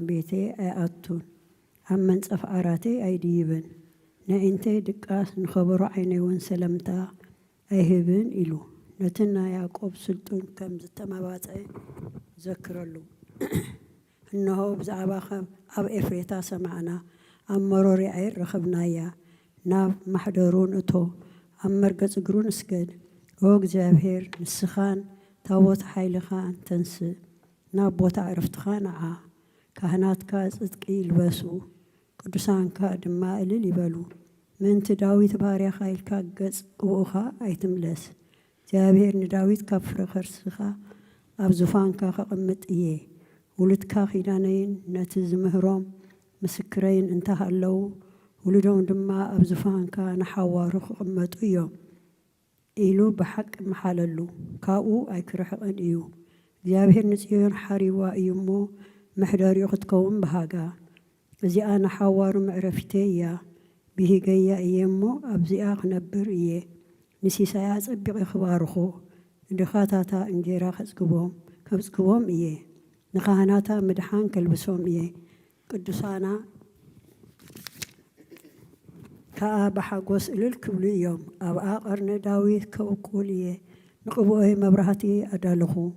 بيتي أتون عمن صف عراتي أيديبن نأنتي دقاس نخبر عيني ونسلمتا أيهبن إلو نتنا يعقوب سلطون كم زتمابات ذكرلو إنه بزعبا أب إفريتا سمعنا أمروري عير رخبنايا ناب محضرون أتو أمرقص قرون سكد ووق زابهير نسخان تاوت حيلخان تنس ناب بوتا عرفتخان عا كهنات كاز اتقي يلبسو قدسان كا دما إلي يبالو من تداويت باريا خايل كاقص قوخا أيتملس زابهير نداويت كفر خرسخا أبزفان كا خقمت إيه ولد كا خيدانين نتز مهروم مسكرين انتهى اللو ولدون دما أبزفان كا نحوارو خقمت إيوم إيلو بحق محللو كاو أيكرحقن إيو زابهر نسيون حريوا إيومو محدار يختكوم بهاقا زي أنا حوارو معرفتيا به جايا إيمو أبزياق نبر إيه نسي سياس أبيق إخبارخو دخاتاتا إنجيرا خزقبوم كبزقبوم إيه نقاهناتا مدحان كالبسوم إيه قدسانا كأبا حقوس إلالكبلو يوم أبا قرن داويت كوكوليه نقبوه مبرهتي أدالخو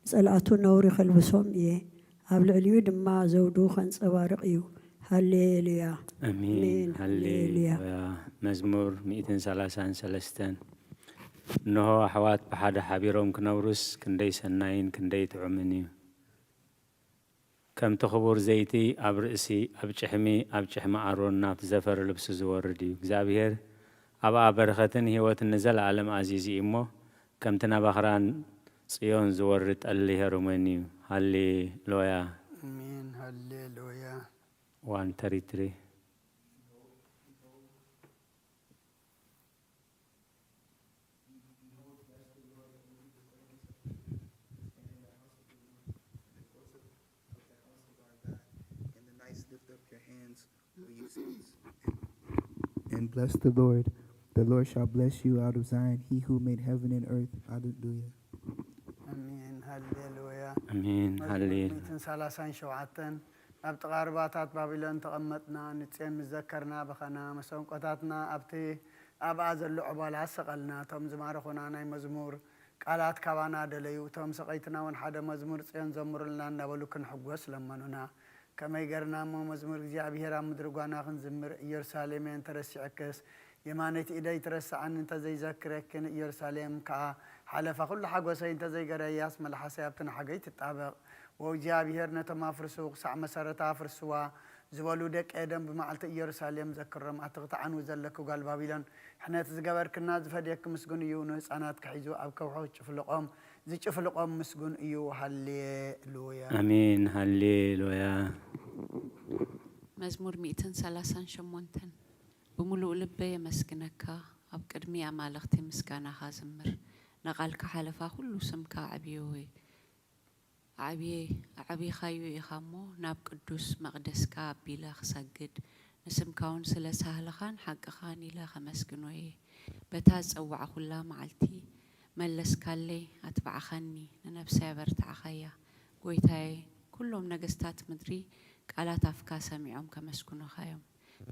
نسألاتو نوري خلبسوم إيه أبلع اليود ما زودو خنس أبارقيو هالليليا أمين هالليليا مزمور 133 إنه حوات بحد حبيرهم كنورس كندي سناين كندي تعمني كم تخبر زيتي أبرئسي أبجحمي أبجحم أرون نافت زفر لبس زوردي زابير أبا برختن هيوت النزل عالم عزيزي إمو كم تنبخران صيون زورت اللي هروماني هاللي لويا أمين هاللي لويا وان تريتري And bless the Lord. The Lord shall bless you out of Zion, he who made heaven and earth. Hallelujah. أمين هالليلويا أمين هالليل 137 أبت غارباتات بابلون تقمتنا نتسين مذكرنا بخنا مسون قطاتنا أبتي أبعز اللعبة العسقلنا توم زمارخونا ناي مزمور قالات كوانا دليو توم سقيتنا ونحدا مزمور تسين زمر لنا نبلوكن حقوس لمنونا كما يقرنا مو مزمور جابيهرا مدرقوانا خنزمر يرساليمين ترسعكس يمانيت إيدي ترسع عن انت زي ذكرك يرساليم كا حلفا كل حقوسي انت زي قرياس ملحسابتنا حقيت الطابق وجابيهرنا تما فرسوق سع مسارتا فرسوا زبالو دك ادم بمعلت يرساليم ذكرم اتقطعن وزلك وقال بابلون حنا تزغبر كنا زفديك مسغون يو نصانات كحيزو اب كوحو چفلقوم زي چفلقوم مسغون يو هالليلويا أمين هالليلويا مزمور 138 بملؤ لبي مسكنك أب قدمي أمالختي مسكانا خازمر نقالك حلفا كل سمكا عبيوي عبي خايو إخامو ناب قدوس مقدسكا بلا خسجد نسمكاون سلا سهلخان حق خاني لا خمسكنوي بتاز أوع خلا معلتي ملس كالي أتبع خاني ننفسي برتع خيا قويتاي كلهم نقستات مدري قالات أفكا سميعهم كمسكنو خايم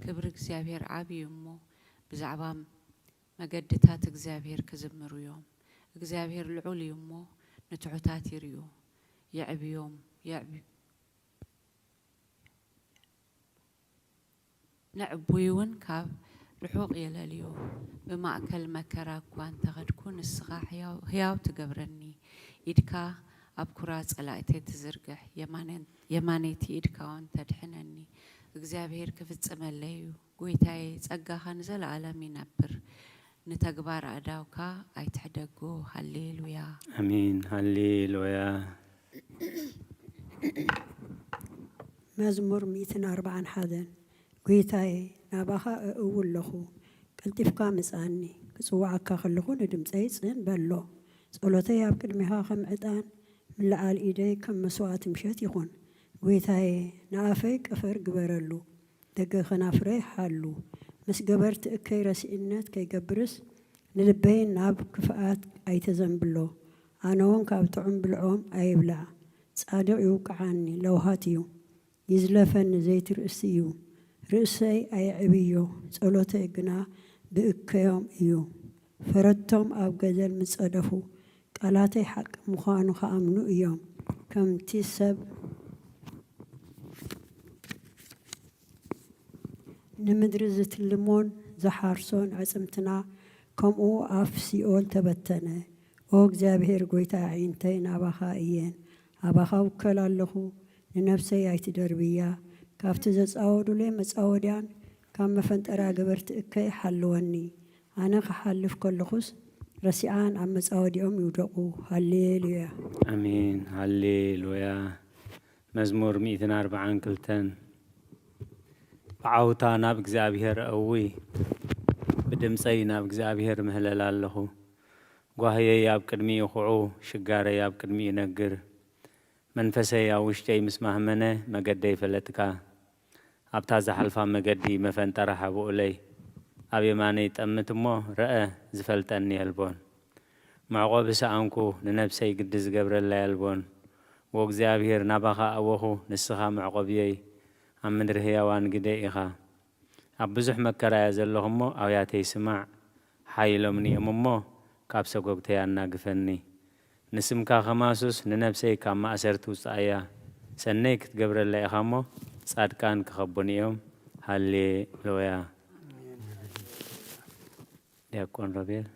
كبر እግዚአብሔር عابي يمو بزعبام مقدتات እግዚአብሔር كزمرو يوم እግዚአብሔር ልዑል يمو نتعوتات يريو يعبي يوم يعبي نعبويون كاب رحوق يلاليو بمأكل مكرا كوان تغدكون الصغاح هياو تقبرني إدكا أبكرات ألايتي تزرقح يمانيتي إدكا وان تدحنني እግዚአብሔር ክፍጽመለዩ ጎይታዬ ጸጋኸን ዘለዓለም ይነብር نتكبر أداوكا أيتحدقو هالليلويا أمين هالليلويا مزمور 140 حدا قويتاي نابخا أول لخو كالتفكا مساني كسوعكا خلخو ندمتاي صين بلو صلوتي يابكد مها خمعتان من لعال إيدي كم مسوات مشات يخون قويتاي نافي كفر قبرلو دقا خنافري حالو مس قبرت اكي رسئنات كي قبرس نلبين ناب كفاءات اي تزنبلو انا وان كابتعون بالعوم اي بلع صادق يوقعني لو هاتيو يزلفن زيت رأسيو رأسي أي عبيو صلوتي قنا بأكيوم إيو فردتم أو جزل متصدفو قالاتي حق مخانو خامنو إيوم كم تسب نمدرزة الليمون زحارسون عزمتنا كمو أف سيول تبتنا أو እግዚአብሔር ጎይታ عينتي نابخا إيين أبخا وكلا لخو لنفسي يتدربيا كافت زتصاودو لي متصاوديان كم فنترا قبرت إكي حلواني أنا خحلف كل خص رسيعان عم متصاوديهم يودقو هللويا أمين هللويا مزمور 140 كلتن بعوتا ناب እግዚአብሔር قوي بدمصي ناب እግዚአብሔር مهلل الله ጓህየ ያብ ቅድሚ ይኹዑ ሽጋረ ያብ ቅድሚ ይነግር መንፈሰ ያብ ውሽጠይ ምስ ማህመነ መገደይ ፈለጥካ ኣብታ ዝሓልፋ መገዲ መፈንጠራ ሓብኡለይ ኣብ የማነይ ጠምት እሞ ረአ ዝፈልጠኒ የልቦን ማዕቆብ ሰኣንኩ ንነፍሰይ ግዲ ዝገብረላ የልቦን ወእግዚአብሔር ናባኻ ኣወኹ ንስኻ ማዕቆብየይ ኣብ ምድሪ ህያዋን ግደ ኢኻ ኣብ ብዙሕ መከራያ ዘለኹ እሞ ኣውያተይ ስማዕ ሓይሎምኒ እዮም እሞ ካብ ሰጎግተይ ኣናግፈኒ ንስምካ ኸማሱስ ንነፍሰይ ካብ ማእሰርቲ ውፅኣያ ሰነይ ክትገብረላ ኢኻ እሞ ጻድቃን ክኸቡን እዮም ሃሌሉያ ዲያቆን ሮቤል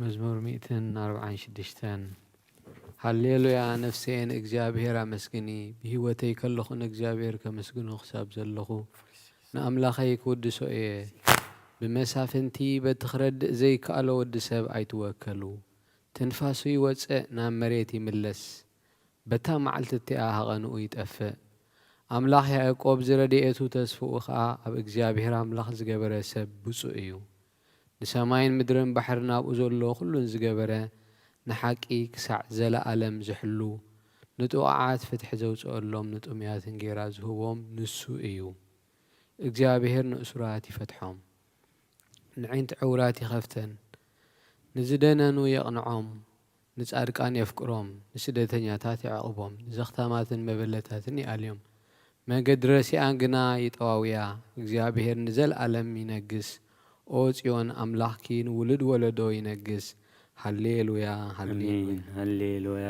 መዝሙር 146 ሃሌሉያ ነፍሰይን እግዚአብሔር አመስግኒ ብህይወተይ ከለኹን እግዚአብሔር ከመስግኑ ክሳብ ዘለኹ ንኣምላኸይ ክውድሶ እየ بمسافنتي بتخرد زي كألو الدسب أيتوكلو تنفاسو يوصع نام مريتي ملس بتا معلتتي آهغانو يتأفأ أملاح يعقوب زرديئتو تسفوخا أب إግዚአብሔር أملاح زقبرة سب بسو إيو نساماين مدرن بحرنا بأزولو خلون زقبرة نحاكي كسع زلا ألم زحلو نتوقعات فتح زوج أولوم نتوميات انجيراز هووم نسو إيو إግዚአብሔር نأسراتي فتحهم نعين عوراتي خفتن نزدنانو يقنعهم نصادقان يفقروم نسدتنياتات يعقبهم زختاماتن مبلتاتن اليوم ما قدرسي انغنا يطواويا እግዚአብሔር نزل عالم ينغس او ጽዮን አምላክን ውልድ ወለዶ ይነግስ ሃሌሉያ አሜን ሃሌሉያ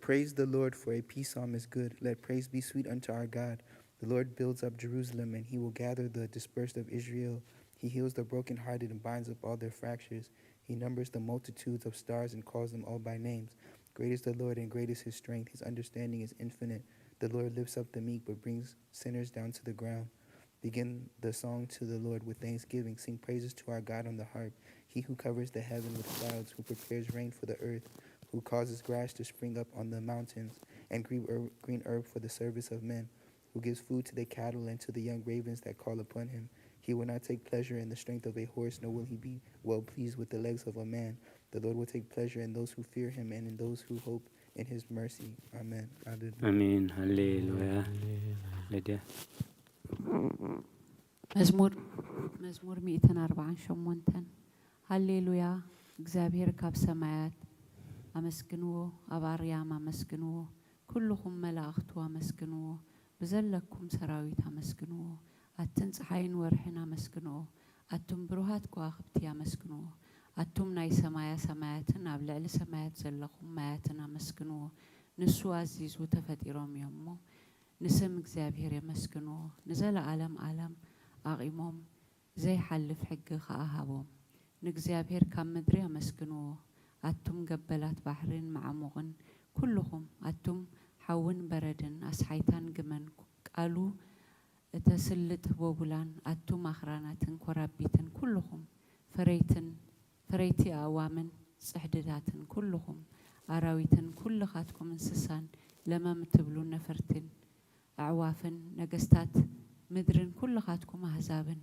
Praise the Lord, for a peace psalm is good. Let praise be sweet unto our God. The Lord builds up Jerusalem, and he will gather the dispersed of Israel. He heals the brokenhearted and binds up all their fractures. He numbers the multitudes of stars and calls them all by names. Great is the Lord, and great is his strength. His understanding is infinite. The Lord lifts up the meek, but brings sinners down to the ground. Begin the song to the Lord with thanksgiving. Sing praises to our God on the harp. He who covers the heaven with clouds, who prepares rain for the earth, who causes grass to spring up on the mountains, and green herb for the service of men, who gives food to the cattle and to the young ravens that call upon him. He will not take pleasure in the strength of a horse, nor will he be well pleased with the legs of a man. The Lord will take pleasure in those who fear him and in those who hope in his mercy. Amen. Amen. Hallelujah. Lydia. مزمور 148 هللويا እግዚአብሔር ካብ ሰማያት አመስግንዎ አባርያም አመስግንዎ ኩልኩም መላእክቱ አመስግንዎ بزلكم سراويت أمسكنوه أتن صحين ورحنا مسكنوه أتم بروهات كواخبتي أمسكنوه أتم ناي سماياتنا بلعل سمايات زلكم ماياتنا مسكنوه نسو عزيز وتفتيرهم يمو نسم እግዚአብሔር يمسكنوه نزل عالم أغيمهم زي حلف حق خاهبهم نግዚአብሔር كم مدري أمسكنوه أتم قبلات بحرين معموغن كلهم أتم حون بردن أسحيتان جمن قالوا تسلت بوبلان أتو مخراناتن كرابيتن كلهم فريتي أوامن سحدداتن كلهم أراويتن كل خاتكم انسسان لما متبلون نفرتن أعوافن نجستات مدرن كل خاتكم أحزابن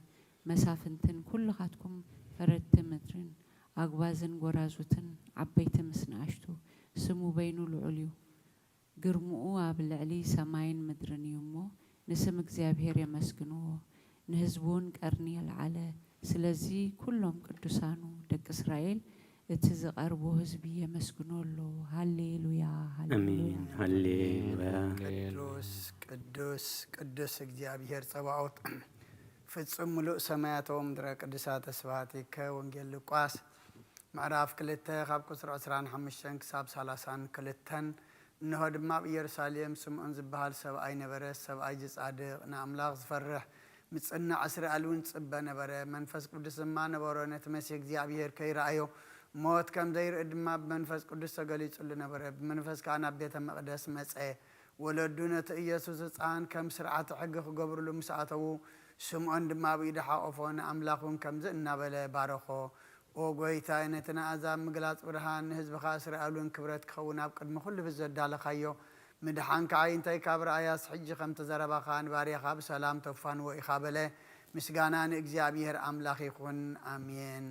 مسافنتن كل خاتكم فرت مدرن أقوازن غرازوتن عبيت مسناشتو سمو بينو العليو قرمو بالعلي سماين مدرن يمو نسم እግዚአብሔር يمسكنوه نهزبون قرني العلا سلازي كلهم قدسانو دق إسرائيل بتز قربو هزبي يمسكنو له هاليلويا أمين هللويا ቅዱስ ቅዱስ ቅዱስ እግዚአብሔር ጸባኦት ፍጹም ሙሉእ ሰማያቶም ምድረ ቅዱሳተ ስብሐቲከ ወንጌል ሉቃስ ምዕራፍ 2 ካብ ቁፅሪ 25 ክሳብ 32 እንሆ ድማ ኣብ ኢየሩሳሌም ስምዖን ዝበሃል ሰብኣይ ነበረ ሰብኣይ ዝጻድቕ ንኣምላኽ ዝፈርሕ ምጽናዕ እስራኤል እውን ጽበ ነበረ መንፈስ ቅዱስ ድማ ነበሮ ነቲ መሲሕ እግዚአብሔር ከይረኣዮ ሞት ከም ዘይርኢ ድማ ብመንፈስ ቅዱስ ተገሊጹሉ ነበረ ብመንፈስ ከዓ ናብ ቤተ መቕደስ መጸ ወለዱ ነቲ ኢየሱስ ህፃን ከም ስርዓተ ሕጊ ክገብርሉ ምስ ኣተዉ ስምዖን ድማ ብኢዱ ሓቆፎ ንኣምላኽ እውን ከምዚ እናበለ ባረኾ ኦ ጎይታይ ነቲ ንኣሕዛብ ምግላፅ ብርሃን ንህዝብኻ እስራኤል እውን ክብረት ክኸውን ኣብ ቅድሚ ኩሉ ብዘዳለኻዮ ምድሓን ከዓ እንታይ ካብ ረኣያስ ሕጂ ከም ተዘረባኻ ንባርያኻ ብሰላም ተፋንዎ ኢኻ በለ ምስጋና ንእግዚአብሔር ኣምላኽ ይኹን ኣሜን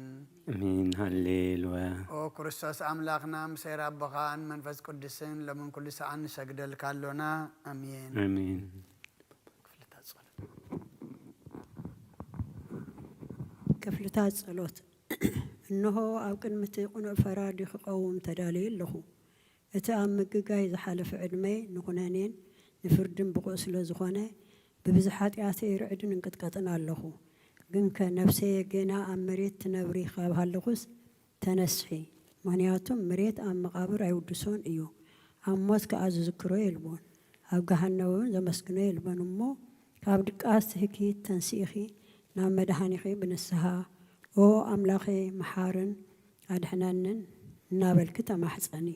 أمين هللويا ኦ ክርስቶስ ኣምላኽና ምሰይ ኣቦኻን መንፈስ ቅዱስን ለምን ኩሉ ሰዓት ንሰግደልካ ኣሎና ኣሜን أمين ክፍልታት ጸሎት እንሆ ኣብ ቅድሚቲ ቁኑዕ ፈራዲ ክቐውም ተዳልዩ ኣለኹ እቲ ኣብ ምግጋይ ዝሓለፈ ዕድመይ ንኩነኔን ንፍርድን ብቑእ ስለ ዝኾነ ብብዙሕ ኃጢአተይ ርዕድን እንቅጥቀጥን ኣለኹ ግን ከነፍሰየ ገና ኣብ መሬት ትነብሪ ካብ ሃለኹስ ተነስሒ ምክንያቱም መሬት ኣብ መቃብር ኣይውድሶን እዩ ኣብ ሞት ከዓ ዝዝክሮ የልቦን ኣብ ገሃነም እውን ዘመስግኖ የልቦን እሞ ካብ ድቃስ ትህኪት ተንሲኢኺ ናብ መድሃኒኺ ብንስሓ ኦ ኣምላኸ መሓርን ኣድሕነንን እናበልክ ተማሕፀኒ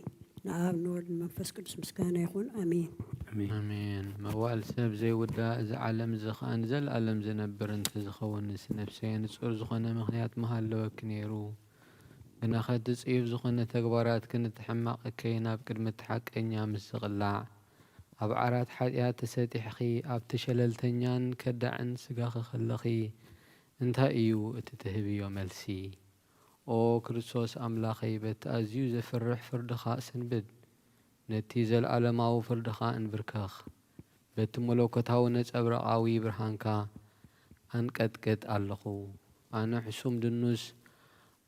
ንኣብ ንወልድ መንፈስ ቅዱስ ምስጋና ይኹን ኣሜን ኣሜን መዋእል ሰብ ዘይውዳእ እዚ ዓለም እዚ ከዓ ንዘለኣለም ዝነብር እንተዝኸውንስ ነፍሰየ ንጹር ዝኾነ ምኽንያት መሃለወኪ ነይሩ ግና ኸቲ ጽዩፍ ዝኾነ ተግባራት ክንትሕማቕ ናብ ቅድሚ እትሓቀኛ ምስ ዝቕላዕ ኣብ ዓራት ሓጢኣት ተሰጢሕኺ ኣብቲ ሸለልተኛን ከዳዕን ስጋኺ ኸለኺ እንታይ እዩ እቲ ትህብዮ መልሲ ኦ ክርስቶስ ኣምላኸይ በቲ ኣዝዩ ዘፍርሕ ፍርድኻ ስንብድ ነቲ ዘለዓለማዊ ፍርድኻ እንብርከኽ በቲ መለኮታዊ ነጸብረቓዊ ብርሃንካ ኣንቀጥቅጥ ኣለኹ ኣነ ሕሱም ድኑስ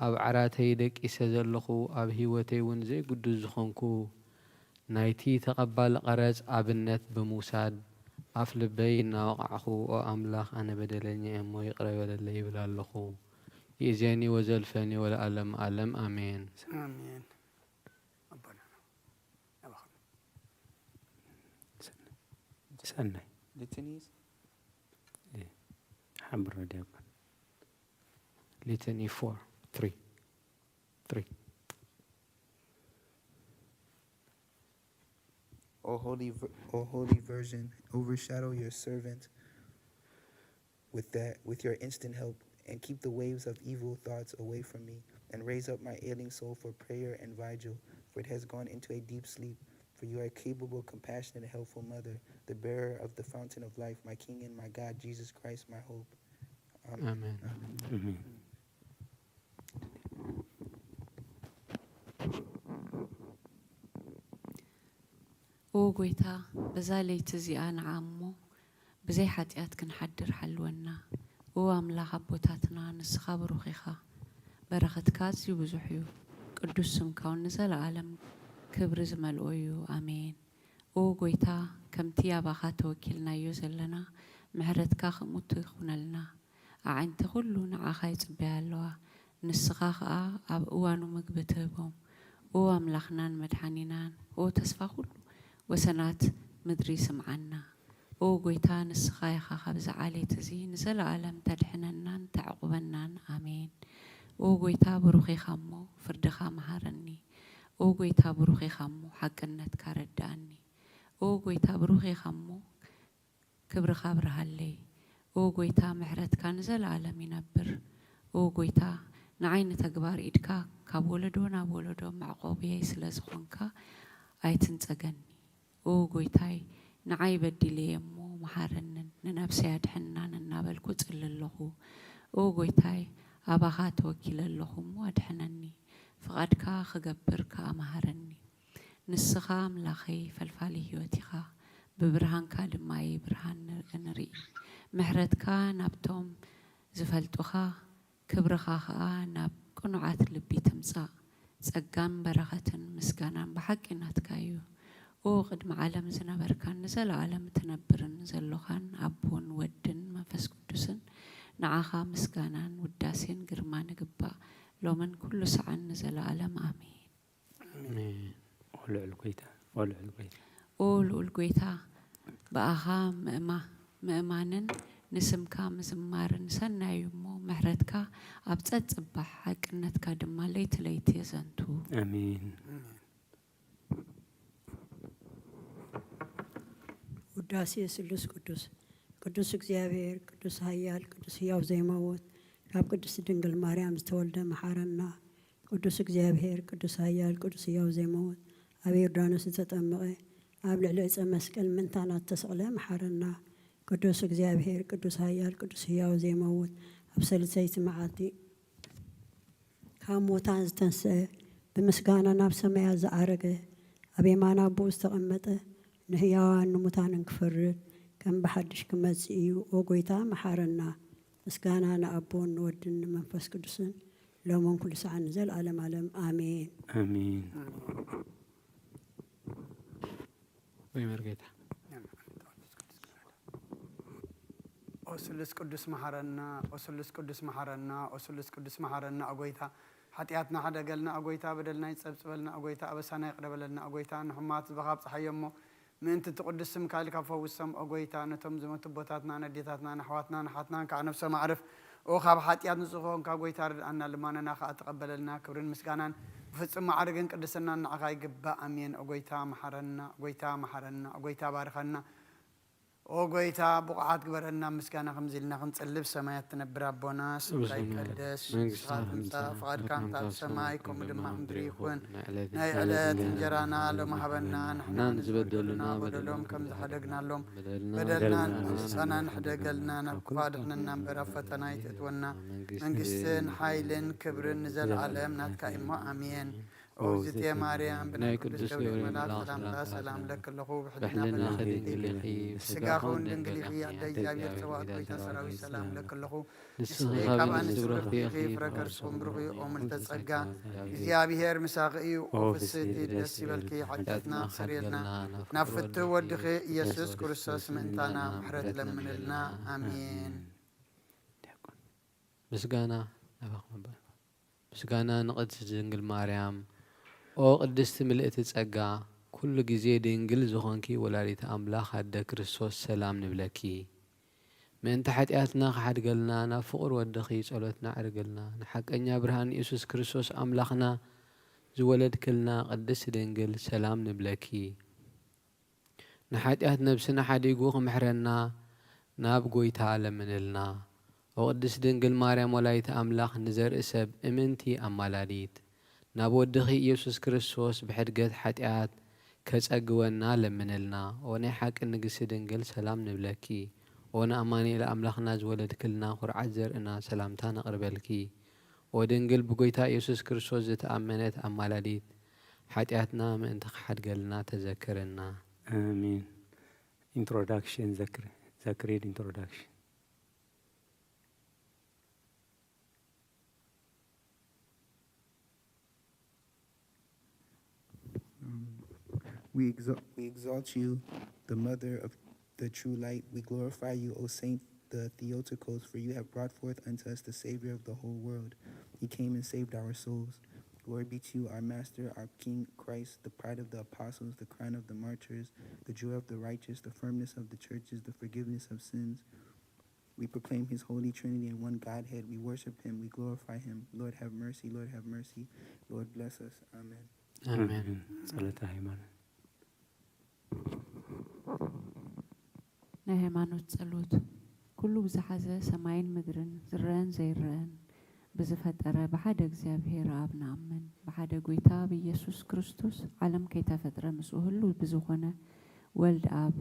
ኣብ ዓራተይ ደቂሰ ዘለኹ ኣብ ህይወተይ እውን ዘይጉዱስ ዝኾንኩ ናይቲ ተቐባሊ ቀረጽ ኣብነት ብምውሳድ ኣፍ ልበይ እናወቃዕኹ ኦ ኣምላኽ ኣነ በደለኛ እሞ ይቅረ በለለይ ይብል ኣለኹ ይእዜኒ ወዘልፈኒ ወለዓለም ዓለም ኣሜን ኣሜን سنة Litanies? حبر ديكون Litany 4 3 O Holy Virgin, overshadow your servant with your instant help, and keep the waves of evil thoughts away from me, and raise up my ailing soul for prayer and vigil, for it has gone into a deep sleep. For you are a capable, compassionate, and helpful mother, the bearer of the fountain of life, my King and my God, Jesus Christ, my hope. Amen. أمين ኦ ጎይታ በዛ ለይቲ እዚኣ ንዓሞ ብዘይ ሓጢኣት ክንሓድር ሓልወና ኦ ኣምላኽ ኣቦታትና ንስኻ ብሩኽ ኢኻ በረኸትካ ኣዝዩ ብዙሕ እዩ ቅዱስ ስምካ እውን ንዘለኣለም ክብሪ ዝመልኦ እዩ ኣሜን ኦ ጎይታ ከምቲ ኣባኻ ተወኪልናዮ ዘለና ምሕረትካ ክሙቱ ይኹነልና ኣዓይንቲ ኩሉ ንዓኻ ይጽበያ ኣለዋ ንስኻ ከዓ ኣብ እዋኑ ምግቢ ትህቦም ኦ ኣምላኽናን መድሓኒናን ኦ ተስፋ ኩሉ ወሰናት ምድሪ ስምዓና ኦ ጎይታ ንስኻ ኢኻ ካብዚ ዓሌት እዚ ንዘለኣለም ተድሕነናን ተዕቁበናን ኣሜን ኦ ጎይታ ብሩኽ ኢኻ እሞ ፍርድኻ መሃረኒ ኦ ጎይታ ብሩኽ ኢኻ እሞ ሓቅነትካ ረዳእኒ ኦ ጎይታ ብሩኽ ኢኻ እሞ ክብርኻ ብርሃለይ ኦ ጎይታ ምሕረትካ ንዘለኣለም ይነብር ኦ ጎይታ ንዓይኒ ተግባር ኢድካ ካብ ወለዶ ናብ ወለዶ ማዕቆብየይ ስለ ዝኾንካ ኣይትንጸገኒ ኦ ጎይታይ ንዓይ በዲለየ እሞ መሓረንን ንነፍሰይ ኣድሕናን እናበልኩ ጽሊ ኣለኹ ኦ ጎይታይ ኣባኻ ተወኪለ ኣለኹ እሞ ኣድሕነኒ ፍቓድካ ክገብር ከዓ መሃረኒ ንስኻ ኣምላኸይ ፈልፋሊ ህይወት ኢኻ ብብርሃንካ ድማ ብርሃን ንርኢ ምሕረትካ ናብቶም ዝፈልጡኻ ክብርኻ ከዓ ናብ ቅኑዓት ልቢ ትምጻእ ጸጋን በረኸትን ምስጋናን ብሓቂ ናትካዩ ኦ ቅድሚ ዓለም ዝነበርካን ንዘለዓለም ትነብርን ዘለኻን ኣቦን ወድን መንፈስ ቅዱስን ንዓኻ ምስጋናን ውዳሴን ግርማን ይግባእ ሎምን ኩሉ ሰዓን ንዘለዓለም ኣሜን። ልዑል ጎይታ ኦ ልዑል ጎይታ ብኣኻ ምእማንን ንስምካ ምዝማርን ሰናዩ እሞ ምሕረትካ ኣብ ፀጽባሕ ሓቅነትካ ድማ ለይቲ ለይቲ የዘንቱ አሜን። ውዳሴ ስሉስ ቅዱስ ቅዱስ እግዚአብሔር ቅዱስ ኃያል ቅዱስ ሕያው ዘይመውት ካብ ቅድስት ድንግል ማርያም ዝተወልደ መሓረና ቅዱስ እግዚአብሔር ቅዱስ ኃያል ቅዱስ ሕያው ዘይመውት ኣብ ዮርዳኖስ ዝተጠመቐ ኣብ ልዕሊ ዕፀ መስቀል ምንታናት ተሰቕለ መሓረና ቅዱስ እግዚአብሔር ቅዱስ ኃያል ቅዱስ ሕያው ዘይመውት ኣብ ሰለስተይቲ መዓልቲ ካብ ሞታን ዝተንስአ ብምስጋና ናብ ሰማያት ዝዓረገ ኣብ የማና ኣቦ ዝተቐመጠ ንህያዋን ንሙታንን ክፈርድ ከም ብሓድሽ ክመጽእ እዩ። ኦ ጎይታ መሓረና። ምስጋና ንኣቦን ንወድን ንመንፈስ ቅዱስን ሎሞን ኩሉ ሰዓት ንዘለዓለም ዓለም ኣሜን አሜን። ወይ መርጌታ ኦ ስሉስ ቅዱስ መሓረና ኦ ስሉስ ቅዱስ መሓረና ኦ ስሉስ ቅዱስ መሓረና ኣጎይታ ሓጢኣትና ሓደገልና ኣጎይታ በደልና ይጸብጽበልና ኣጎይታ ኣበሳና ይቕረበለልና ኣጎይታ ንሕማት ዝኸብ ፀሓዮሞ ምእንቲ ትቅዱስ ስምካ ኢልካ ፈውሶም ኣጎይታ ነቶም ዝመቱ ቦታትና ነዴታትና ንኣሕዋትና ንሓትና ከዓ ነፍሶም ኣዕርፍ ኦ ካብ ሓጢኣት ንጹህ ኮንካ ጎይታ ርድኣና ልማነና ከዓ ተቐበለልና ክብርን ምስጋናን ብፍጹም ማዕርግን ቅድስናን ንዓኻ ይግባእ ኣሜን። ኣጎይታ መሓረና ኣጎይታ መሓረና ኣጎይታ ባርኸና ኦ ጎይታ ብቑዓት ግበረና ምስጋና ከምዚ ኢልና ክንጽልብ ሰማያት ትነብር ኣቦና ስምካ ይቀደስ ስምካ ትምጻእ ፍቓድካ ኣብ ሰማይ ከምኡ ድማ ምድሪ ይኹን ናይ ዕለት እንጀራና ሎሚ ሃበና ንሕና ንዝበደሉና በደሎም ከም ዝሓደግናሎም በደልና ንሳና ንሕደገልና ናብ ክፉእ ድሕነና እምበር ኣብ ፈተና ይትእትወና መንግስትን ሓይልን ክብርን ንዘለዓለም ናትካ እሞ ኣሜን። ኦ እግዝእትየ ማርያም ብናይ ቅዱስ ገብርኤል መልአክ ሰላምታ ሰላም ለክለኹ ብሕልና ኸድንግልኺ ስጋኹን ድንግሊኺ ኣደ እግዚኣብሔር ፀዋዕት ጎይታ ሰራዊት ሰላም ለክለኹ ንስኺ ካብ ኣንስቲ ብርኺ ፍረ ከርስኹም ብሩኺ ኦ ምልዕተ ጸጋ እግዚኣብሔር ምሳኺ እዩ። ኦ ፍስቲ ደስ ይበልኪ ሓጢኣትና ክስርየልና ናብ ፍትህ ወድኺ ኢየሱስ ክርስቶስ ምእንታና ምሕረት ለምንልና ኣሜን። ምስጋና ምስጋና ንቅድስት ድንግል ማርያም ኦ ቅድስቲ ምልእቲ ጸጋ ኩሉ ግዜ ድንግል ዝኾንኪ ወላዲተ ኣምላኽ ኣደ ክርስቶስ ሰላም ንብለኪ ምእንቲ ሓጢኣትና ክሓድገልና ናብ ፍቑር ወድኺ ጸሎትና ዕርግልና ንሓቀኛ ብርሃን ኢየሱስ ክርስቶስ ኣምላኽና ዝወለድክልና ቅድስቲ ድንግል ሰላም ንብለኪ ንሓጢኣት ነብስና ሓዲጉ ክምሕረና ናብ ጎይታ ለምንልና ኦ ቅድስቲ ድንግል ማርያም ወላዲተ ኣምላኽ ንዘርኢ ሰብ እምንቲ ኣማላዲት ናብ ወድኺ ኢየሱስ ክርስቶስ ብሕድገት ሓጢኣት ከጸግወና ለምንልና ኦ ናይ ሓቂ ንግስቲ ድንግል ሰላም ንብለኪ ኦ ንኣማኑኤል ኣምላኽና ዝወለድክልና ኩርዓት ዘርእና ሰላምታ ነቕርበልኪ ኦ ድንግል ብጎይታ ኢየሱስ ክርስቶስ ዝተኣመነት ኣማላዲት ሓጢኣትና ምእንቲ ክሓድገልና ተዘክረና አሜን። ኢንትሮዳክሽን ዘክሬድ ኢንትሮዳክሽን We exalt you, the mother of the true light. We glorify you, O Saint the Theotokos, for you have brought forth unto us the Savior of the whole world. He came and saved our souls. Glory be to you, our Master, our King, Christ, the pride of the apostles, the crown of the martyrs, the joy of the righteous, the firmness of the churches, the forgiveness of sins. We proclaim his holy Trinity and one Godhead. We worship him. We glorify him. Lord, have mercy. Lord, have mercy. Lord, bless us. Amen. አሜን። ጸሎተ ሃይማኖት ናይ ሃይማኖት ጸሎት ኩሉ ብዝሓዘ ሰማይን ምድርን ዝረአን ዘይረአን ብዝፈጠረ ብሓደ እግዚኣብሔር ኣብ ንኣምን ብሓደ ጎይታ ብኢየሱስ ክርስቶስ ዓለም ከይተፈጥረ ምስኡ ህሉ ብዝኾነ ወልድ ኣብ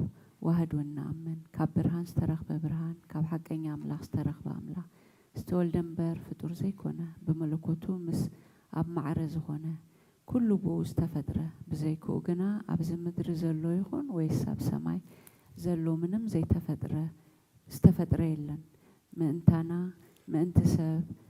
ዋህድ ንኣምን ካብ ብርሃን ዝተረኽበ ብርሃን ካብ ሓቀኛ ኣምላኽ ዝተረኽበ ኣምላኽ ዝተወልደ እምበር ፍጡር ዘይኮነ ብመለኮቱ ምስ ኣብ ማዕረ ዝኾነ ኩሉ ብኡ ዝተፈጥረ ብዘይክኡ ግና ኣብዚ ምድሪ ዘሎ ይኹን ወይስ ኣብ ሰማይ ዘሎ ምንም ዘይተፈጥረ ዝተፈጥረ የለን ምእንታና ምእንቲ ሰብ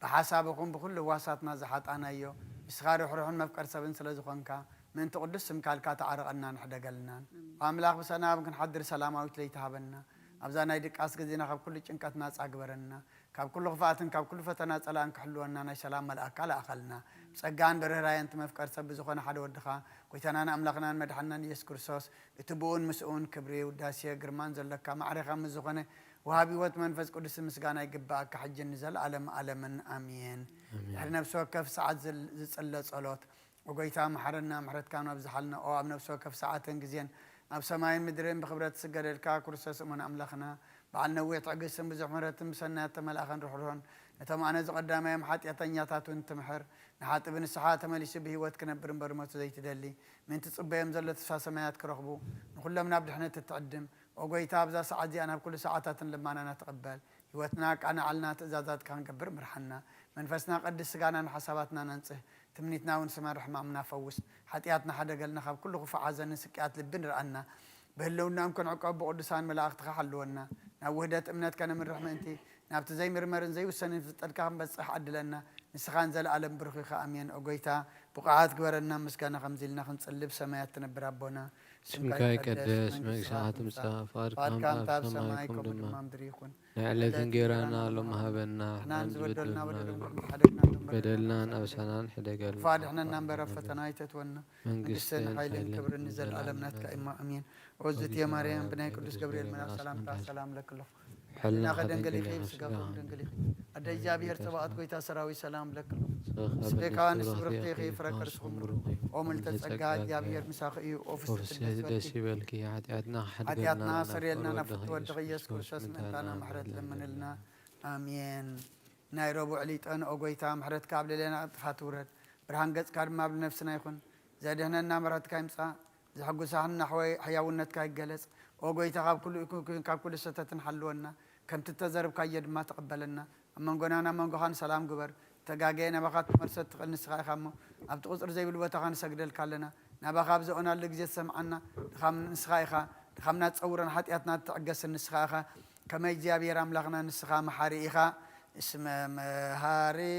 بحسابكم بكل واساتنا زحطانا يو مسخار روحن مفكر سبن سلازخونكا من تقدس سمكالكا تعرقنا نحدا قالنا واملاك بسنا ممكن حضر سلاماوي تليتهابنا ابزانا يدك اسكزينا خاب كل ጭንቀትና ጻግበረና ካብ ኩሉ ኽፋትን ካብ ኩሉ ፈተና ጸላን ክሕልወና ናይ ሰላም መልአክ አላኸልና ጸጋን በረራይን ተመፍቀር ሰብ ዝኾነ ሓደ ወድኻ ጎይታናን አምላኽናን መድሓናን ኢየሱስ ክርስቶስ እትቡን ምስኡን ክብሪ ውዳሴ ግርማን ዘለካ ማዕረኻ ምን ዝኾነ ወሃቢ ወት መንፈስ ቅዱስ ምስጋና ይግባእካ ሕጅን ዘለዓለም ዓለምን አሜን ድሕሪ ነፍሲ ወከፍ ሰዓት ዝጽለ ጸሎት ወጎይታ መሐረና ምሕረትካን ኣብዝሓልና ኦ ኣብ ነፍሲ ወከፍ ሰዓትን ግዜን ኣብ ሰማይን ምድርን ብኽብረት ስገደልካ ክርስቶስ እሙን አምላኽና بعد نويت عقسم بزحمرة مسنات ملاخن روحون نتمعنا زقدامهم حاتياتنياتات وانتمحر نحات ابن السحات مالي شبه واتكنبرن برموت زي تدلي من تصبهم زلت فاسميات كرخبو نقول لهم نبدا احنا تتقدم وقويتا بزا ساعات انا بكل ساعات لما انا نتقبل هوتناك انا علنا تزازات كان قبر مرحنا منفسنا قدس سقانا حساباتنا ننصح تمنيتنا ونسمع رحمة منا فوس حاتياتنا حدا قالنا خاب كله خفع عزن سكيات لبن رأنا بهلونا ممكن عقاب بقدسان ملاك تخحلونا نوهدت امنات كان من رحمة انتي نابت زي مرمرن زي والسنين في التلكام بس عدلنا نسخان زل عالم برخيخة امين اقويتا بقعات قبرنا مسكانا خمزيلنا خنصلب سمايات تنبر ربنا سمكاي قدس مكساعات مسافر كام تاب سمايكم دمام دريخون نعلة تنقيرانا لهم هبنا نان زبدلنا بدلنا أوسانان حدا قال فادحنا نمبر فتنا يتتونا منقسن حيلين كبر النزل عالمنا كإما امين عزت يا مريم بناي قدس جبريل من السلام سلام لك الله حلنا خدن قلي خيب سقاف خدن قلي أدى جابي ارتباط كويتا سراوي سلام لك الله سبيكان سبرختي خي فركر سخمرو ومن تسقات جابي مساقي اوفس دسي بالكي عادنا حد عادنا سريلنا نفط ودغيس كرسس نتانا محرت لمن لنا امين نايروبو عليت انا اوغويتا محرت كابل لنا فاتورت برهان قص كار ما بنفسنا يكون زادهنا مرات كايمصا زحقسنا حوي حياونت كاي جلس اوغويتا كاب كل ستتن حلونا كم تتزرب كايد ما تقبلنا من قنانا من قخان سلام قبر تقاقينا بقات مرست نسخاي خامو ابت قصر زي بالوتا خان سجدل كالنا نباخاب زونا لجزت سمعنا خام نسخايخا خمنا تصورن حتياتنا تعقس النسخاخا كما يجابي راملغنا نسخا محاريخا اسم مهاري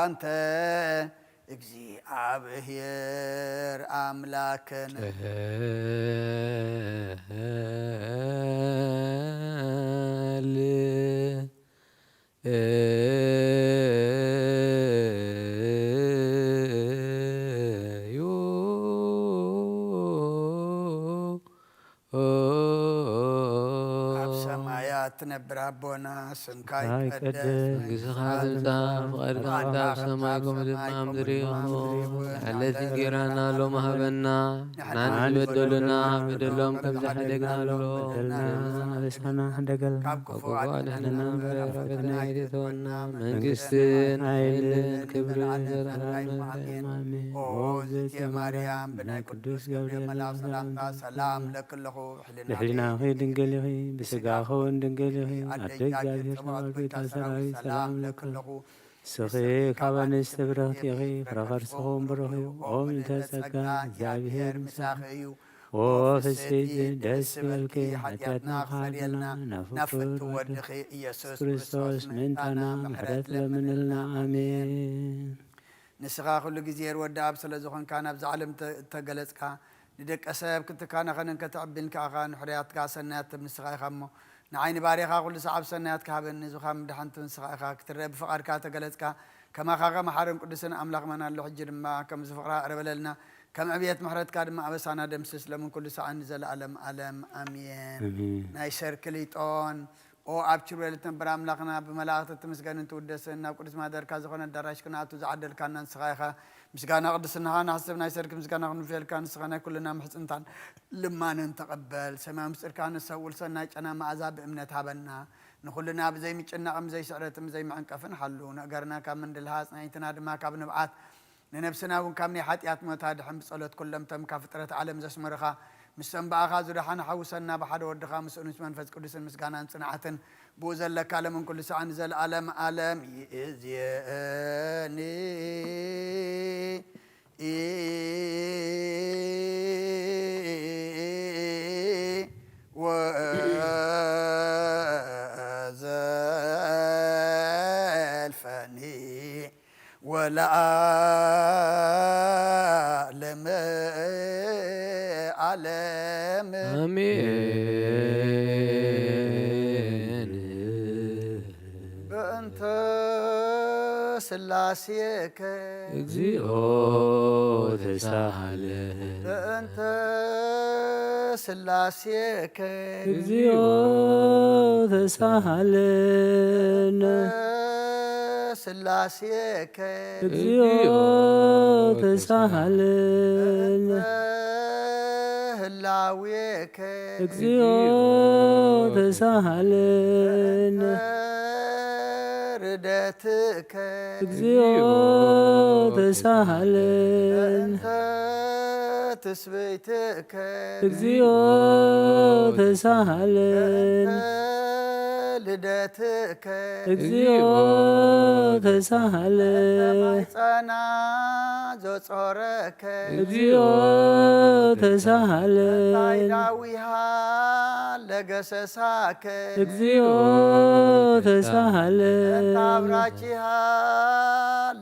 أنت እግዚአብሔር አምላክን تنبر أبونا سنكاي قدس قصخات الزاف غير قاعدة سماكم دمام دريهم على تنقيرانا لو مهبنا نحن بدلنا بدلهم كبز حدقنا لو بدلنا بسحنا حدقل وقوة نحن برفتنا يدثونا من قستين عيلين كبر آمين أوزت يا مريم بني قدوس قبل ملاك سلام لك الله لحلنا خير دنقلي بسقاخو دنقلي أدرك جابير سماك سراوي سلام لك سخي كابان استبرخ يخي فرخر سخوم برخي أوم تسكا جابير مساخي وفسيد دس ملكي حتياتنا خالنا نفقر ودخي إيسوس كريستوس من تنا محرت لمن لنا آمين نسخا كل جزير وداب سلازوخن كان بزعلم تقلسكا لدك أساب كنت كان خنن كتعبين كاخان حرياتك سنات بنسخا خمو نعين باريخا كل صعب سنات كابن نزوخام دحنت نسخا كترب فقر كاتا قلسكا كما خاغا محارم قدسنا أملاق منا اللو حجر ما كم زفقراء ربللنا كم أبيت محرت كادم أبسانا دمسس لمن كل ساعة نزل ألم أمين نايشر كليتون او ابچر ولتن برام لغنا بملاقه تمسغن انت ودسنا قدس ما در كازخنا دراش كنا تو زعدل كان نسخايخه مسغانا قدسنا هنا حسبنا يسرك مسغانا نفيل كان سخنا كلنا محصنتان لما نتقبل سما مسر كان سول سنا چنا معذاب امنت هبنا نخلنا بزي مچنقم زي سعرتم زي معنقفن حلو نغرنا كم من الهاس نيتنا دما كاب نبعات ننفسنا وكمني حاتيات متاد حم صلاه كلم تم كفتره عالم زسمرخا مسن باخاز رحنا حوسنا بحد ودخا مسؤنس منفس قدس مسغانا صنعتن بوزل لك علم كل ساعه نزل عالم يزيني و ወለዓለመ ዓለም አሜን። በእንተ ስላሴከ እግዚኦ ተሳሃለ በእንተ ስላሴከ እግዚኦ ተሳሃለነ ስላሴከ እግዚኦ ተሳሃለነ ህላዌከ እግዚኦ ተሳሃለነ ርደትከ እግዚኦ ተሳሃለነ ትስብእትከ እግዚኦ ተሳሃለነ ልደትከ እግዚኦ ተሳሃለነ ማይፀና ዘጾረከ እግዚኦ ተሳሃለነ ታይዳዊሃ ለገሰሳከ እግዚኦ ተሳሃለነ ታብራቺሃ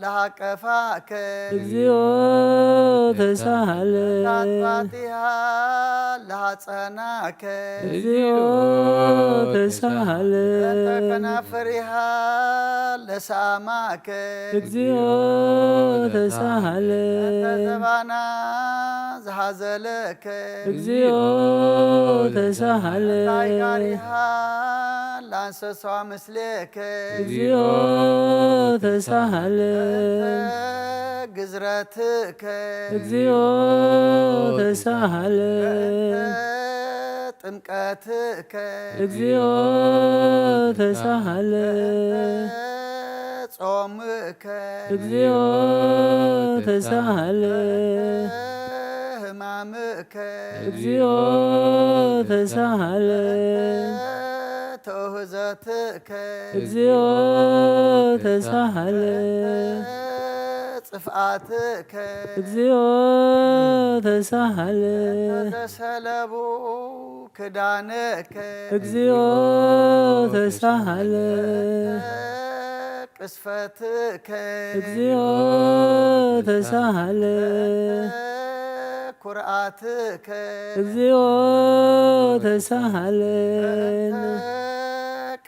ለሃቀፋከ እግዚኦ ተሳሃለነ ታጥባቲሃ ለሃፀናከ እግዚኦ ተሳሃለነ ከናፍሪሃ ለሳማከ እግዚኦ ተሳሃለነ ዘባና ዝሃዘለከ እግዚኦ ተሳሃለነ ታይጋሪሃ ላንሰሷ ምስሌከ እግዚኦ ተሳሃለነ ግዝረትከ እግዚኦ ተሳሃለነ ጥምቀትከ እግዚኦ ተሳሃለነ ጾምከ እግዚኦ ተሳሃለነ ሕማምከ እግዚኦ ተሳሃለነ ተውህዘትከ እግዚኦ ተሳሃለነ ጽፍአትከ እግዚኦ ተሳሃለነ ተሰለቡ ክዳንከ እግዚኦ ተሳሃለነ ቅስፈትከ እግዚኦ ተሳሃለነ ኩርአትከ እግዚኦ ተሳሃለነ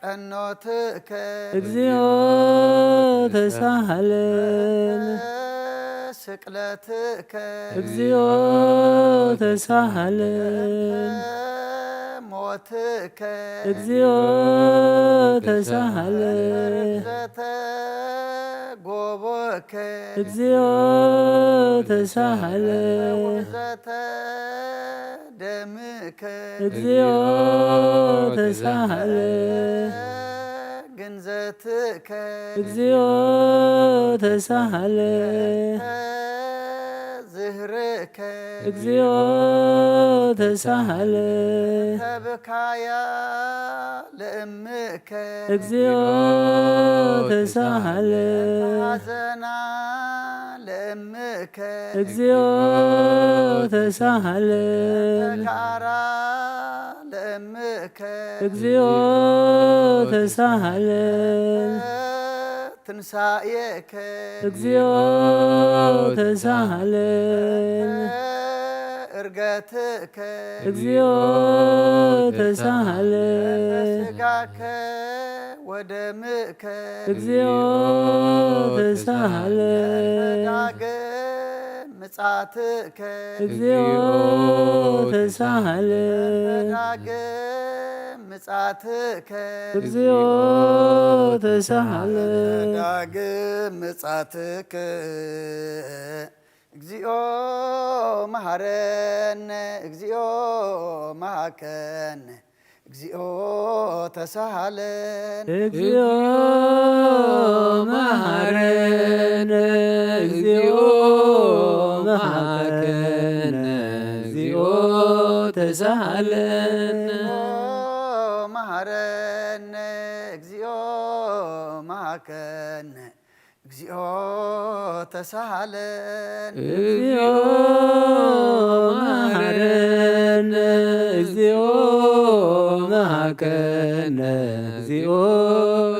ቀኖትከ እግዚኦ ተሳሃለነ ስቅለትከ እግዚኦ ተሳሃለነ ሞትከ እግዚኦ ተሳሃለነ ዘተ ጎቦከ እግዚኦ ተሳሃለነ ዘተ ደምከ እግዚኦ ተሳሃለነ ግንዘትከ እግዚኦ ተሳሃለነ ዝህርከ እግዚኦ ተሳሃለነ ተብካያ ለእምከ እግዚኦ ተሳሃለነ ሐዘና ለእምከ እግዚኦ ተሳሃለነ ተጋራ ለእምከ እግዚኦ ተሳሃለነ ትንሣኤከ እግዚኦ ተሳሃለነ እርገትከ እግዚኦ ተሳሃለነ ስጋከ ወደምከ እግዚኦ ተሳሃለነ ዳግም ምጻትከ እግዚኦ ተሳሃለነ ዳግም ምጻትከ እግዚኦ ተሳሃለነ ዳግም ምጻትከ እግዚኦ መሐረነ እግዚኦ መሐከነ እግዚኦ ተሳሃለነ እግዚኦ መሐረነ እግዚኦ መሐከነ እግዚኦ ተሳሃለነ መሐረነ እግዚኦ መሐከነ እግዚኦ ተሳሃለነ እግዚኦ መሐረነ እግዚኦ መሐከነ እግዚኦ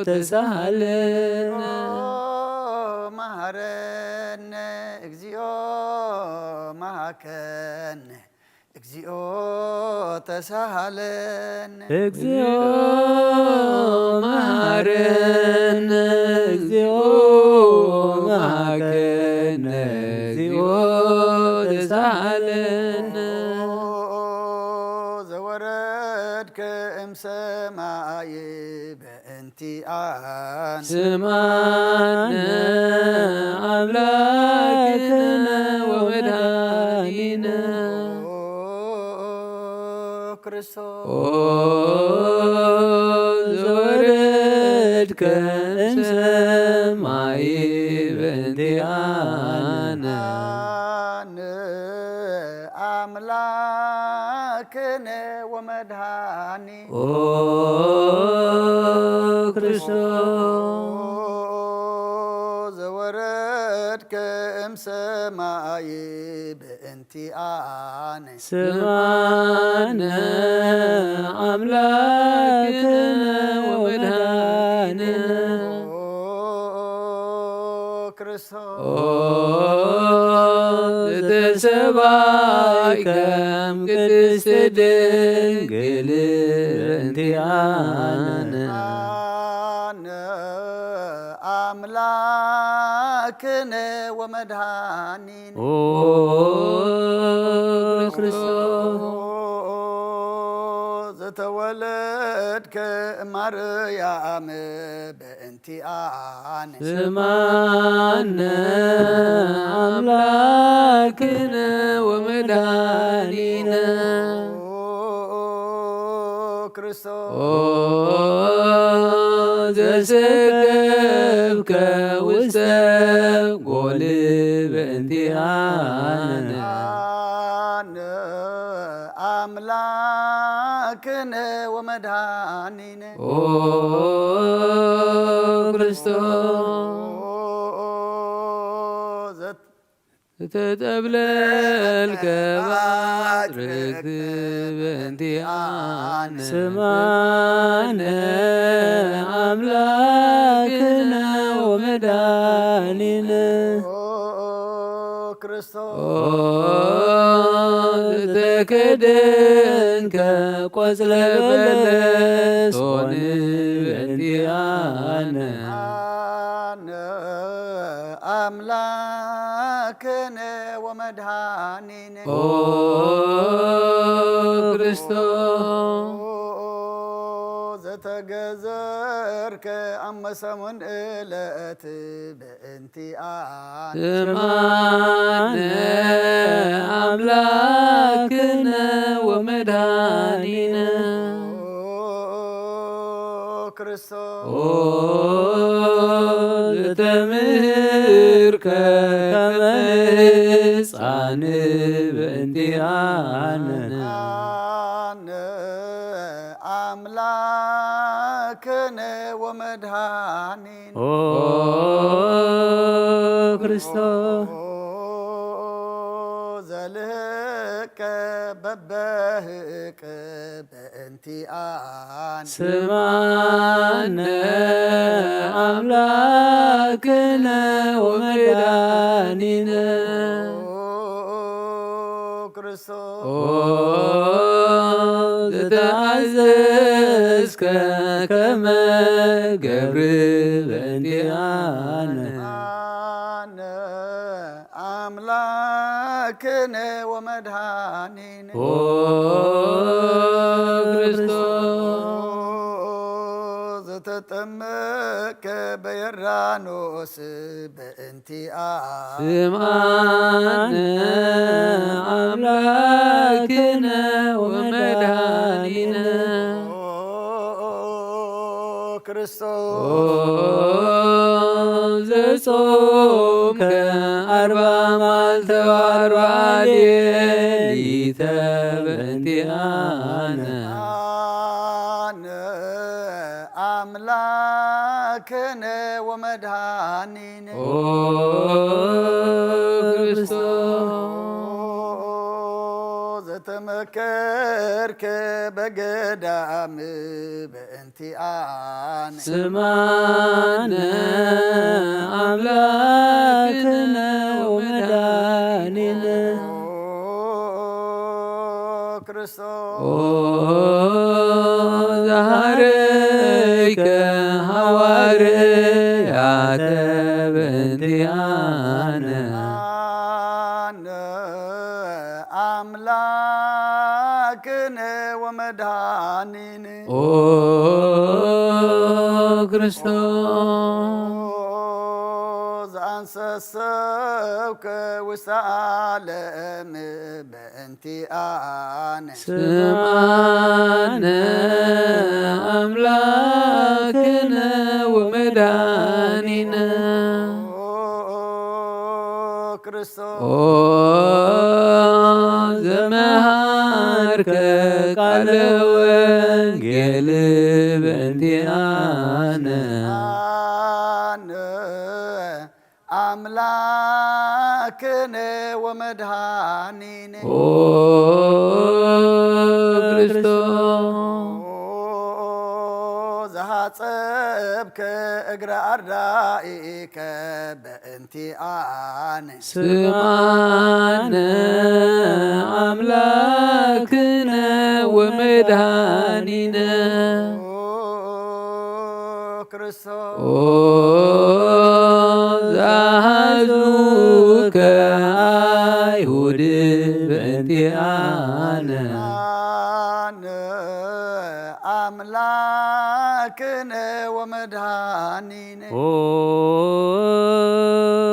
ተሳሃለነ መሐረነ ማከን እግዚኦ ተሳሃለን እግዚኦ መሐረነ እግዚኦ መሐከነ እግዚኦ ተሳሃለነ ዘወረድከ እምሰማይ በእንቲአን ስማነ አምላክነ ወመድኃኒነ ክርስቶስ ዘወረድከ እምሰማይ በእንቲአነ አምላክነ ወመድኃኒ ክርስቶስ ዘወረድከ እምሰማይ በእንቲአነ ስማነ አምላክነ ወመድኃኒነ ክርስቶስ ዘተሰባይከም ቅድስት ድንግል በእንቲአነ አምላክነ ወመድኃኒነ ክርስቶስ ዘተወለድከ ማርያም በእንቲአነ ስማነ አምላክነ ወመድኃኒነ ክርስቶስ ዘሰከብከ ውስተ ጎል በእንቲአነ አምላክነ ወመድኃኒነ ክርስቶስ ዘተጠብለልከ ባትርክት በእንቲአነ ስማነ አምላክነ ወመድኃኒነ ክርስቶስ ዘተከደንከ ቆጽለ በለስ ሆን በእንቲአነ አምላክነ ወመድኃኒነ ክርስቶስ ዘተገዘርከ አመሰሙን ዕለት በእንቲአነ ስማነ አምላክነ ወመድኃኒነ ክርስቶስ ዘተምህርከ ከመ ሕፃን በእንቲአነ አምላክነ ወመድኃኒነ ክርስቶስ ዘልህቀ በበህቅ በእንቲአነ ስማነ አምላክነ ወመድኃኒነ ክርስቶስ ዘተአዘዝከ ከመ ገብር በእንቲአነ አምላክነ ወመድኃኒነ ክርስቶስ ዘተጠመቀ በዮርዳኖስ በእንቲአነ ስማነ አምላክነ ወመድኃኒነ ክርስቶስ ዘጾምከ አርባ መዓልተ ወአርባ ሌሊተ በእንቲአነ አምላክነ ወመድኃኒነ ክርስቶስ زتمكرك بقدام بانتيان سمعنا أملاكنا ومداننا ظهرك هواريات بانتيانا أملاكنا ومداننا كريستوس أنسسوك وسالم بانتيانا سمعنا أملاكنا ومداننا زمهارك قال وانجيل بانتيانا أملاكنا ومداننا كريستوس زهاصبك اجر أردائك بانتيانا سمعنا أملاكنا ومداننا زهزوك أيهود بانتيانا أملاكنا ومداننا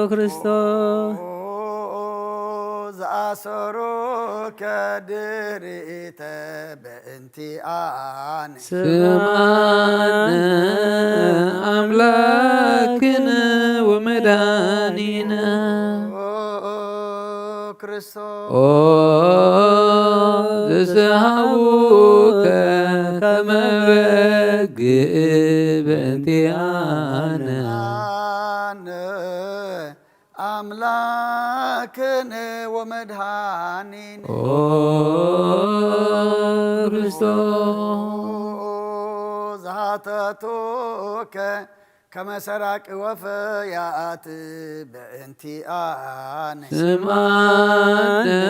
كريستوس أسروك دريت بانتيانا سمعنا أملاكنا ومداننا زسهوك كما بقي بانتيانا أملاكنا ومداننا كريستوس زهاتتوك كما سراك وفيات بانتيانا سمعنا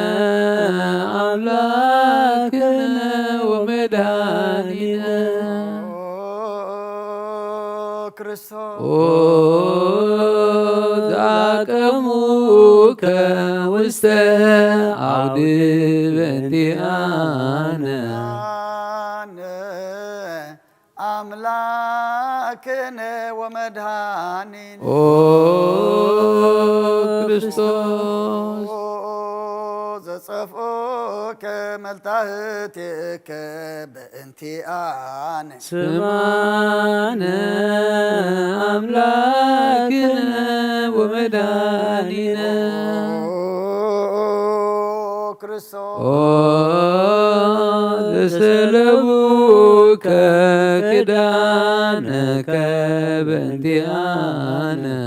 أملاكنا ومداننا ذاكموك واستعود بانتيانا أملاكنا ومداننا كريستوس زصفوك ملتهتك بانتيانا سمعنا أملاكنا ومداننا سلبوك كدانك بانتيانا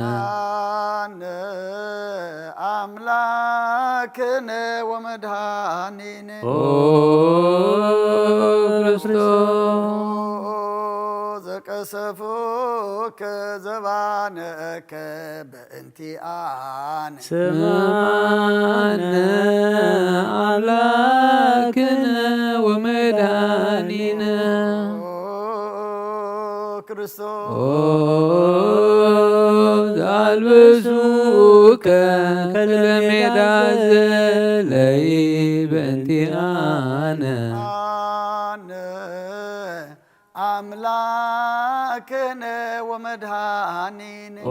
أملاكنا ومداننا كريستوس زكسفوك زبانك بانتيانا سمعنا أملاكنا ومداننا ألبسوك كالميد زلي بانتيانا أملاكنا ومداننا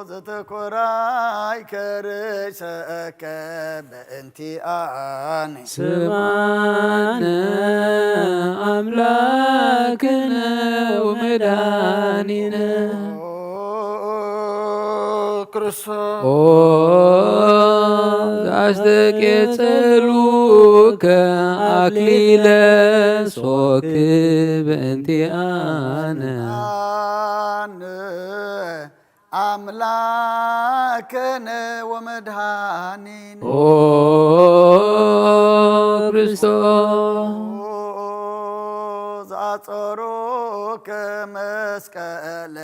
زتكوراي كرشك بانتيانا سمعنا أملاكنا ومداننا أستكتلوك أكليل صوك بانتيانا أملاكنا ومدهانين ኦ ክርስቶስ زعطروك مسكال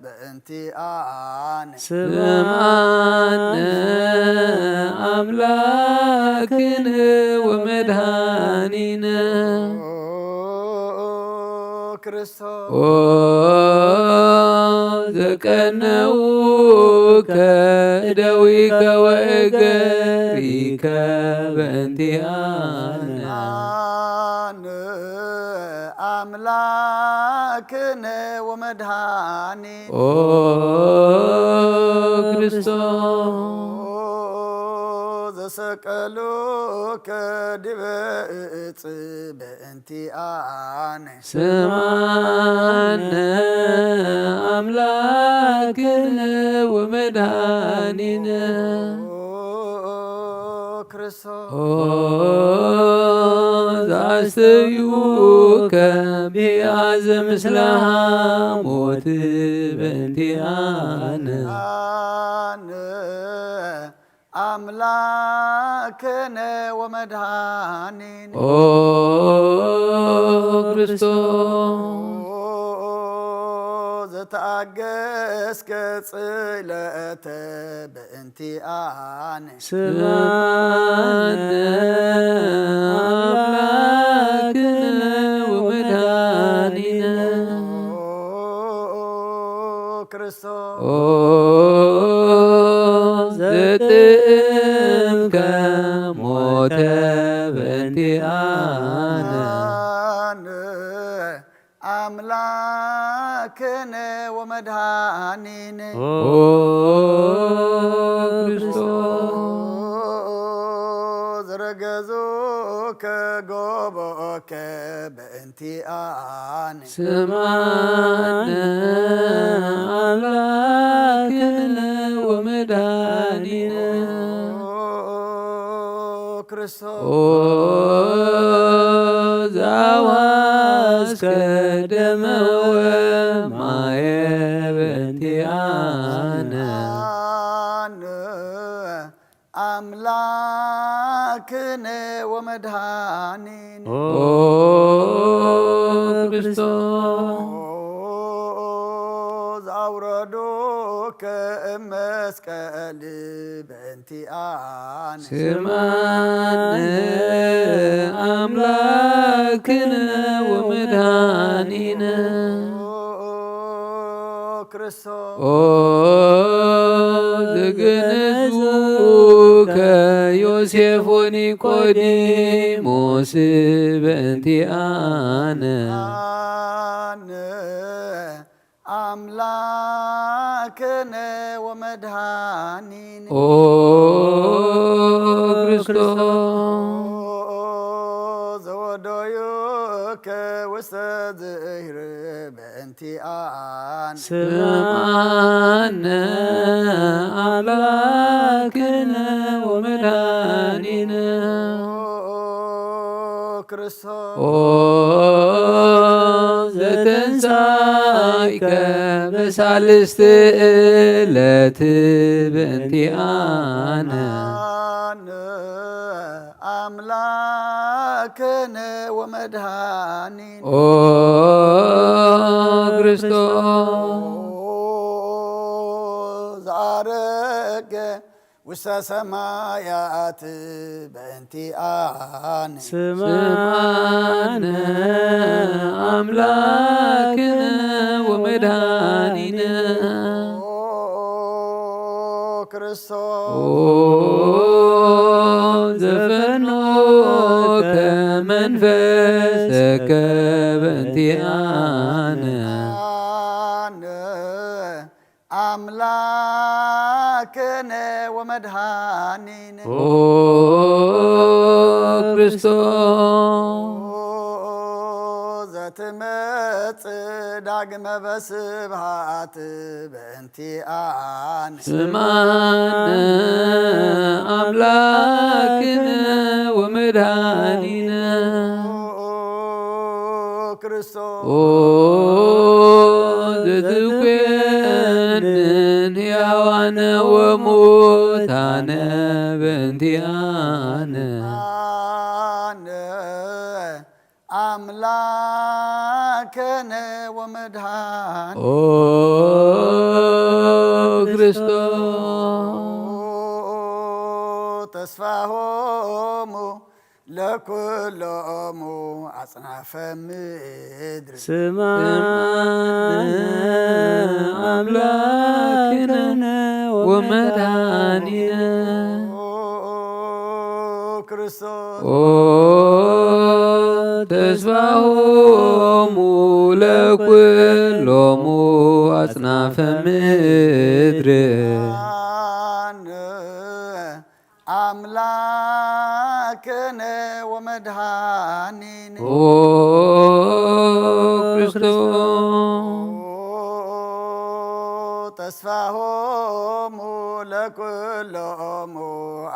بانتيان ስማነ አምላክነ ወመድኃኒነ ክርስቶስ ኦ ዘቀነውከ እደዊከ ወእገሪከ በእንቲአነ أملاكنا ومدهانين ኦ ክርስቶስ زسقلوك دبئت بانتيان ስማነ አምላክነ ወመድኃኒነ ክርስቶስ ኦ ዛስተዩከ ቢያዘ ምስለ ሐሞት በእንቲአነ أملاكنا ومدهانين ኦ ክርስቶስ زتأجس كصلة بانتيان ስማነ አምላክነ ወመድኃኒነ ክርስቶስ ኦ ዘጥምከ ሞተ በእንቲአነ أملاكنا ومدهانين ኦ ክርስቶስ زرقزوك قوبك بانتيان ስማነ አምላክነ ወመድኃኒነ ክርስቶስ ኦ ዛዋስከ ደመ ወማየ በእንቲአነ أملاكنا ومدهانين ኦ ክርስቶስ أوردوك مسكال بانتيان ስማነ አምላክነ ወመድኃኒነ ክርስቶስ ኦ ዘገነዙከ ዮሴፍ ወኒቆዲሞስ በእንቲአነ أملاكنا ومدهانين ኦ ክርስቶስ زودوك وسدهر بانتيان ስማነ አምላክነ ወመድኃኒነ ክርስቶስ ኦ ዘተንሣእከ በሳልስት ዕለት በእንቲአነ أملاكنا ومدهانين ኦ ክርስቶስ زارك وسا سمايات بانتيان ስማነ አምላክነ ወመድኃኒነ ክርስቶስ ኦ ዘፈኖከ መንፈሰከ በእንቲአነ أملاكنا ومدهانين ኦ ክርስቶስ ዘትመጽ ዳግመ በስብሃት በእንቲአን ስማነ አምላክነ ወመድኃኒነ ክርስቶስ ኦ ዘትኮን ሕያዋነ ወሙታነ በእንቲአነ አነ አምላክነ ወመድኃኒ ኦ ክርስቶስ ተስፋሆሙ ለኩሎሙ አጽናፈ ምድር ስማነ አምላክነ ወመድኃኒነ ክርስቶስ ኦ ተስፋሆሙ ለኩሎሙ አጽናፈ ምድር አነ አምላክነ ወመድኃኒነ ኦ ክርስቶስ ተስፋሆሙ ለኩሎሙ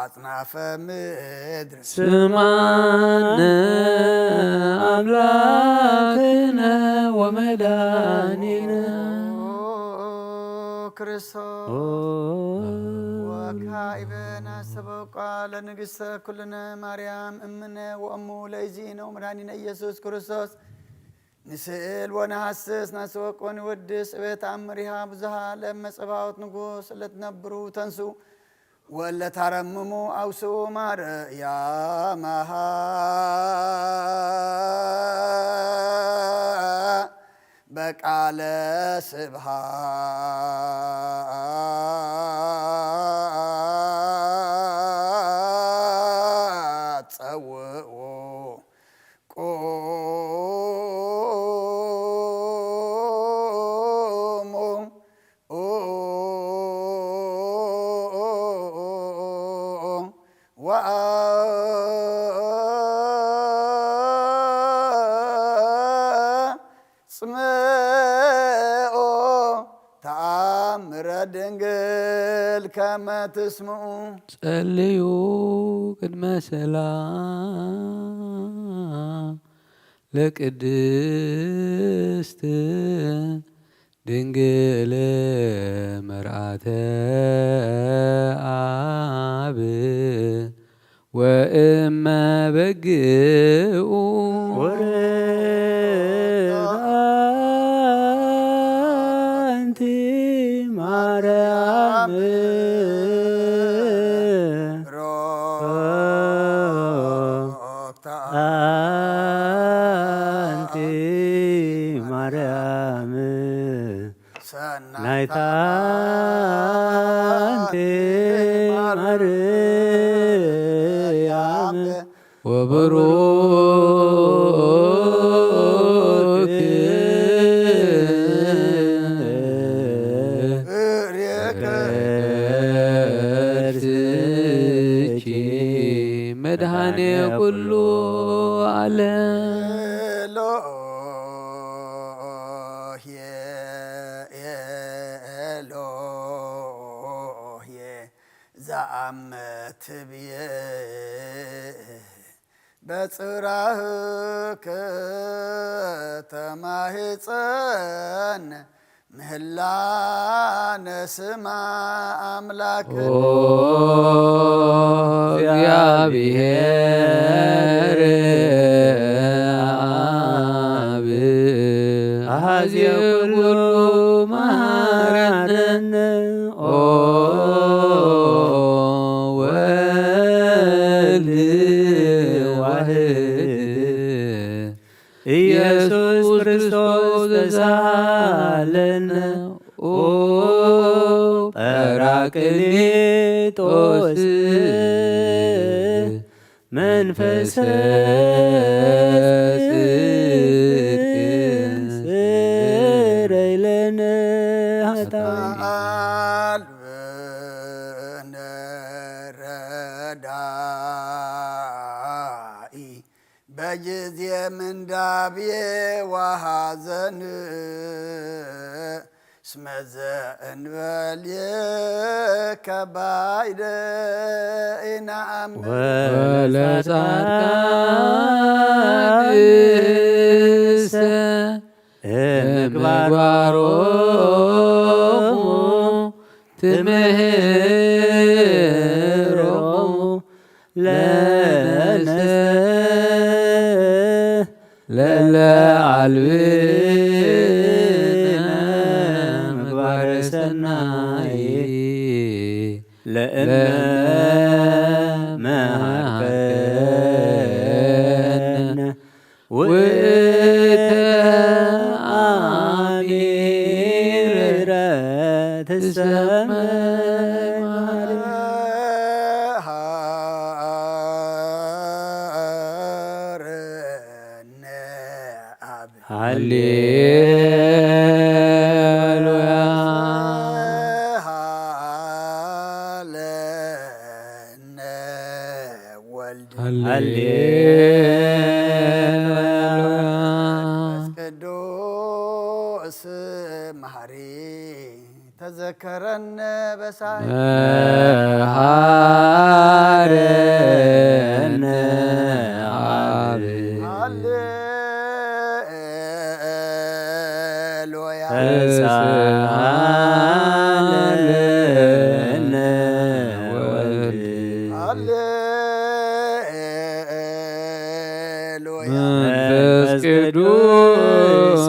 አጽናፈ ምድር ስማነ አምላክነ ወመድኃኒነ ክርስቶስ ወካዕበነ አስተበቋ ለንግሥተ ኩልነ ማርያም እምነ ወእሙ ለእግዚእነ ወመድኃኒነ ኢየሱስ ክርስቶስ ንስእል ወነሐስስ ናስወቅ ወንወድስ እቤት አምሪሃ ብዙሃ ለመጸባወት ንጉሥ ለትነብሩ ተንሱ ወለታረምሙ አውስኡ ማርያማሃ በቃለ ስብሃት ጸውዑ ጽምኦ ተአምረ ድንግል ከመ ትስምዑ ጸልዩ ቅድመ ሰላም ለቅድስት ድንግል መርአተ አብ ወእመ በግኡ ወረዳንቲ ማርያም ሮክታ አንቲ ማርያም ናይታ አንቲ ማርያም ወብሩክ ከርስኪ መድኃኔ ኩሉ ዓለም ኤሎሄ ዘአመትብየ በጽራህከ ተማህፀን ምህላነ ስማ አምላክነ እግዚአብሔር አብ አኀዜ ኩሉ መሐረነ ኦ ወልድ ዋሕድ ኢየሱስ ክርስቶስ ተሳሃለነ ኦ ጰራቅሊጦስ መንፈሰ ጽድቅ ስረይ ለነ ኃጣውኢነ አልብነ ረዳኢ በጊዜ ምንዳቤ ወሐዘን እስመ ዘእንበሌከ ባይደ ኢነአምን ወለጻድቃንሰ ምግባሮሙ ትምህሮሙ ለነፍሰ ለለ አልብነ ምግባረ ሰናይ ለእመ መሃርከነ ውእተ አሚረ ትሰመይ ሃረነ አብ ሃሌሉያ ሃለነ ወልድ ሃሌሉያ ቅዱስ መሐሪ ተዘከረነ በሳይ መሃረነ አብ ሃሌሉያ ተሳሃለነ ወልድ ሃሌሉያ መንፈስ ቅዱስ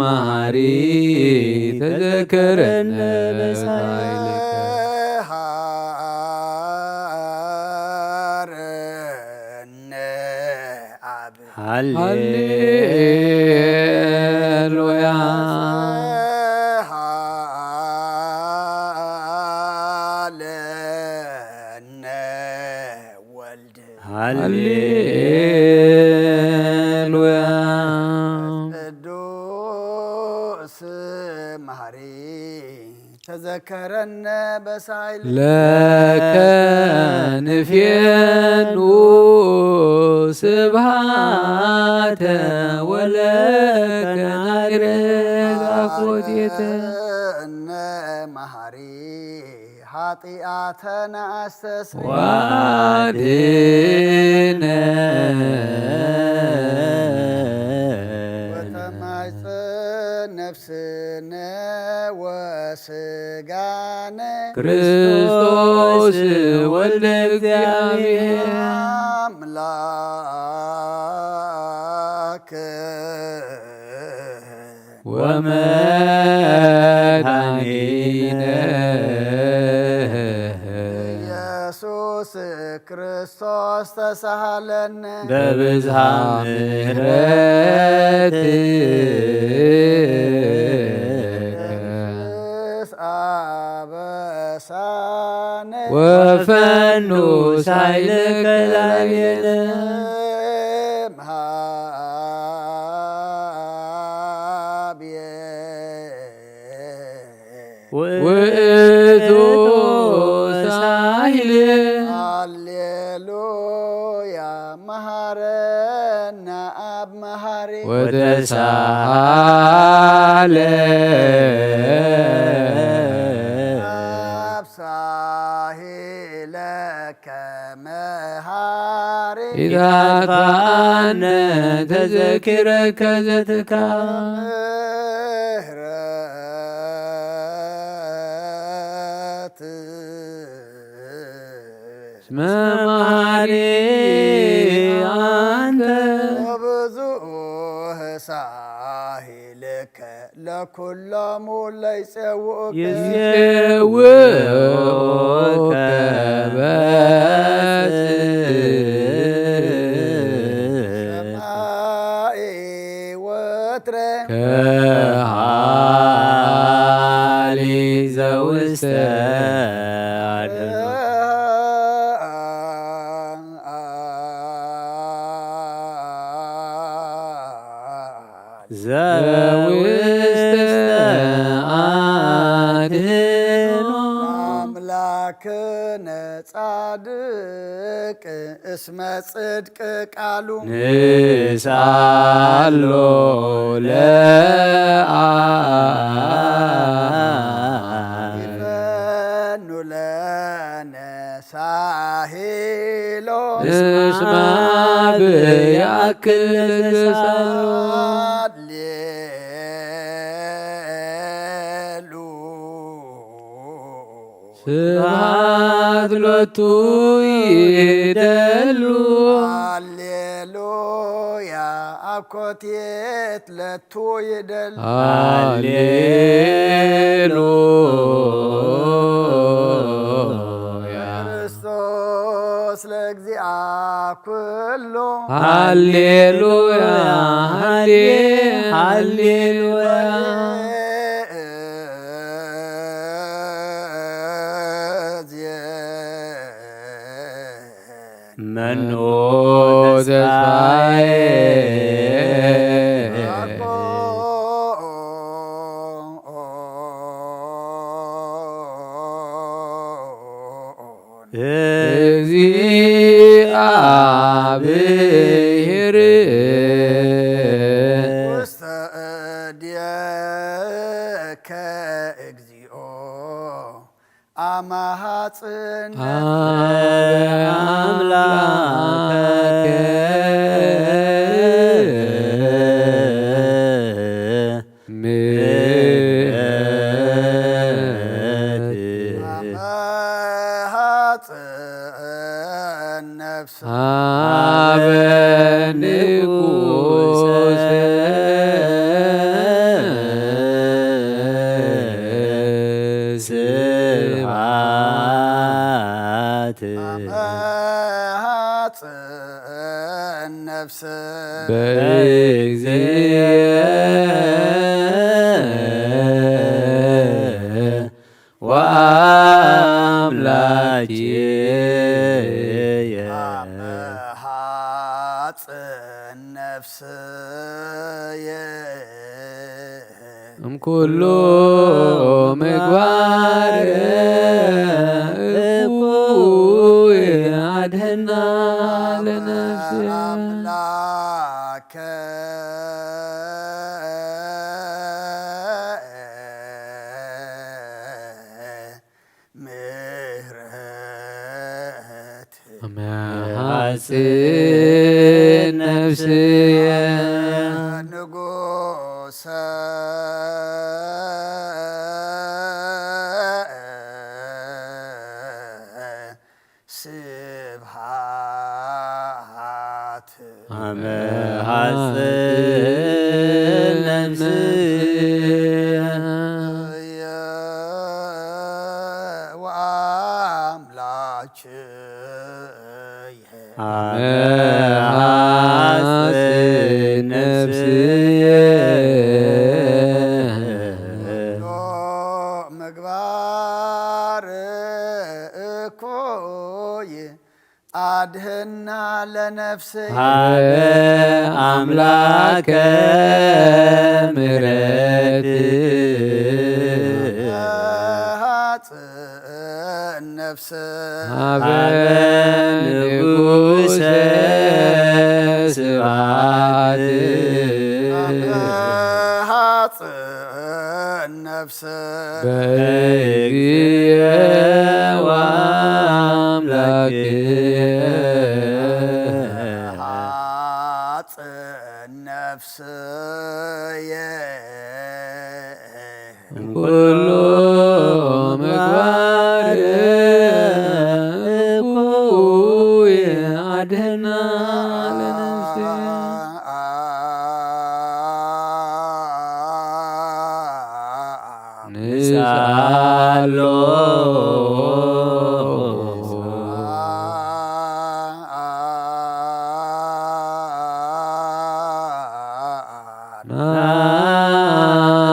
መሐሪ ተዘከረነ በኃይልከ ሃረነ አብ ሃሌሉያ ሃለነ ወልድ ሃሌሉያ ቅዱስ መሐሪ ተዘከረነ በሳይል ለከ ንፌኑ ስብሃተ ወለከ ናይረግ አኮቴተ እነ መሐሪ ኃጢአተነ አስተስሪ ዋድነ ወተማይጽእ ነፍስነ ወስጋነ ክርስቶስ ወልደ እግዚአብሔር አምላክ ወመድኃኒነ ኢየሱስ ክርስቶስ ተሳሃለነ በብዝሃ ምሕረት አበሳነ ወፈኑ ሳይልከ ላዕሌነ ውእቱ ሳይል ሃሌሉያ መሐረነ አብ መሐሪ ወተሳሃለ አብ ሳሂለከ መሐሪ ኢታትባአነ ተዘኪረከ ዘትካል ምህረት እስመ መሐሪ አንተ ወብዙሕ ሳሂልከ ለኩሎሙ ለይጼውኡከ ይጼውኡከ በጽድቅ ሰማይ ወትረ ከሃሊ ዘውስተ አድኅኖ ዘውስተ አድኅኖ አምላክነ ጻድቅ እስመ ጽድቅ ቃሉ ንሳሎ ለአብ ይፈኑ ለነ ሳሂሎ እስመ ብያክል ዘሳሎ ስብሐት ሎቱ ይደሉ ሃሌሉያ አኮቴት ለቱ ይደል ሃሌሉያ ክርስቶስ ለእግዚአ ኩሉ ሃሌሉያ ሃሌሉያ መኖ ተስፋዬ እግዚአብሔር ውስተ እዴከ እግዚኦ አማሃጽን አምላከ አማሃጽን ነፍስ አበ ንጉሥ ስብሐት አማሃጽን ነፍስ ወአምላኬየ አመሃጽን ነፍስየ እምኩሉ ምግባር እኩይ አድኅና ለነፍስየ አምላከ ምሕረት አመሃጽን ነፍስየ ንጉሰ ስብሐት አመሃጽን ነፍስየ ወአምላክየ አመሃጽን ነፍስየ ምግባር እኩይ አድኅና ለነፍስየ ሀበ አምላከ ምሕረት አመሃጽን ነፍስ ሀበ ንጉሠ ስብሐት አመሃጽን ነፍስ በእግዚእ ወአምላክየ አመሃጽን ነፍስየ ኩሉ ምግባር እኩይ አድኅና ለነፍስየ ንሳሎ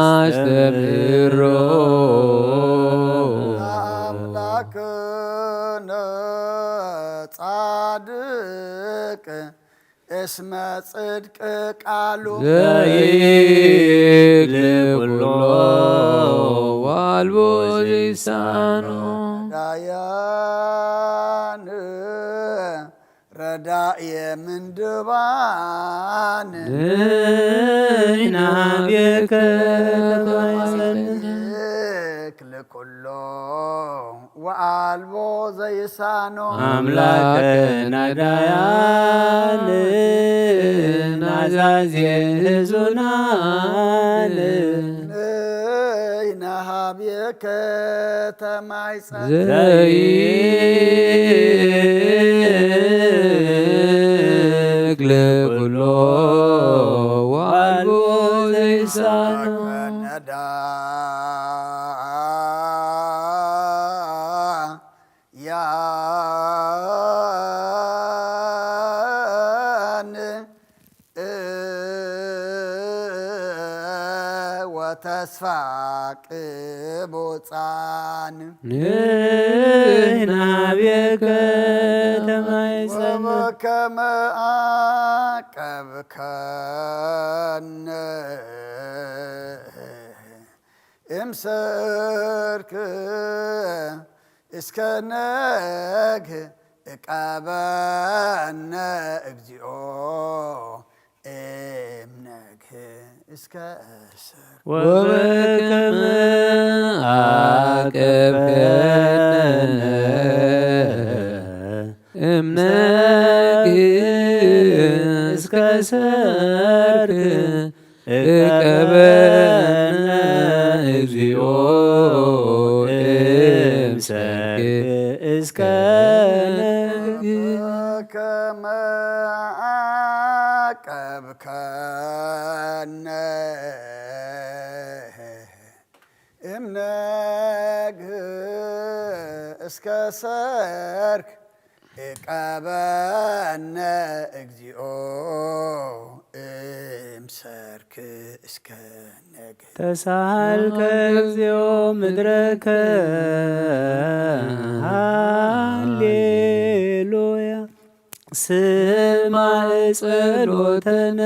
ናስተምሮ አምላክነ ጻድቅ እስመ ጽድቅ ቃሉ ዘይክል ኩሎ ዋልቦ ዘይሳኖ ዳያን ረዳእየ ምንድባን ንሕናቤከ ይክል ኩሎ ወአልቦ ዘይሳኖ አምላከ ናዳያን ናዛዜ ህዙናን ንሕናሃ አብየከ ተማይጸን ዘይክል ኩሎ ዋልቦ ዘይሳኖ ነዳ ያን ወተስፋ ቅቡፃን ንሕና አብየከ ተማይጸን ወበከመ አቀብከነ እምሰርክ እስከ ነግህ እቀበነ እግዚኦ እምነግህ እስከ እሰር ወበከመ አቀብከነ እምነግህ እስከ ሰርክ እቀበነ እግዚኦ እምሰርክ እስከ ወበከመ አቀብከነ እምነግህ እስከ ሰርክ እቀበነ እግዚኦ እምሰርክ እስከ ነግህ ተሳልከ እግዚኦ ምድረከ ሃሌሉያ ስማዕ ጸሎተነ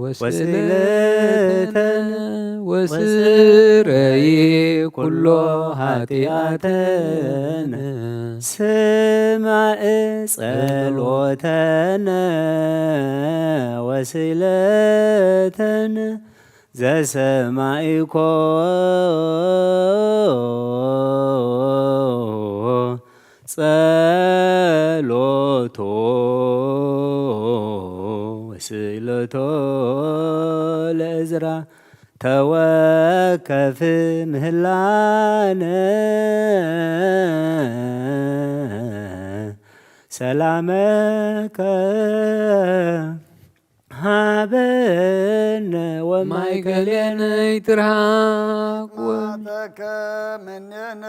ወስእለተነ ወስረይ ኩሎ ኃጢአተነ ስማዕ ጸሎተነ ወስእለተነ ዘሰማዕኮ ጸሎቶ ወስእለቶ ለእዝራ ተወከፍ ምህላነ ሰላመከ ሃበነ ወማእከሌነ ይትርሃቅ ማተከ ምኔነ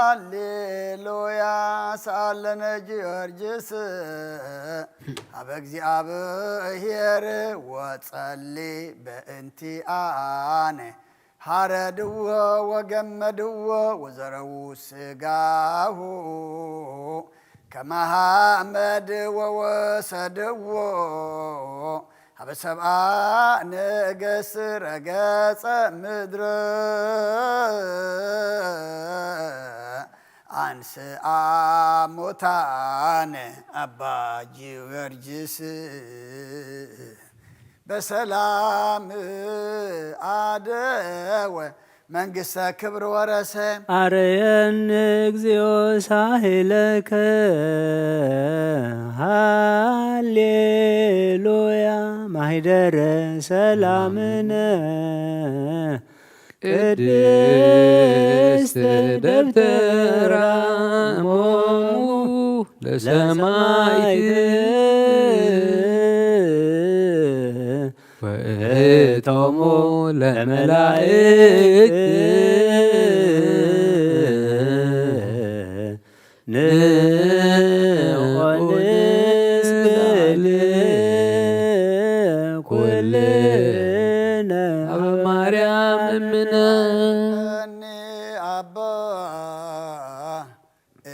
ሃሌሉያ ሳለነ ጊዮርጊስ አበ እግዚአብሔር ወጸሊ በእንቲአነ ሃረድዎ ወገመድዎ ወዘረው ስጋሁ ከመሃመድ ወወሰድዎ አበ ሰብአ ነገሥ ረገጸ ምድረ አንስአ ሙታነ አባ ጊዮርጊስ በሰላም አደወ መንግሥተ ክብር ወረሰ አርየነ እግዚኦ ሳህለከ ሃሌሉያ ማኅደረ ሰላምነ ቅድስት ደብተራ እሞሙ ለሰማዕት ወእቶሙ ለመላእክት ንኦንስግድ ኩልነ አበ ማርያም እምነ እኔ አባ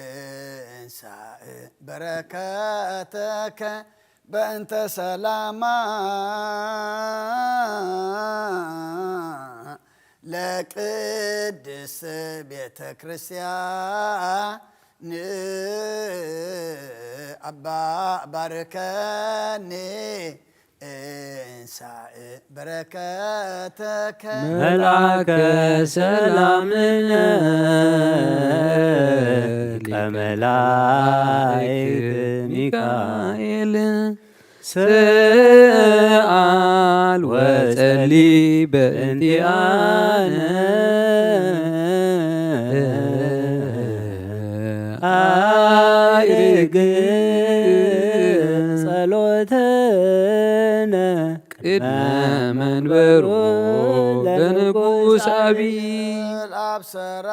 እንሳእ በረከተከ በእንተ ሰላማ ለቅድስት ቤተ ክርስቲያን አባ ባርከኒ እንሳእ በረከተከ መልአከ ሰላምነ ሊቀ መላእክት ሚካኤል ስአል ወጸሊ በእንቲአነ አዕርግ ጸሎተነ ቅድመ መንበሩ ለንጉሥ አቢይ አብሰራ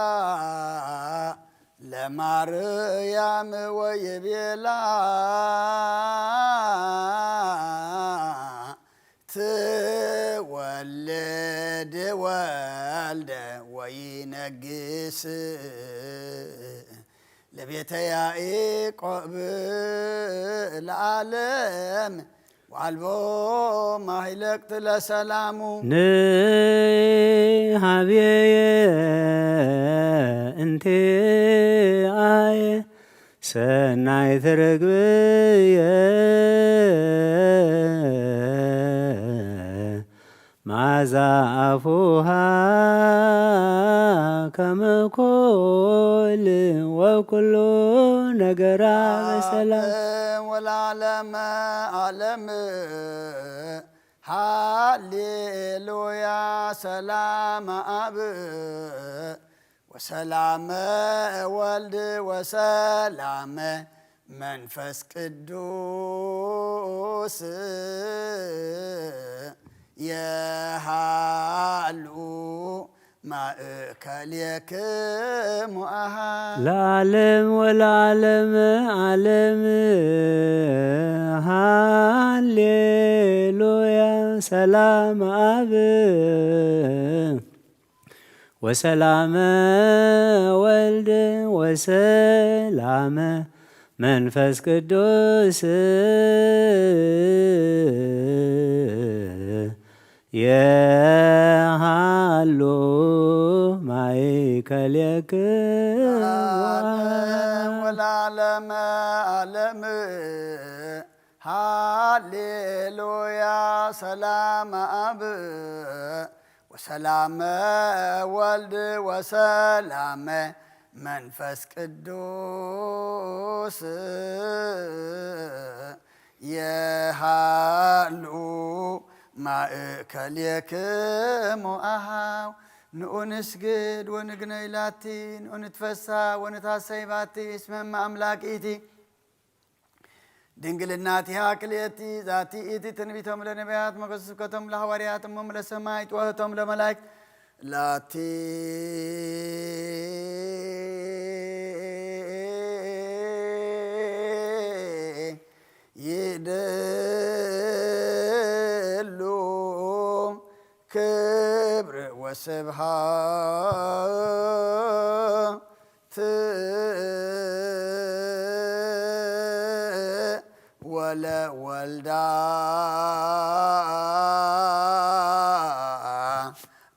ለማርያም ወይቤላ ትወልድ ወልደ ወይነግስ ለቤተ ያዕቆብ ለዓለም ዋልቦ ማይለቅት ለሰላሙ ንሃብየ እንቴ አየ ሰናይ ትርግብየ ማዛ አፉሃ ከመኮል ወኩሉ ነገራ በሰላም ወለዓለመ ዓለም ሃሌሉያ ሰላም አብ ወሰላመ ወልድ ወሰላመ መንፈስ ቅዱስ የሃሉ ማእከልየክሙ አሃ ለዓለም ወለዓለመ ዓለም ሃሌሉያ ሰላም አብ ወሰላመ ወልድ ወሰላመ መንፈስ ቅዱስ የሃሎ ማእከልየክሙ ወለዓለመ ዓለም ሃሌሉያ ሰላም አብ ወሰላመ ወልድ ወሰላመ መንፈስ ቅዱስ የሃሉ ማእከልየክሙ አሃው ንኡንስግድ ወንግነይ ላቲ ንኡንትፈሳ ወንታሰይ ባቲ እስመ አምላክኢቲ ድንግልናቲሃ ክልኤቲ ዛቲ ኢቲ ትንቢቶም ለነቢያት ሞገስ ስብከቶም ለሐዋርያት እሞም ለሰማይ ጩኸቶም ለመላእክት ላቲ ይደሉ ክብር ወስብሃት ወለወልዳ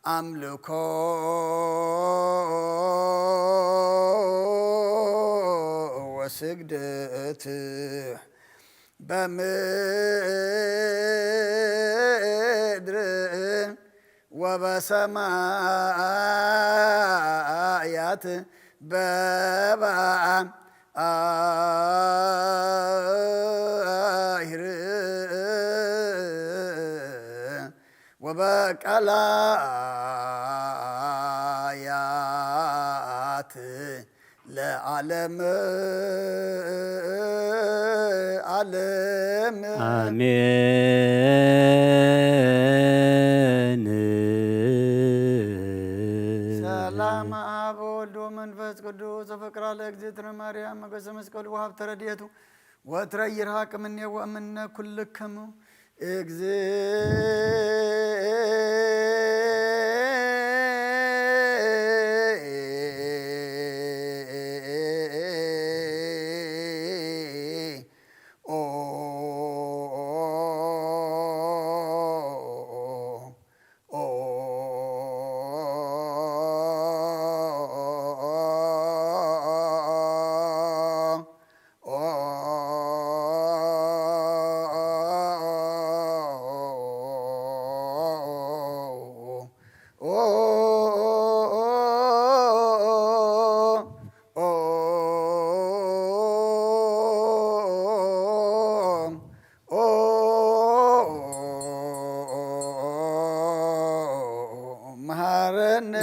አምልኮ ወስግደት በምድር ወበሰማያት በባሕር ወበቀላያት ለዓለም ዓለም አሜን። ሰላም አብ ወወልድ ወመንፈስ ቅዱስ ዘፈቅራ ለእግዝእትነ ማርያም ሞገሰ መስቀሉ ወሀብተ ረድኤቱ ወትረ ይርሐቅ እምኔ ወእምነ ኩልክሙ መሃረነ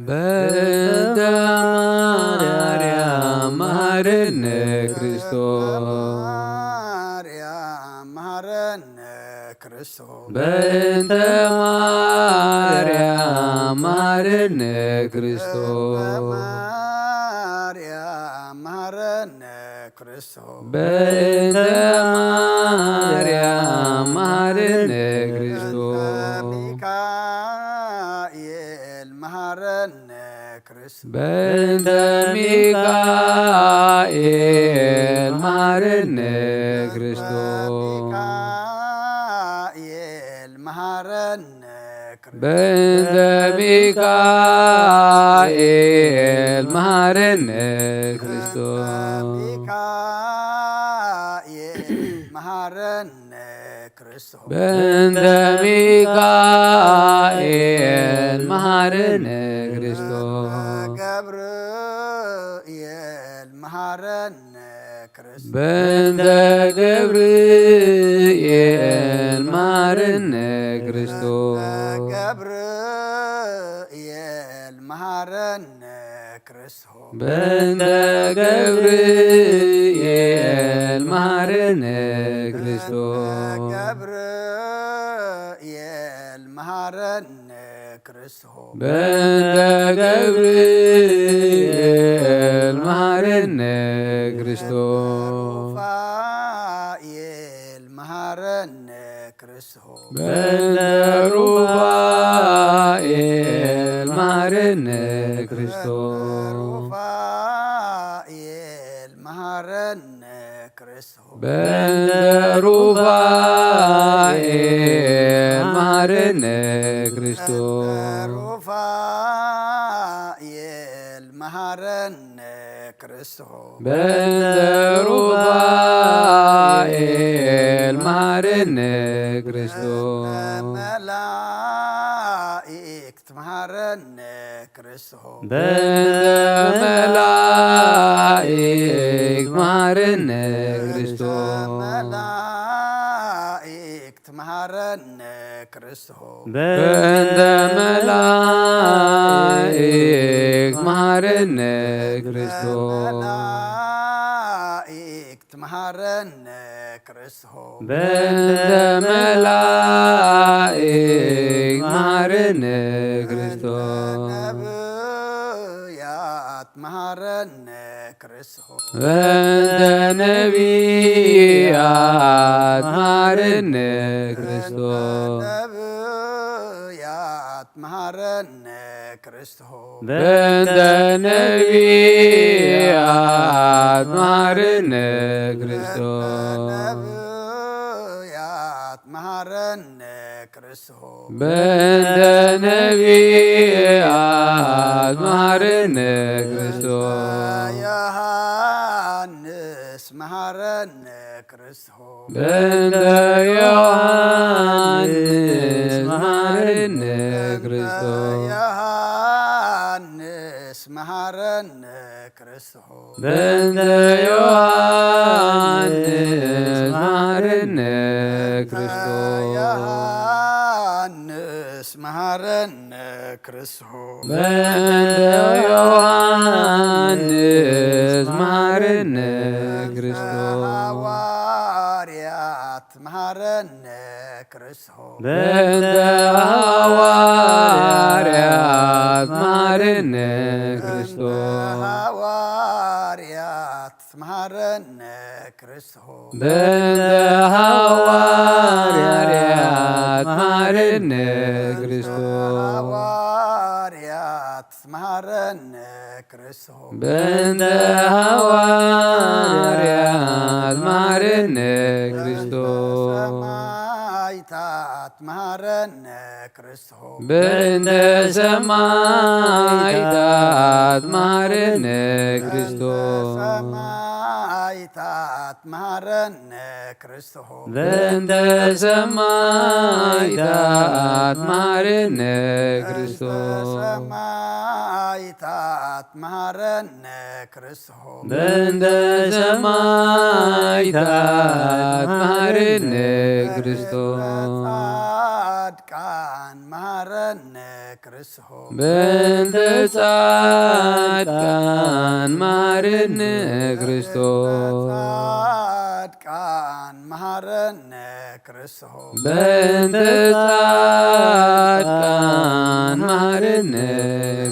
በእንተ ማርያም መሐረነ ክርስቶስ በእንተ ማርያም መሐረነ ክርስቶስ በእንተ ማርያም መሐረነ ክርስቶስ በእንተ ሚካኤል መሐረነ ክርስቶስ በእንተ ሚካኤል መሐረነ ክርስቶስ በእንተ ሚካኤል መሐረነ ክርስቶስ በእንተ ገብርኤል መሐረነ ክርስቶስ በእንተ ገብርኤል መሐረነ ክርስቶስ መሃረነ ክርስቶስ በእንተ ገብርኤል መሃረነ ክርስቶስ ሩፋኤል መሃረነ ክርስቶስ በእንተ ሩፋኤል መሃረነ ክርስቶስ ሩፋኤል መሃረነ ክርስቶስ በእንተ ሩፋኤል መሃረነ ክርስቶስ ሩፋኤል መሃረነ ክርስቶስ በእንተ ሩፋኤል መሃረነ ክርስቶስ መላእክት መሃረነ ክርስቶስ በእንተ መላእክት መሃረነ ክርስቶስ መላእክት መሃረነ ክርስቶስ በእንተ መላእክት መሃረነ ክርስቶስ መላእክት መሃረነ ክርስቶስ በእንተ መላእክት መሃረነ ክርስቶስ ነቢያት መሃረነ ክርስቶስ በእንተ ነቢያት መሃረነ ክርስቶስ ነቢያት መሃረነ ክርስቶስ በእንተ ነቢያት መሃረነ ክርስቶስ ነቢያት መሃረነ ክርስቶስ በእንተ ነቢያት መሃረነ ክርስቶስ ዮሐንስ መሃረነ ክርስቶስ በእንተ ዮሐንስ መሃረነ ክርስቶስ ዮሐንስ መሃረነ ክርስቶስ በእንተ ዮሐንስ መሃረነ ክርስቶስ ዮሐንስ መሃረነ ክርስቶስ በእንተ ዮሐንስ መሃረነ ክርስቶስ ሐዋርያት መሃረነ ክርስቶስ በእንተ ሐዋርያት መሃረነ ክርስቶስ ሐዋርያት መሃረነ ክርስቶስ በእንተ ሐዋርያት መሃረነ ክርስቶስ ሐዋርያት መሃረነ ክርስቶስ በእንተ ሐዋርያት መሃረነ ክርስቶስ ሰማዕታት መሃረነ ክርስቶስ በእንተ ሰማዕታት መሃረነ ክርስቶስ ሰማዕታት መሃረነ ክርስቶስ በእንተ ሰማዕታት መሃረነ ክርስቶስ ሰማዕታት መሃረነ ክርስቶስ በእንተ ሰማዕታት መሃረነ ክርስቶስ ጻድቃን መሃረነ ክርስቶስ በእንተ ጻድቃን መሃረነ ክርስቶስ ጻድቃን መሃረነ ክርስቶስ በእንተ ጻድቃን መሃረነ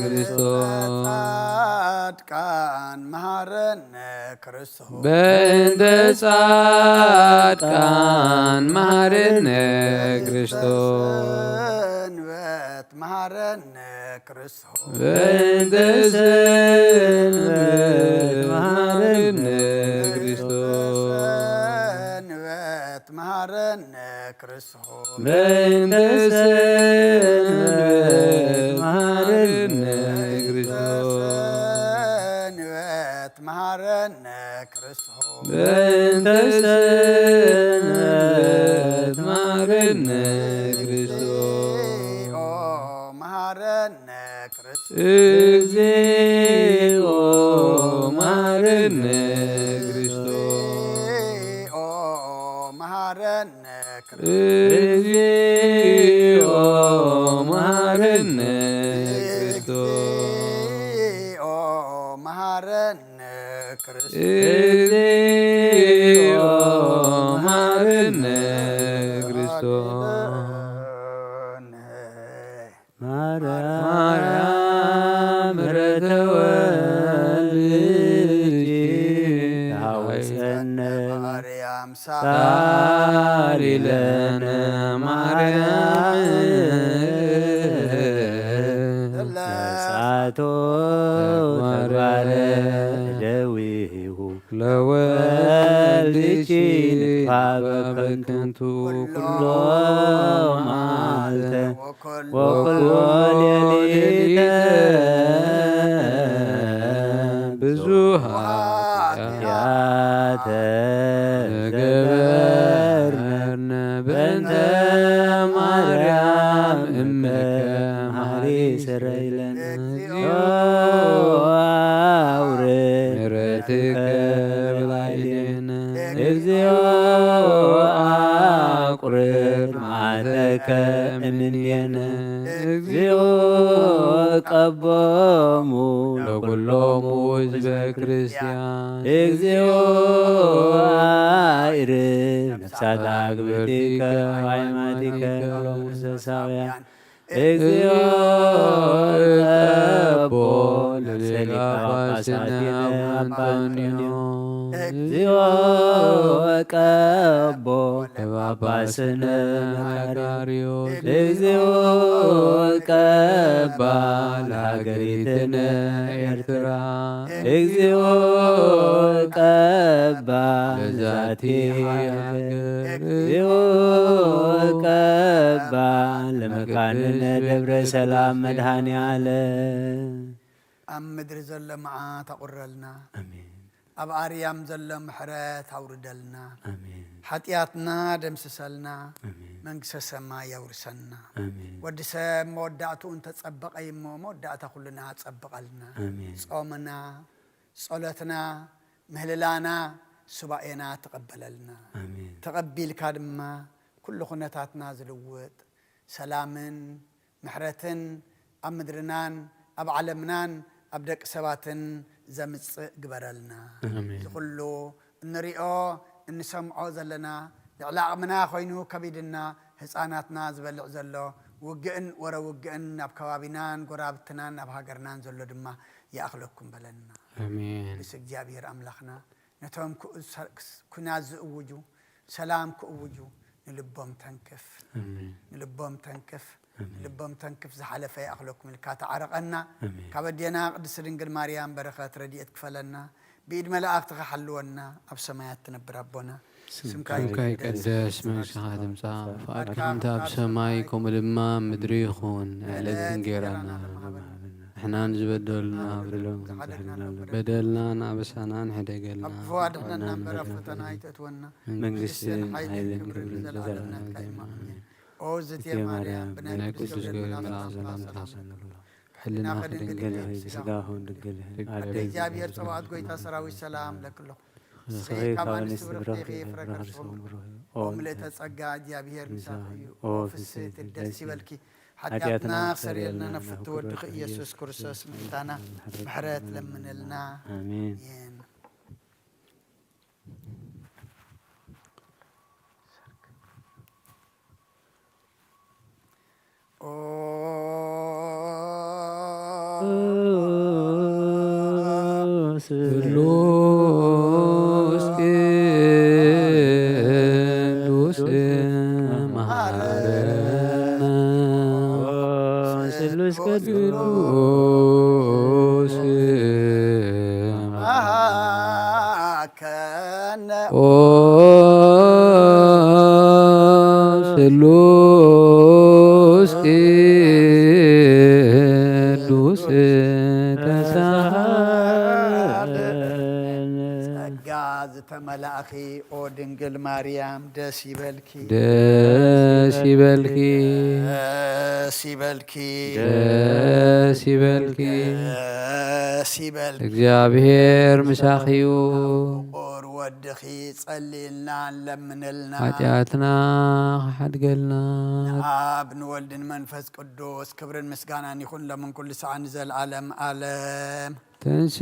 ክርስቶስ ጻድቃን መሃረነ ክርስቶስ በእንተ ጻድቃን መሃረነ ክርስቶስ ሰንበት መሃረነ ክርስቶስ በእንተ ሰንበት መሃረነ ክርስቶስ ሰንበት መሃረነ ክርስቶስ በእንተ ሰንበት መሃረነ ክርስቶስ ሰንበት መሃረነ ክርስቶስ በእንተ ሰንበት መሃረነ ክርስቶስ መሃረነ ክርስቶስ እግዚኦ መሃረነ ክርስቶስ መሃረነ ክርስቶስ እግዚኦ መሃረነ ክርስቶስ መሃረነ ክርስቶስ እግዚኦ መሃረነ ክርስቶስ ማርያም ምሕረተ ወልድኪ ሃውፀነ ማርያም ሳሊ ለነ ማርያም ነሳቶ ተግባረ ደዊሁ ለወልድኪ በከንቱ ኩሎ መዓልተ ወኩሎ ሌሊተ ብዙኃ ኃጢአተ ገበርነ በእንተ ማርያም እምከ መሐሪ ስረይ ለነ አውርድ ምሕረትከ በላዕሌነ እግዚኦ አቁርብ መዓተከ እምኔነ እግዚኦ ቀቦሙ ለኩሎሙ ሕዝበ ክርስቲያን እግዚኦ አዕርብ ነፍሳተ አግብርቲከ ወአዕማዲከ ወእንስሳውያን እግዚኦ ቀቦ ለሊቀ ጳጳሳት አንቶኒዮ እግዚኦ ቀቦ ለጳጳስነ መካርዮስ እግዚኦ ቀባ ለሀገሪትነ ኤርትራ እግዚኦ ቀባ ለዛቲ ሀገር እግዚኦ ቀባ ለመካንነ ደብረ ሰላም መድኃኔ ዓለም ኣብ ምድሪ ዘሎ መዓት ኣቁረልና አሜን ኣብ ኣርያም ዘሎ ምሕረት ኣውርደልና አሜን ሓጢኣትና ደምስሰልና አሜን መንግስተ ሰማይ የውርሰና አሜን ወዲ ሰብ መወዳእቱ እንተጸበቀ እሞ መወዳእታ ኩልና ጸብቀልና አሜን ጾምና ጸሎትና ምህልላና ሱባኤና ተቀበለልና አሜን ተቀቢልካ ድማ ኩሉ ኩነታትና ዝልውጥ ሰላምን ምሕረትን ኣብ ምድርናን ኣብ ዓለምናን ኣብ ደቂ ሰባትን ዘምጽእ ግበረልና ዝኩሉ እንሪኦ እንሰምዖ ዘለና ልዕሊ ዓቕምና ኮይኑ ከቢድና ህፃናትና ዝበልዕ ዘሎ ውግእን ወረ ውግእን ኣብ ከባቢናን ጎራብትናን ኣብ ሃገርናን ዘሎ ድማ ይኣኽለኩም በለና አሜን ብስ እግዚአብሔር ኣምላኽና ነቶም ኩናት ዝእውጁ ሰላም ክእውጁ ንልቦም ተንክፍ ንልቦም ተንክፍ ልቦም ተንክፍ ዝሓለፈ ይኣኽለኩም ኢልካ ተዓረቐና ካብ ኣዴና ቅድስት ድንግል ማርያም በረኸት ረድኤት ክፈለና ብኢድ መላእክቲ ክሓልወና ኣብ ሰማያት ትነብር ኣቦና ስምካ ይቀደስ መንግሥትኻ ትምጻእ ፈቃድካ እንተ ኣብ ሰማይ ከምኡ ድማ ምድሪ ይኹን ዕለትን ጌራና ንሕና ንዝበደሉና በደልናን ኣበሳናን ሕደገልና ኣብ ክፉ ኣድሕነና እምበር ኣብ ፈተና ኣይተእትወና መንግስትን ኃይልን ክብርን ዘለዓለምነት ካይማ ኦ ዝትየ ማርያም ብናይ ቅዱስ ገብርኤል መልአክ ሰላምታ ሕልና ድንግል ስጋሁን ድንግል እግዚአብሔር ጸባኦት ጎይታ ሰራዊት ሰላም ለክለኹ ካብ ኣንስቲ ብረኺ ኦ ምልእተ ጸጋ እግዚአብሔር ምሳኺ እዩ ኦ ፍስሕቲ ደስ ይበልኪ ሓጢኣትና ክሰርየልና ነፍቲ ወድኺ ኢየሱስ ክርስቶስ ምእንታና ምሕረት ለምንልና አሜን ቅዱስ ቅዱስ መሐረነ ስሉስ ቅዱስ ከነ ኦ ስሉስ ቅዱስ ጸጋ ዝተመላእኺ ኦ ድንግል ማርያም ደስ ይበልኪ ደስ ይበልኪ ደስ ይበልኪ ደስ ይበልኪ ደስ ይበልኪ እግዚአብሔር ምሳኺዩ ቁር ወድኺ ጸሊልና ለምንልና ኃጢአትና ሓድገልና ኣብ ንወልድን መንፈስ ቅዱስ ክብርን ምስጋናን ይኹን ለምን ኩሉ ሰዓን ዘለዓለም ዓለም ተንስ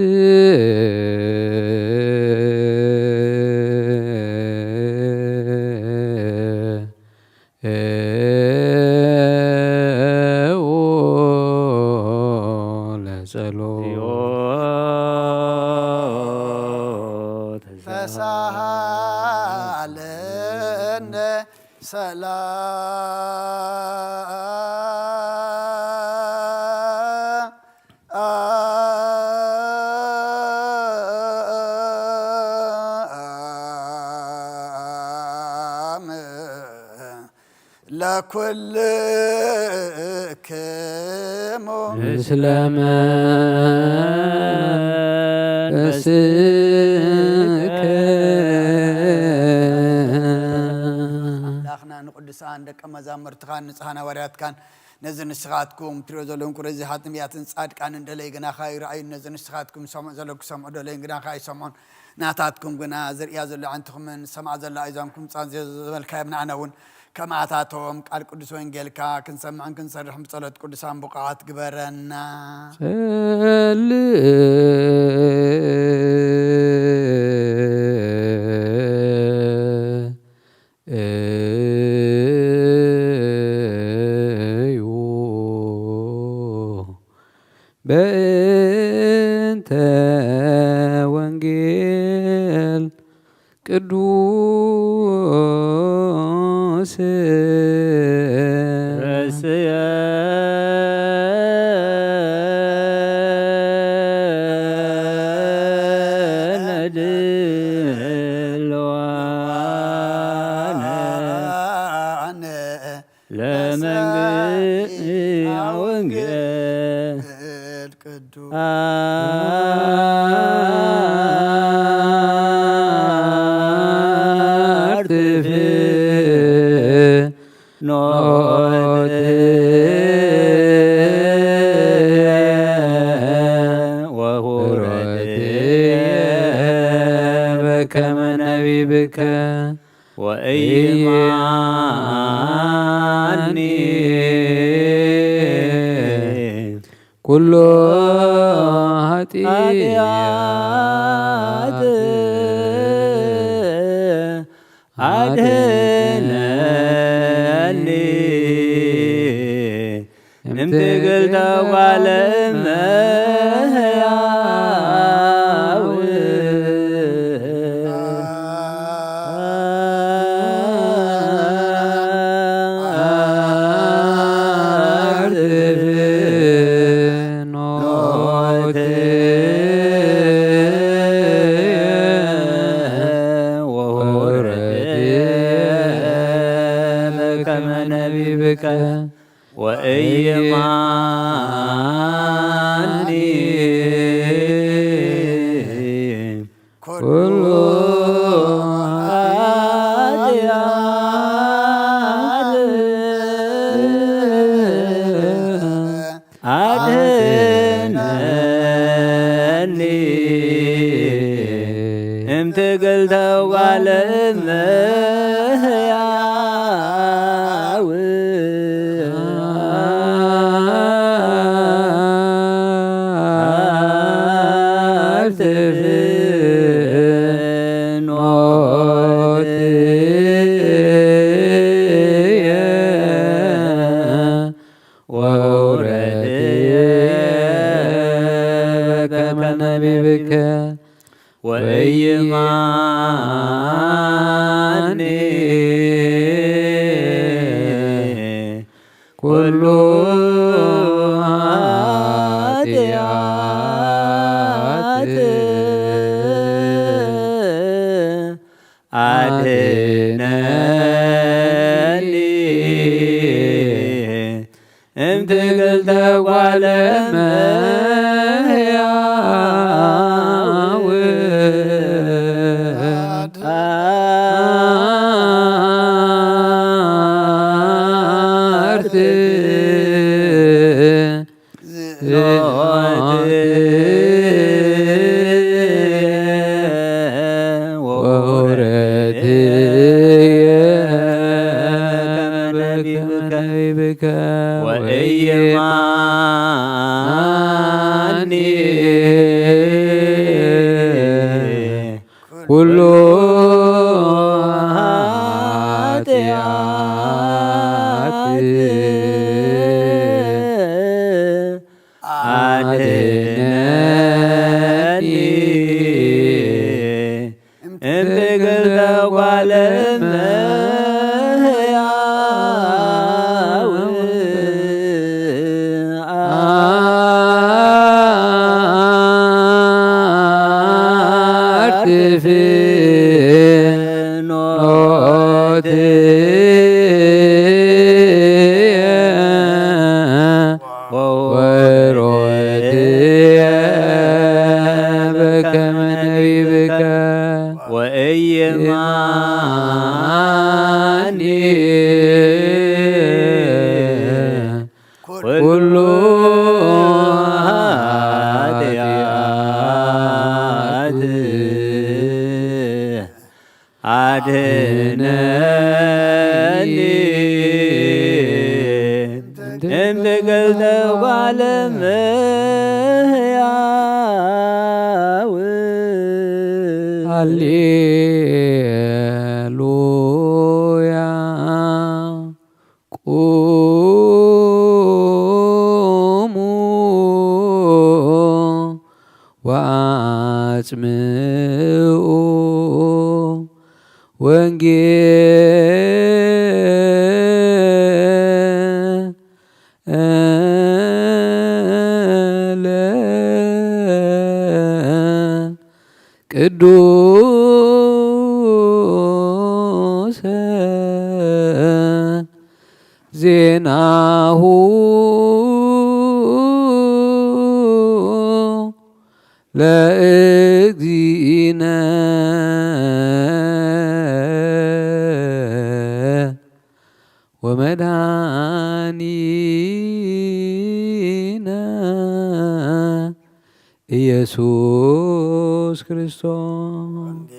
ለኩልክሙ ምስለ መንፈስከ ላኽና ንቅዱሳን ደቀ መዛሙርትካን ንጽሓና ወርያትካን ነዚ ንስኻትኩም ትሪኦ ዘለኹም ቁረዚ ሓጥምያትን ጻድቃን እንደለይ ግና ኸ ይረኣዩ ነዚ ንስኻትኩም ሰምዑ ዘለኩም ሰምዑ ደለይ ግና ኸ ይሰምዑን ናታትኩም ግና ዝርያ ዘሎ ዓንትኹምን ሰማዕ ዘላ ኣይዛንኩም ጻን ዘበልካዮ ንዓና እውን ከማታቶም ቃል ቅዱስ ወንጌልካ ክንሰምዕን ክንሰርሕ ብጸሎት ቅዱሳን ቡቃዓት ግበረና በእንተ ወንጌል ቅዱስ ረስየ ነድልዋነ ለመንግሥት ወንጌል ቅዱስ አርትፍ ኖት ወሁረት በከመ ነቢብከ ወኢማኒ ኩሎ ኃጢአት አድኅነኒ እምትግልተ ጓለ እመሕያው ወኢማኒ ኩሉ ኃጢአት አድኅነኒ እምትግልተ ጓለ እመሕያው ወኢማኒ ኩሉ ኃጢአት አድኅነኒ እምትግልተ ጓለ እመሕያው ወኢማኒ ኩሉ ኃጢአት አድኅነኒ እምትግልተ ጓለ እመሕያው አርትፍ ኖት አድነኒ እንተገልጠ ባለም ሕያው ሃሌሉያ ቁሙ ወአጽምዑ ወንጌለ ቅዱሰ ዜናሁ ለእግዚእነ ወመድኃኒነ ኢየሱስ ክርስቶስ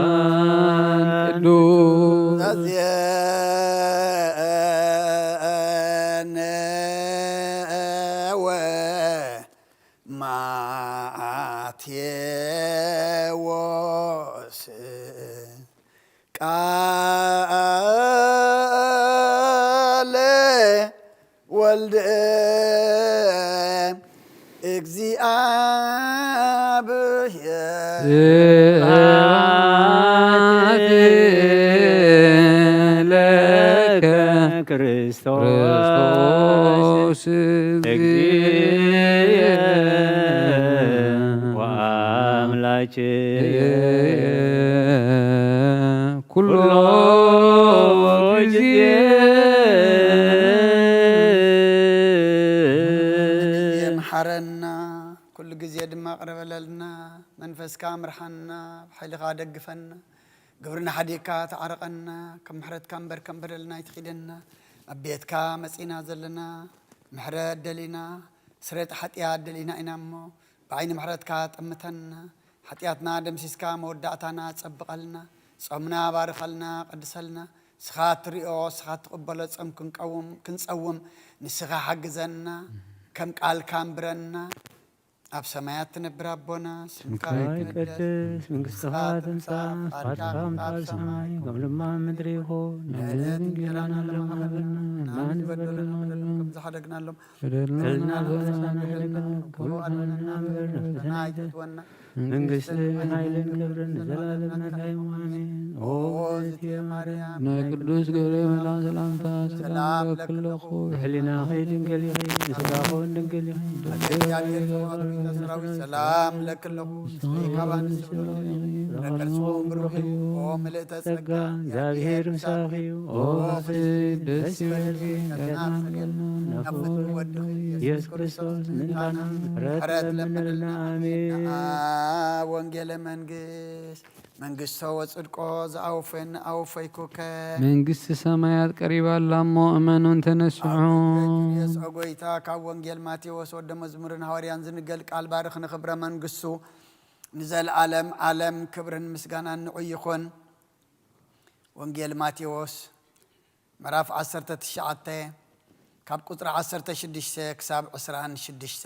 በአማን ቅዱስ ማቴዎስ ቃለ ወልደ ስብሐት ለከ ክርስቶስ እግዚእ ወአምላክየ ኩሎ ጊዜ መሐረና ኩሉ ጊዜ ድማ ቅረበለልና መንፈስካ ምርሐና ብሓይልኻ ደግፈና ግብርና ሓዲካ ተዓረቐና ከም ምሕረትካ እምበር ከም በደልና ይትኺደና ኣብ ቤትካ መፂና ዘለና ምሕረት ደሊና ስሬት ሓጢኣት ደሊና ኢና እሞ ብዓይኒ ምሕረትካ ጠምተና ሓጢኣትና ደምሲስካ መወዳእታና ፀብቐልና ጾምና ባርኸልና ቀድሰልና ስኻ ትሪኦ ስኻ ትቕበሎ ጾም ክንፀውም ንስኻ ሓግዘና ከም ቃልካ እምብረና ኣብ ሰማያት ትነብር ኣቦና ስምካ ይቀደስ መንግሥትኻ ትምጻእ ፈቃድካ ኣብ ሰማይ ከም ድማ ምድሪ ይኹን ንግደና ኣለና ማን ዝበደለና ከም ዝሓደግናሎም በደልና ዘነሳና ኩሉ ኣድነና እምበር ነፍስና ኣይተትወና መንግሥትን ኃይልን ክብርን ዘላለም ናታዩ አሜን። ኦ እግዝእትየ ማርያም ንቅዱስ ገብርኤል መልአክ ሰላምታ ሰላም ለክለኹ ሕሊናኺ ድንግል ኢኺ ንስጋኹን ድንግል ኢኺ ሰላም ለክለኹ ረቀጽዎም ብሩኽ እዩ ኦ ምልእተ ጸጋ እግዚአብሔር ምሳኺ እዩ ኦ ፍስሕት ደስ ይበልኪ ወዱ ኢየሱስ ክርስቶስ ምንታና ምሕረት ለምንልና አሜን። ወንጌለ መንግሥቶ ወጽድቆ ዘአውፈን አውፈይኩከ መንግሥቲ ሰማያት ቀሪባላ እሞ እመኑን ተነስዑ። ጎይታ ካብ ወንጌል ማቴዎስ ወደ መዝሙርን ሐዋርያን ዝንገል ቃል ባርኽ ንኽብረ መንግሥቱ ንዘለዓለም ዓለም ክብርን ምስጋናን ንዑ ይኹን። ወንጌል ማቴዎስ ምዕራፍ 19 ካብ ቁጥሪ 16 ክሳብ 26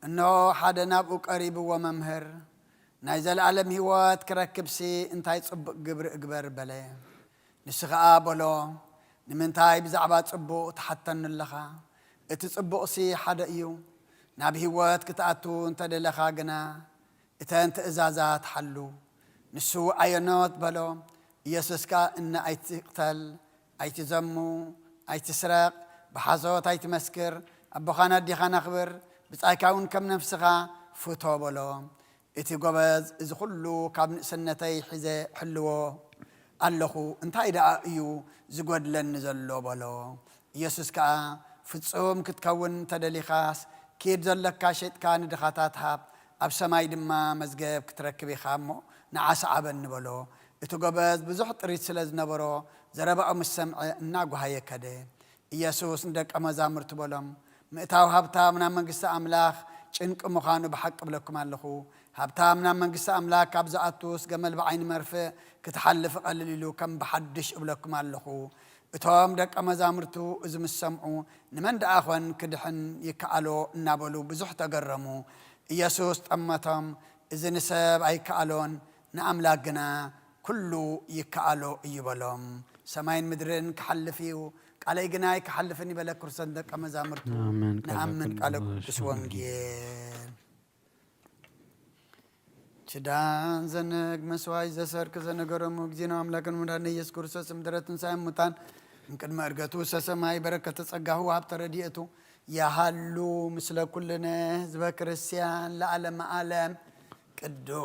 እነሆ ሓደ ናብኡ ቀሪብዎ መምህር ናይ ዘለዓለም ህይወት ክረክብሲ እንታይ ጽቡቕ ግብሪ እግበር በለ። ንሱ ኸዓ በሎ ንምንታይ ብዛዕባ ጽቡቕ ትሓተኑ ኣለኻ? እቲ ጽቡቕሲ ሓደ እዩ። ናብ ህይወት ክትኣቱ እንተደለኻ ግና እተን ትእዛዛት ሓሉ ንሱ ኣየኖት በሎ ኢየሱስካ እና ኣይትቅተል ኣይትዘሙ ኣይትስረቕ ብሓሶት ኣይትመስክር ኣቦኻና ዲኻና ክብር ብጻይካውን ከም ነፍስኻ ፍቶ በሎ እቲ ጎበዝ እዚ ኩሉ ካብ ንእስነተይ ሒዘ ሕልዎ ኣለኹ እንታይ ደኣ እዩ ዝጎድለኒ ዘሎ በሎ ኢየሱስ ከዓ ፍጹም ክትከውን ተደሊኻስ ኬድ ዘለካ ሸጥካ ንድኻታት ሃብ ኣብ ሰማይ ድማ መዝገብ ክትረክብ ኢኻ እሞ ንዓሳ ዓበኒ በሎ እቲ ጎበዝ ብዙሕ ጥሪት ስለ ዝነበሮ ዘረባኦ ምስ ሰምዐ እናጓሃየ ከደ ኢየሱስ ንደቀ መዛሙርቱ በሎም ምእታው ሃብታም ናብ መንግስቲ ኣምላኽ ጭንቂ ምዃኑ ብሓቂ ብለኩም ኣለኹ ሃብታም ናብ መንግስቲ ኣምላኽ ካብ ዝኣቱስ ገመል ብዓይኒ መርፍእ ክትሓልፍ ቀልል ኢሉ ከም ብሓድሽ እብለኩም ኣለኹ እቶም ደቀ መዛሙርቱ እዚ ምስ ሰምዑ ንመን ደኣ ኾን ክድሕን ይከኣሎ እናበሉ ብዙሕ ተገረሙ ኢየሱስ ጠመቶም እዚ ንሰብ ኣይከኣሎን ንኣምላክ ግና ኩሉ ይከኣሎ እዩ በሎም ሰማይን ምድርን ክሓልፍ እዩ ቃለይ ግና ኣይክሓልፍን ይበለ ክርስቶስ ደቀ መዛሙርቱ ንኣምን ቃለ ቅዱስ ወንጌል ችዳን ዘነግ መስዋይ ዘሰርክ ዘነገረሙ ጊዜና አምላክን መድኃኒነ ኢየሱስ ክርስቶስ ምድረትን ሳይም ሙታን እንቅድመ እርገቱ ሰሰማይ በረከተ ጸጋሁ ሀብተ ረድኤቱ ያሃሉ ምስለ ኩልነ ህዝበ ክርስቲያን ለዓለመ ዓለም ቅዱስ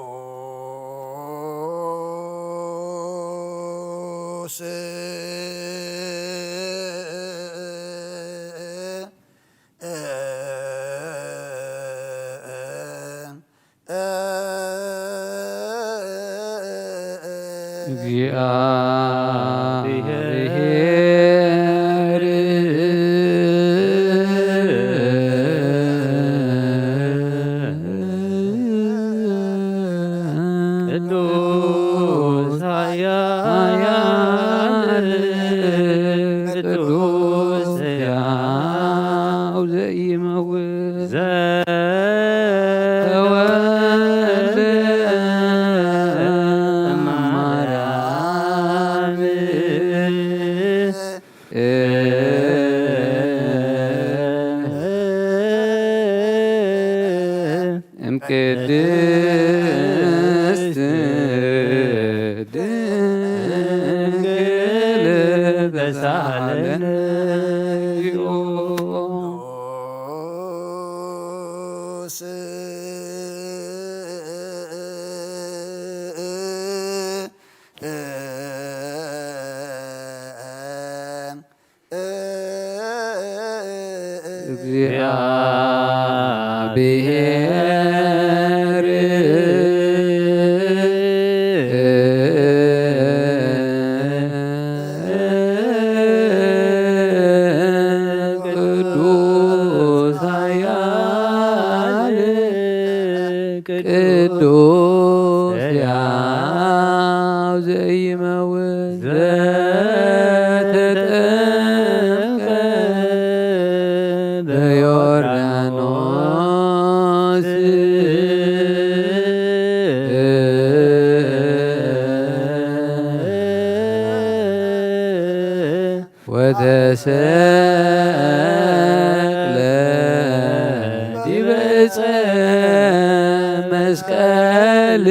መስቀል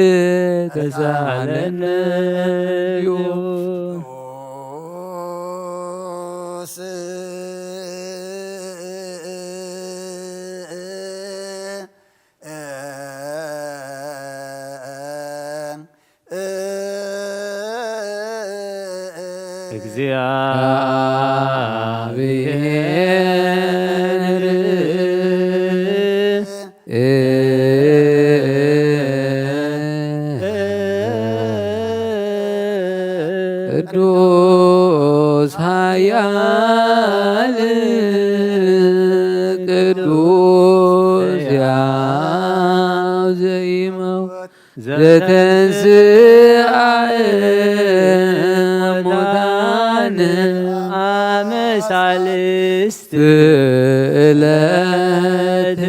ተሳለነ ቅዱስ ኃያል ቅዱስ ያው ዘይመውት ዘተንሥአ እሙታን አመ ሣልስት ዕለት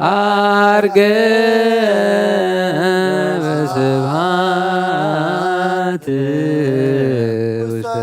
አርገ በስብሐት ውስተ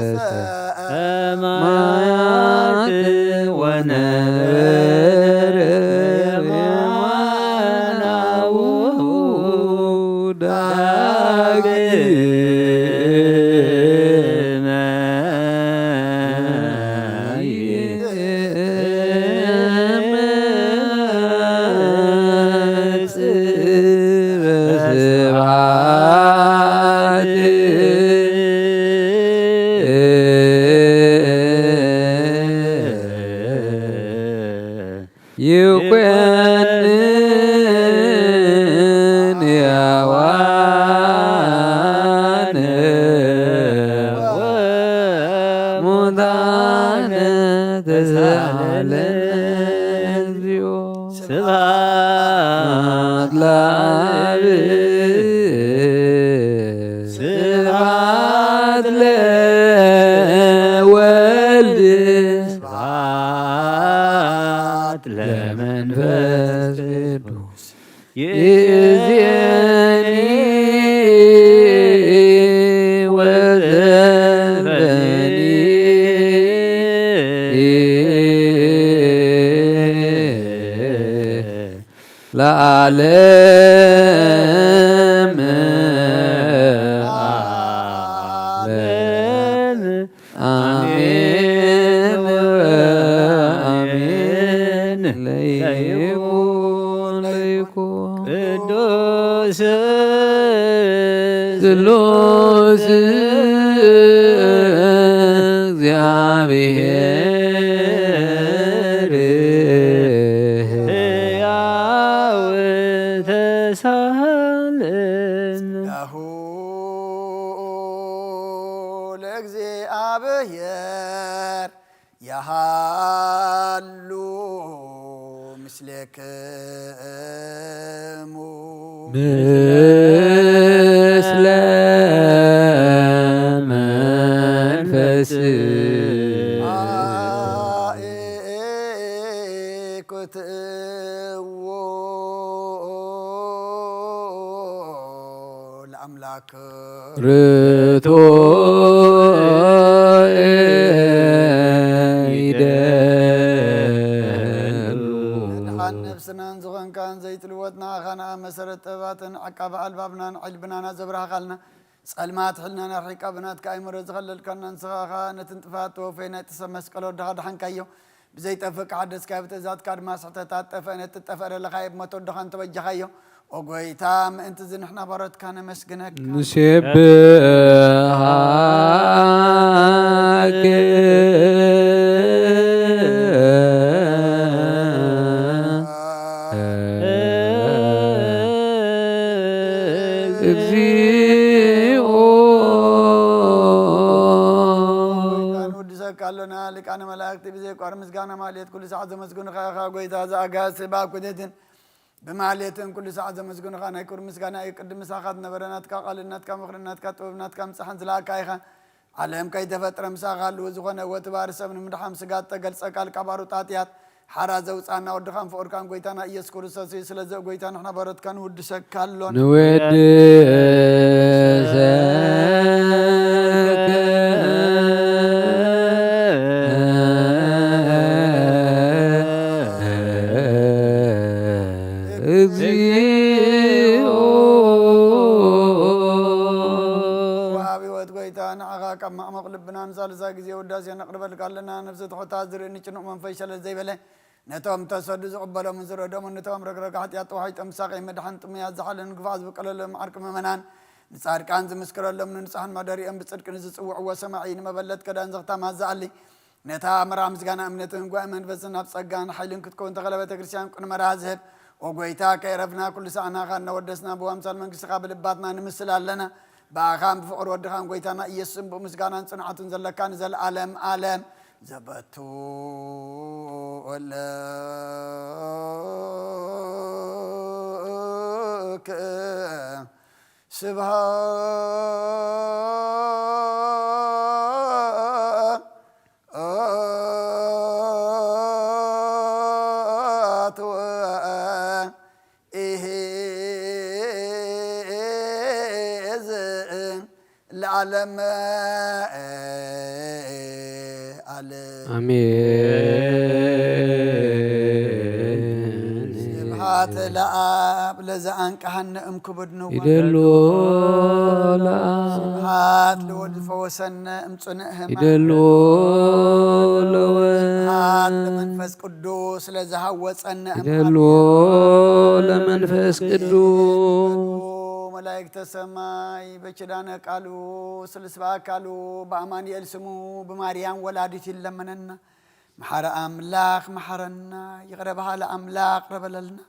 ያዋን ሙታነ ተሳሃለን እግዚኦ ስብሐት ለአብ ስብሐት ለወልድ ስብሐት ለመንፈስ ቅዱስ ይእዜኒ ወዘልፈኒ ለዓለም አሜን አሜን። ለይኩን ቅዱስ ስሉስ እግዚአብሔር ሕያው ተሳሃለን ያሁ ለእግዚአብሔር ያሃሉ ምስሌክሙ ምስለ መንፈስ አእኩትዎ ለአምላክ ርቶ ድኻን ነብስናን ዝኾንካን ዘይትልወጥና ኻና መሰረት ጥበባትን ዓቃቢ ኣልባብናን ዕልብናና ዘብራኻልና ጸልማት ሕልናና ርሒቃ ብናትካ ኣይምሮ ዝኸለልካና ንስኻኻ ነቲ ጥፋት ተወፈይ ናይ ጥሰብ መስቀሎ ወድኻ ድሓንካዮ ብዘይጠፍእ ካሓደስካ ብትእዛዝካ ድማ ስሕተታት ጠፍአ ነቲ ጠፍአ ዘለኻዮ ብሞቶ ወድኻ እንተበጃኻዮ ወጎይታ ምእንቲ ዝንሕና ባሮትካ ነመስግነካ ንሴብሃከ እግዚኦ ንወድሰካሎና ሊቃነ መላእክቲ ብዘይቋር ምስጋና ማልየት ኩሉ ሰዓት ዘመስግኑኻ ኢኻ ጎይታ ዝኣጋስ ባኩነትን ብማልየትን ኩሉ ሰዓት ዘመስግኑኻ ናይ ክብሪ ምስጋና እዩ ቅድም ምሳኻ ዝነበረናትካ ቃልናትካ ምኽርናትካ ጥበብናትካ ምፅሓን ዝለኣካ ኢኻ ዓለም ከይተፈጥረ ምሳኻ ኣለዎ ዝኾነ ወትባር ሰብ ንምድሓም ስጋት ተገልፀካ ልቃባሩ ጣጥያት ሓራ ዘውፃና ወድኻን ፍቑርካን ጎይታና ኢየሱስ ክርስቶስ እዩ ስለዚ ጎይታ ንሕና ባሮትካ ንውድሰካ ኣሎና ወሃቢወት ጎይታ ንዓኻ ካብ ማዕመቕ ልብና ንሳልሳ ግዜ ውዳሴ ነቕርበልካ ኣለና ነፍሲ ትሑታት ዝርእኒ ጭኑቕ መንፈስ ሸለል ዘይበለ ነቶም ተሰዱ ዝቕበሎምን ዝረዶምን ነቶም ረግረጋ ሓጢኣት ተዋሒጦም ምሳቀይ መድሓን ጥሙያት ዝሓለን ግፋእ ዝበቀለሎም ዓርቂ ምእመናን ንጻድቃን ዝምስክረሎም ንንጹሓን ማደሪኦም ብጽድቂ ንዝጽውዕዎ ሰማዒ ንመበለት ከዳን ዘኽታማ ዝኣሊ ነታ መርዓ ምስጋና እምነትን ጓእ መንፈስን ናብ ጸጋን ሓይልን ክትከውን ተኸለ ቤተ ክርስቲያን ቁን መርሃ ዝህብ ወጎይታ ከይረፍና ኩሉ ሰዓናኻ እናወደስና ብዋምሳል መንግሥትኻ ብልባትና ንምስል ኣለና ብኣኻን ብፍቕሪ ወድኻን ጎይታና ኢየሱስን ብምስጋናን ጽንዓቱን ዘለካ ንዘለዓለም ዓለም ዘበቱ ወለክ ስብሃት ወኢሕዝን ለዓለም አሜን። ስብሃት ለአብ ለዘአንቀሐነ እምክቡድ ንዋም ይደሎ ለአብ ስብሃት ለወልድ ፈወሰነ እምጽኑዕ ሕማም ይደሎ ለወልድ ስብሃት ለመንፈስ ቅዱስ ለዘሃወፀነ ይደሎ ለመንፈስ ቅዱስ መላእክተ ሰማይ በኪዳነ ቃሉ ስልስባ አካሉ በአማኑኤል ስሙ በማርያም ወላዲት ይለመነና محر أملاك محرنا يغربها لأملاك ربللنا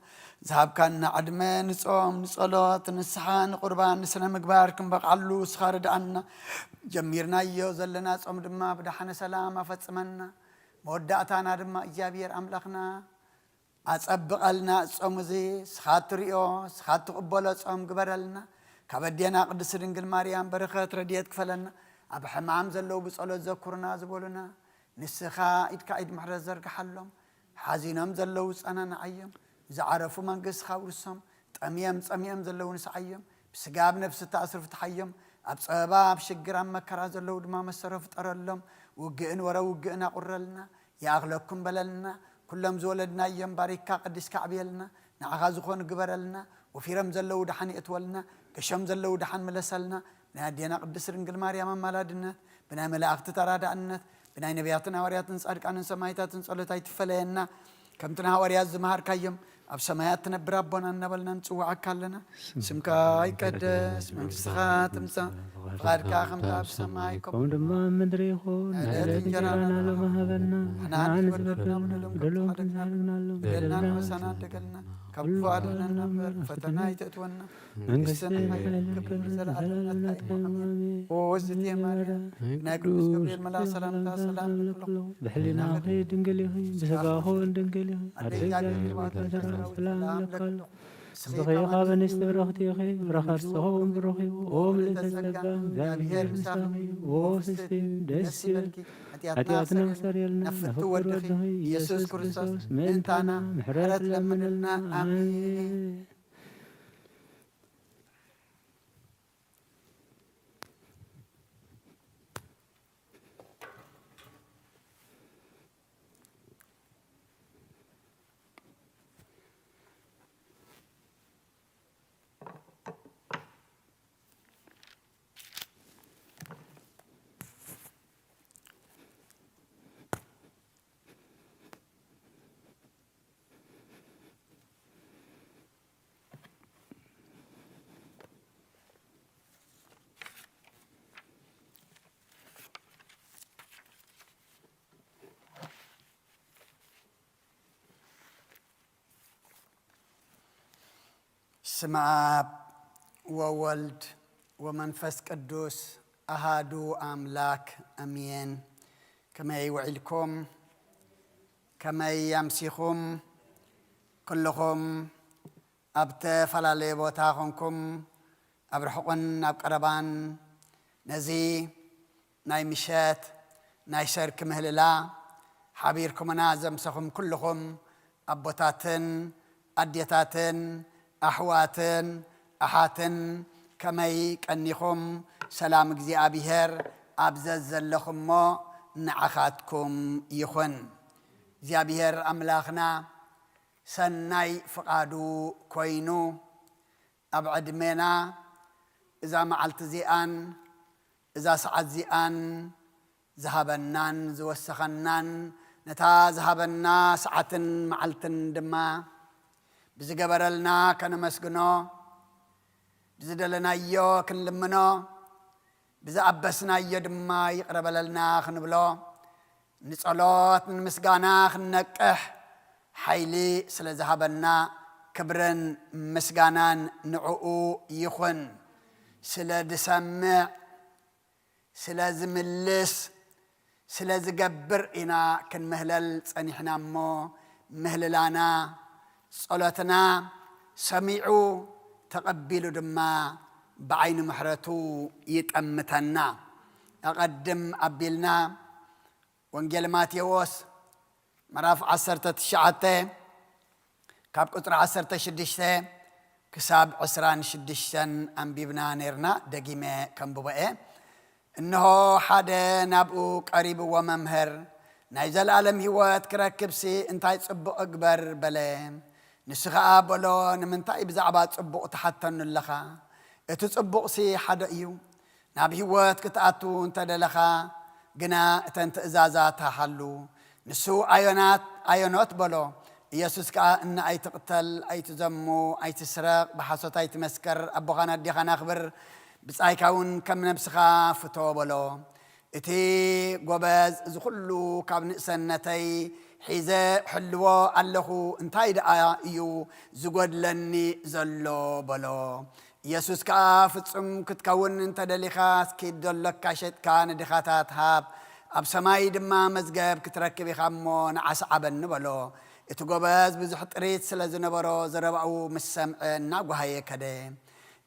ذهب كان عدمان نصوم نصلات نسحان قربان نسنا مقباركم بقعلو سخارد عنا جميرنا يوزلنا صوم دما بدحنا سلام فتمنا مودعتنا دما إجابير أملاكنا أصبق لنا صوم زي سخاتريو سخات قبلة صوم قبرلنا كبدينا قدس رنجل مريم بركات رديت كفلنا أب حمام زلوا بصلوا ذكرنا زبولنا نسخا إتكايد محرز زرق حلهم حزينهم زلوا أنا نعيم زعرفوا منقص خاورسهم تأميم زلوا نسعيم بسقاب نفس تأثر في تحيم أبصباب شجرام مكرا زلوا دما مسرف ترلهم وجئن ورا وجئنا قرلنا يا أغلبكم بللنا كلهم زولدنا يم باركا قدس كعبيلنا نعغازخون قبرلنا وفي رمز اللو دحن اتولنا كشمز اللو دحن ملسلنا نادينا قدس رنجل مريم مالادنا بنا ملاእክት ተራዳእነት بنا نبياتنا ورياتنا صادقان سمايتاتن ጸሎታይ ትፈለየና ከምትና ሐዋርያት ዝማሃርካዮም ኣብ ሰማያት ትነብር ኣቦና እናበልና ንጽዋዓካ ኣለና ስምካ ይቀደስ መንግሥትኻ ትምጻእ ፍቃድካ ከምቲ ኣብ ሰማይ ከምኡ ድማ ኣብ ምድሪ ይኹን ዕለት እንጀራና ሎሚ ሃበና ንሕና ዝበደሎም በደልና ወሰናደገልና ካብ ክፉ ኣድነና ፈተና ይተእትወና መንግሥትን ኃይልን ክብርን ዘለዓለም ወዝትየ ማርያም ናይ ቅዱስ ገብርኤል መልአክ ሰላምታ ሰላም ይብሎ بحلنا خير دنقلي بسقاهون دنقلي أرجع سلام لك سخي خابن استبرختي خي برخات صهون بروخي أوم لتسبب ذابير مسامي ووسستي دسيل أتياتنا وسريلنا نفتو ودخي يسوس كريستوس من تانا محرات لمنلنا آمين ስመ አብ ወወልድ ወመንፈስ ቅዱስ አሃዱ አምላክ አሜን። ከመይ ውዒልኩም ከመይ ኣምሲኹም ኩልኹም ኣብ ተፈላለየ ቦታ ኾንኩም ኣብ ርሑቕን ኣብ ቀረባን ነዚ ናይ ምሸት ናይ ሰርክ ምህልላ ሓቢርኩምና ዘምሰኹም ኩልኹም ኣቦታትን ኣዴታትን أحواتن أحاتن كمي كنيخم سلام እግዚአብሔር أبزز لكم نعخاتكم يخن እግዚአብሔር أملاخنا سناي فقادو كوينو أبعد منا إذا معلت زيان إذا سعد زيان ذهبنان زوسخنان نتا ذهبنا ساعة معلتن دما بزجبرلنا كن مسجنا بزدلنا يو كن لمنا بزعبسنا يدما يقرب لنا خنبلا نصلات مسجانا خنكح حيلي سل ذهبنا كبرن مسجانا نعو يخن سل دسمع سل زملس سل زجبر إنا كن مهلل صنيحنا مو مهللانا صلاتنا سميعوا تقبلوا دما بعين محرتو يتأمتنا أقدم أبيلنا وانجيل ماتيوس مراف 19 كاب قطر 16 كساب 16 أنبيبنا نيرنا دقيمة كمبوبئة إنه حدا نابو قريب وممهر نايزل عالم هوات كراكبسي انتاي تصبق أكبر بلام نسخة بلو نمنتاي بزعبات تصبق تحتن اللخا تصبق سي حدا إيو نابي هوات كتاتو انت دلخا قنا تنت إزازاتها حلو نسو آيونات بلو يسوس كا إن أي تقتل أي تزمو أي تسرق بحاسوت أي تمسكر أبو غانا دي غانا خبر بس أي كون كم نبسخا فتو بلو إتي قبز زخلو كابن سنتي حيزة حلوة اللهو انتاي دعا يو زقود لني زلو بلو يسوس كافتسم كتكون انت دليخاس كيد دولك كاشت كان دخاتات هاب أب سماي دما مزقب كتركبي خمون عسعبن بلو إتو قبز بزحط ريت سلازو نبرو زربعو مسمع ناقو هاي كده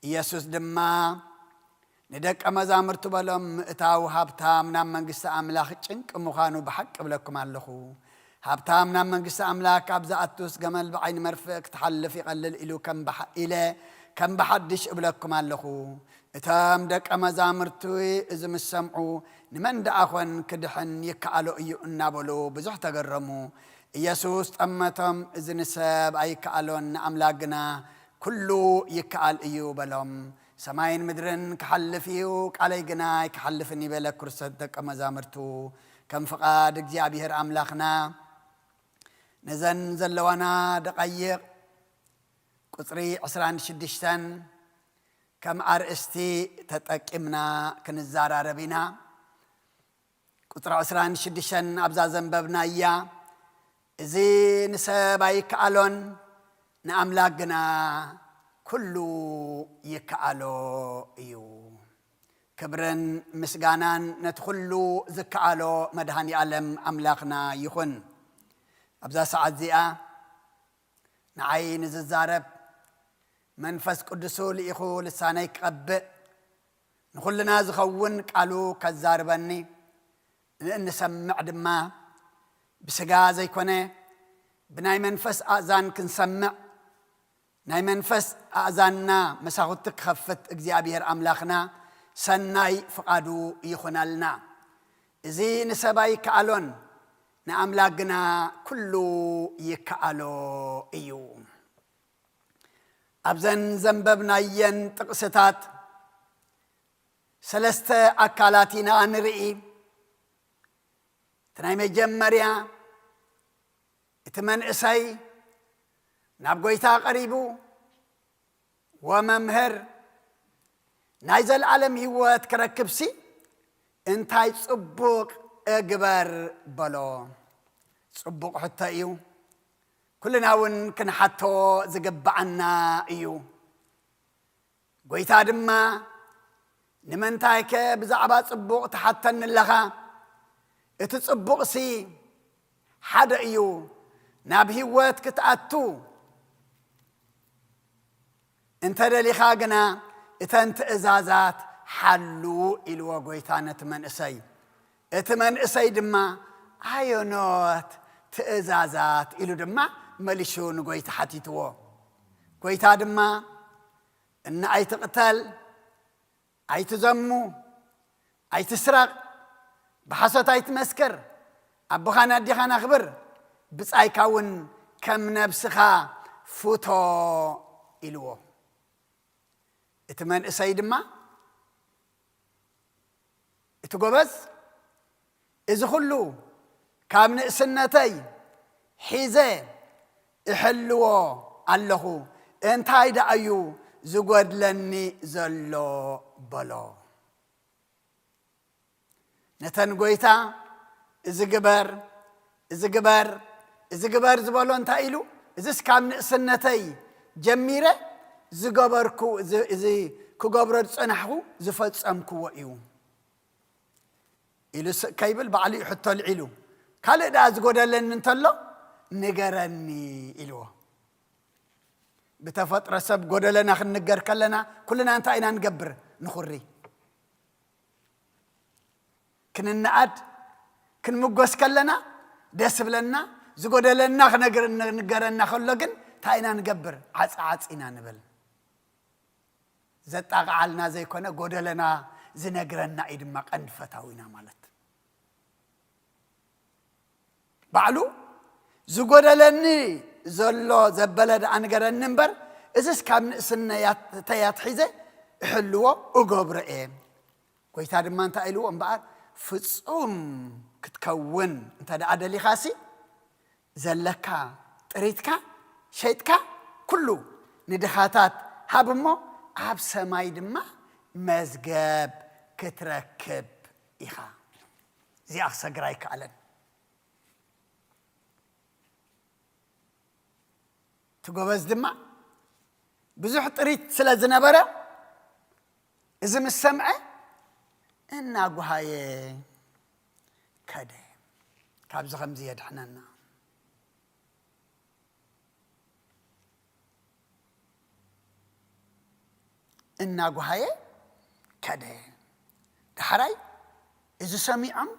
يسوس دما ندك أمازامرتو بلوم اتاو هابتام نام منقس أملاخ چنك مخانو بحق بلكم اللخو هابتام نام منقس أملاك أبزعتوس قمل بعين مرفق تحلف يقلل إلو كم بحدش بلكم اللخو اتام دك أمازامرتوي إذا مسمعو نمن دعاخوان كدحن يكالو إيو النابلو بزح تقرمو يسوس أمتم إذن ساب أي كالون أملاقنا كله يكال إيو بلوم سماين مدرن كحلفيو علي جناي كحلفني بلا كرسدك مزامرتو كم فقاد እግዚአብሔር أملاخنا نزن زلوانا دقيق قطري 16 كم أرستي تتأكمنا كنزار عربينا قطر 16 أبزا زنببنا إياه إذي نسابي كالون نأملاقنا كله يكالو إيو كبرن مسجانان ندخلو ذكالو مدهاني ألم أملاقنا يخن أبزا ساعة زيئة نعين الزارب منفس قدسو لإخو لسانيك قب نخلنا زخون قالو كالزاربني نسمع دما بسقا زي كونه بناي منفس آذان كنسمع ناي منفس أذاننا مساغتك خفت እግዚአብሔር أملاخنا سناي فقادو يخنالنا إذي نسباي كالون نأملاقنا كله يكالو إيو أبزن زنببنا ين تقستات سلسة أكالاتنا نرئي تناي مجمريا اتمن إساي نابقويتا قريبو وممهر نايزل عالم هيوات كركبسي انتاي صبوق اقبر بلو صبوق حتى ايو كلنا ون كن حتو زقبعنا ايو قويتا دما نمنتايك بزعبات صبوق تحتن اللغا اتصبوق سي حدا ايو ناب هيوات كتأتو انت دلي خاقنا اتنت ازازات حلو إلو قويتانة اتمن اسي دما عيونات تازازات إلو دما مليشون قويت حتيتو قويتا دما ان اي تقتل اي تزمو اي تسرق بحسوت اي تمسكر ابوخانا ديخانا خبر بس اي كاون كم نبسخا فوتو إلو اتمن اسيد ما اتقبز اذا خلو كامن سنتي حيزه احلو الله انت هيدا ايو زغد لني زلو بلو نتن قويتا اذا قبر زبالو انت ايلو اذا كامن سنتي جميره زغبركو زي كغبر صنحو زفصمكو ويو إلو كيبل بعلي حتى العلو قال دا زغدلن انتلو نغرني إلو بتفطر سب غدلنا خنغر كلنا كلنا انت اينا نغبر نخري كننعد كنمغوس كلنا دس بلنا زغدلنا خنغر نغرنا خلو تاينا نغبر عصعصينا نبل زطاقعلنا زي كونه غدلنا زنغرنا ايدما قنفتاوينا مالت بعلو زغدلني زلو زبلد انغرن نمبر ازس كام سنيات تيات حيزه حلو وغبرئ كويتا دما انت ايلو امبار فصوم كتكون انت ادلي خاسي زلكا طريتكا شيتكا كله ندخاتات هابمو عب سماي دما مزغب كتركب إخا زي أخسجراي كألن تجوز دماء بزح طريت سلازنا برا إذا السمع إن أجوهاي كده كابز خمزية حنانا إن أجوهاي كده دحراي إذا سمعهم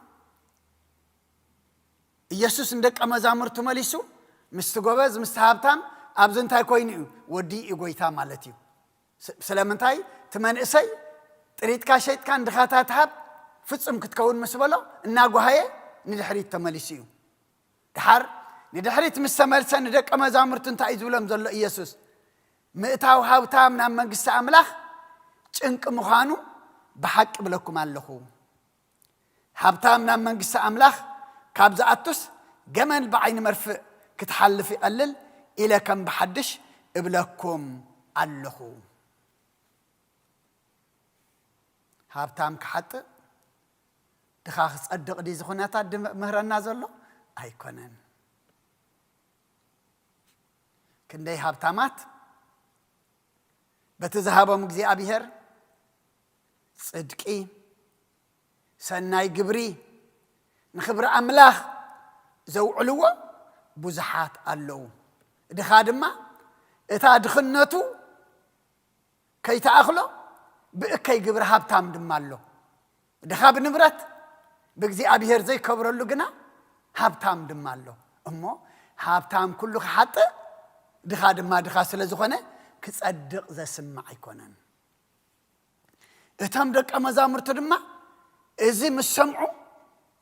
يسوس عندك أمازامر تمليسو مستجوز مستهابتام أبزن تاي كوينيو ودي إيجويتا مالتيو سلامنتاي تمن إسي تريد كاشيت كان دخاتات هاب فتصم كتكون مسبلا الناقو هاي ندحريت تمليسيو دحر ندحريت مستمرسا ندك أمازامر تنتاي زولم زل يسوس مئتاو هاوتام نام منقس أملاخ چنك مخانو بحق بلكم اللخو هابتام نام منقس أملاخ كابز أتوس جمل بعين مرفق كتحلف يقلل إلى كم بحدش إبلكم اللخو هابتام كحط دخاخ صدق دي زخوناتا مهرنا زلو أيكونن كندي هابتامات بتذهبوا مجزي أبيهر صدقي سناي جبري نخبر أملاخ زو علوة بزحات اللو دخادما إتا دخنتو كي تأخلو بأكي جبر هابتام دمالو دخاب نبرت بجزي أبيهر زي كبر اللو جنا هابتام دمالو أمو هابتام كله حتى دخادما دخاسل زخنة كتصدق ذا سمع يكونن اتام دك أمازامر تدما إزي مسمعو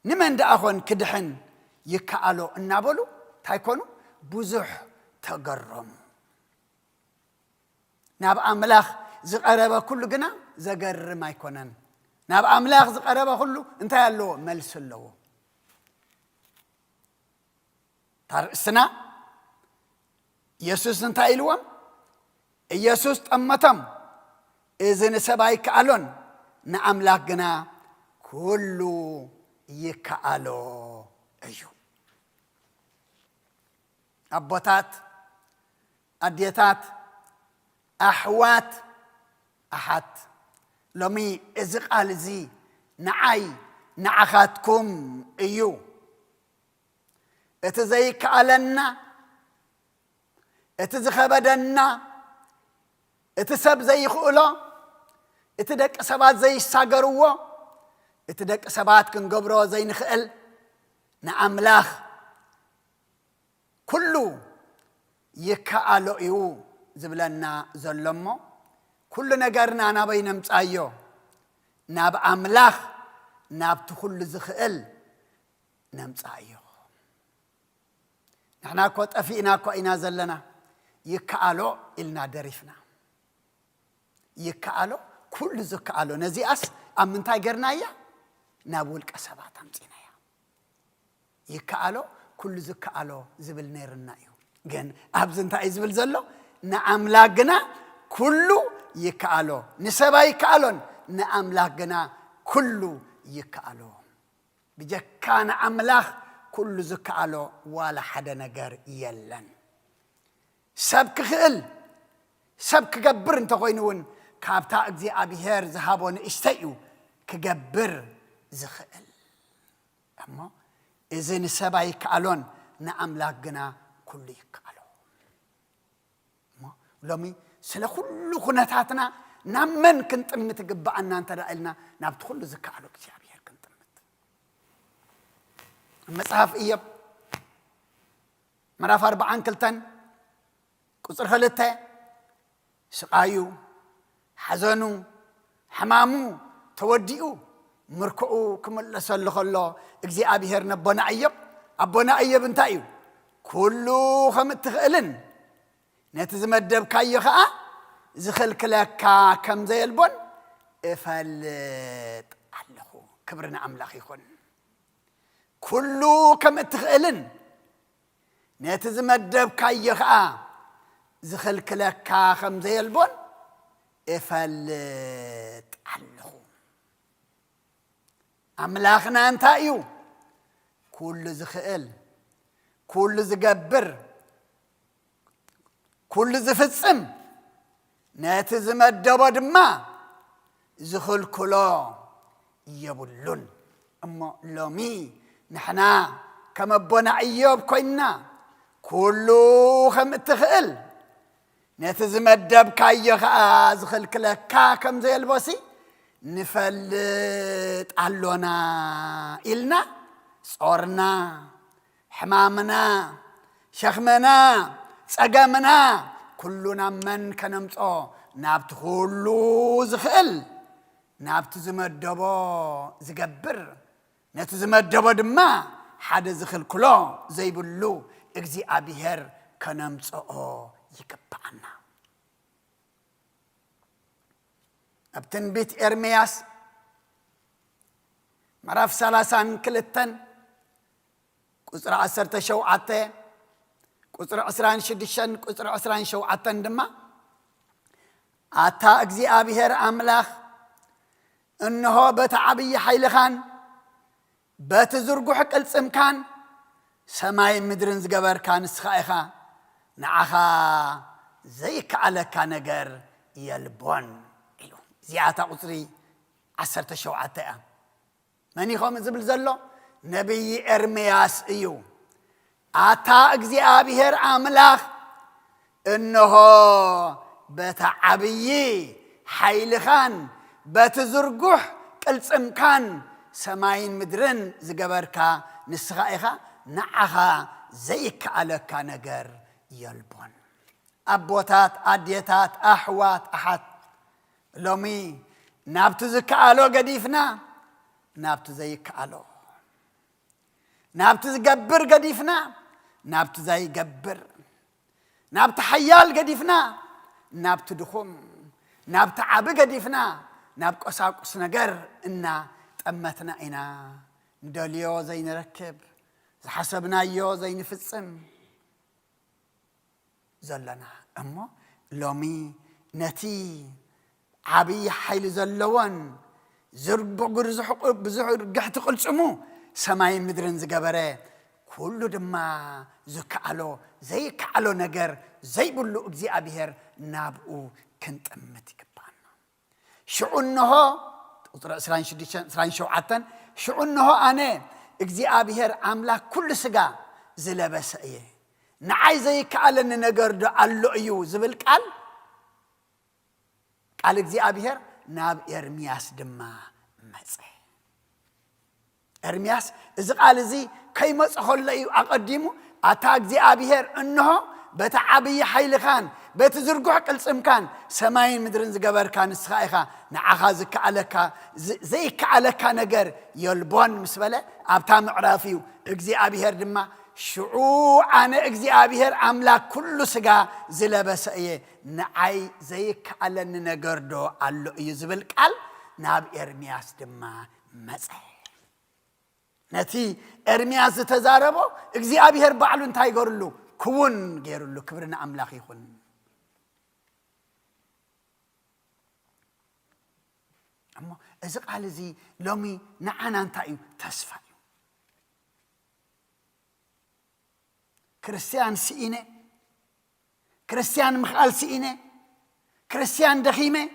نمن دا أخون كدحن يكالو النابلو تايكونو بزح تقرم ناب أملاخ زقربا كله جنا زقر ما يكونن ناب أملاخ زقربا كله انت يالو ملس اللو تار السنة يسوس انت إلوام يسوس أمتم إذن سباي كالون نأملاك جنا كله يكالو أيو أبوتات أديتات أحوات أحد لمي إزق ألزي نعي نعخاتكم أيو اتزي كالنا اتزخبدنا اتسب زي خؤلا اتدك سبات زي ساقروا اتدك سبات كنقبروا زي نخئل نعملاخ كله يكالو ايو زبلنا زلمو كل نجارنا نابي نمتايو ناب أملاخ ناب تخل زخئل نمتايو نحنا كوت أفينا كو إنا زلنا يكالو إلنا درفنا يكالو كل زكالو نزي أس أمن تاجرنا يا نابول كسبات أمتينا يا يكالو كل زكالو زبل نيرنا يو جن أبزن تاي زبل زلو نعملاقنا كله يكالو نسبا يكالون نعملاقنا كله يكالو بجكان عملاخ كل زكالو ولا حدا نجار يلن سبك خل سبك جبر انت قوينون كابتا اجزي أبيهر ذهبون اشتيو كجبر زخل أما إذن سبا يكالون نعملاقنا كل يكالو أما لمي سلا كل خناتاتنا نمن كنت متقبع أن أنت رأينا نبت كل زكالو كتي أبيهر كنت مت المصحف إياب مراف 4 كلتن قصر خلته سقايو حزنو حمامو توديو مركعو كمل سلخ الله اجزي أبيهر أبونا أيب انتايو كله خمت تغلن نتزمدب كاي خا زخل كلاكا كم زي البن افلت علخو كبرنا أملاخ يكون كله كم تغلن نتزمدب كاي خا زخل كلاكا كم زي البن افلت علخو أملاخنا انتايو كل زخئل كل زجبر كل زفصم ناتي زمدبو دما زخل كلو يبلون اما لومي نحنا كما بنا ايوب كوينا كلو خم تخئل ناتي زمدب كايو زخل كلكا كم زي البوسي نفلت علونا إلنا صورنا حمامنا شخمنا سقامنا كلنا من كنمصو نابت كلو زخل نابت زمدبو زقبر نابت زمدبو دما حد زخل كلو زي بلو اجزي أبيهر كنمصو يكبعنا ابتن بيت إرمياس مراف 32 قصر 10 شوعته قصر 26 قصر 20 شوعته دما اتا اجزي ابيهر املاخ انه بتعبي حيلخان بتزرقح قلصم كان سماي مدرن زغبر كان سخايخا نعخا زيك على كنجر يلبون زياتا قصري 10 شوعته من يخوم زبل زلو نبي إرمياس ايو اتا اجزي ابيهر املاخ انه بتعبي حيلخان بتزرقح قلصم كان سماين مدرن زغبركا نسخايخا نعخا زيك على كنجر يلبون ابوتات اديتات احوات احد لومي نابت زكالو قديفنا نابت زي كالو نابت زقبر قديفنا نابت زي قبر نابت حيال قديفنا نابت دخم نابت عب قديفنا نابت قساقس نقر إنا تأمتنا إنا ندوليو زي نركب حسبنا يو زي نفصم زلنا أما لومي نتي عبي حيل زلوان زرب قرزح بزحر قحت قلصمو سماي مدرن زقبره كله دما زكالو زي كالو نجر زي بلو اجزي ابيهر نابقو كنت امتي كبانا شو انه سران شوعتن شو انه انا اجزي ابيهر املاك كل سقا زلبس ايه نعاي زي كالن نجر دو قالو ايو زبل قال قال اجزي ابيهر ناب إرمياس دما مصح إرمياس إذا قال زي كي مصح لي أقدمه أتاك زي أبيهر إنه بتعبي حيل خان بتزرقح قلصم كان سماين مدرن زقبر كان السخائخة نعخا زك عليك زي كعلك نجر يلبون مسبلة أبتام عرافيو إجزي أبيهر دما شعو أنا إجزي أبيهر أملاك كل سجا زلبس إيه نعي زيك على نجردو على يزبل قال ناب إرمياس دما مزح نتي إرمياس تزاربو إجزي أبيهر بعلون تاي قرلو كون غيرلو كبرنا أملاك يخون أما إذا قال زي لومي نعنا نتايو تسفى كريستيان سئينه كريستيان مخال سئينه كريستيان دخيمه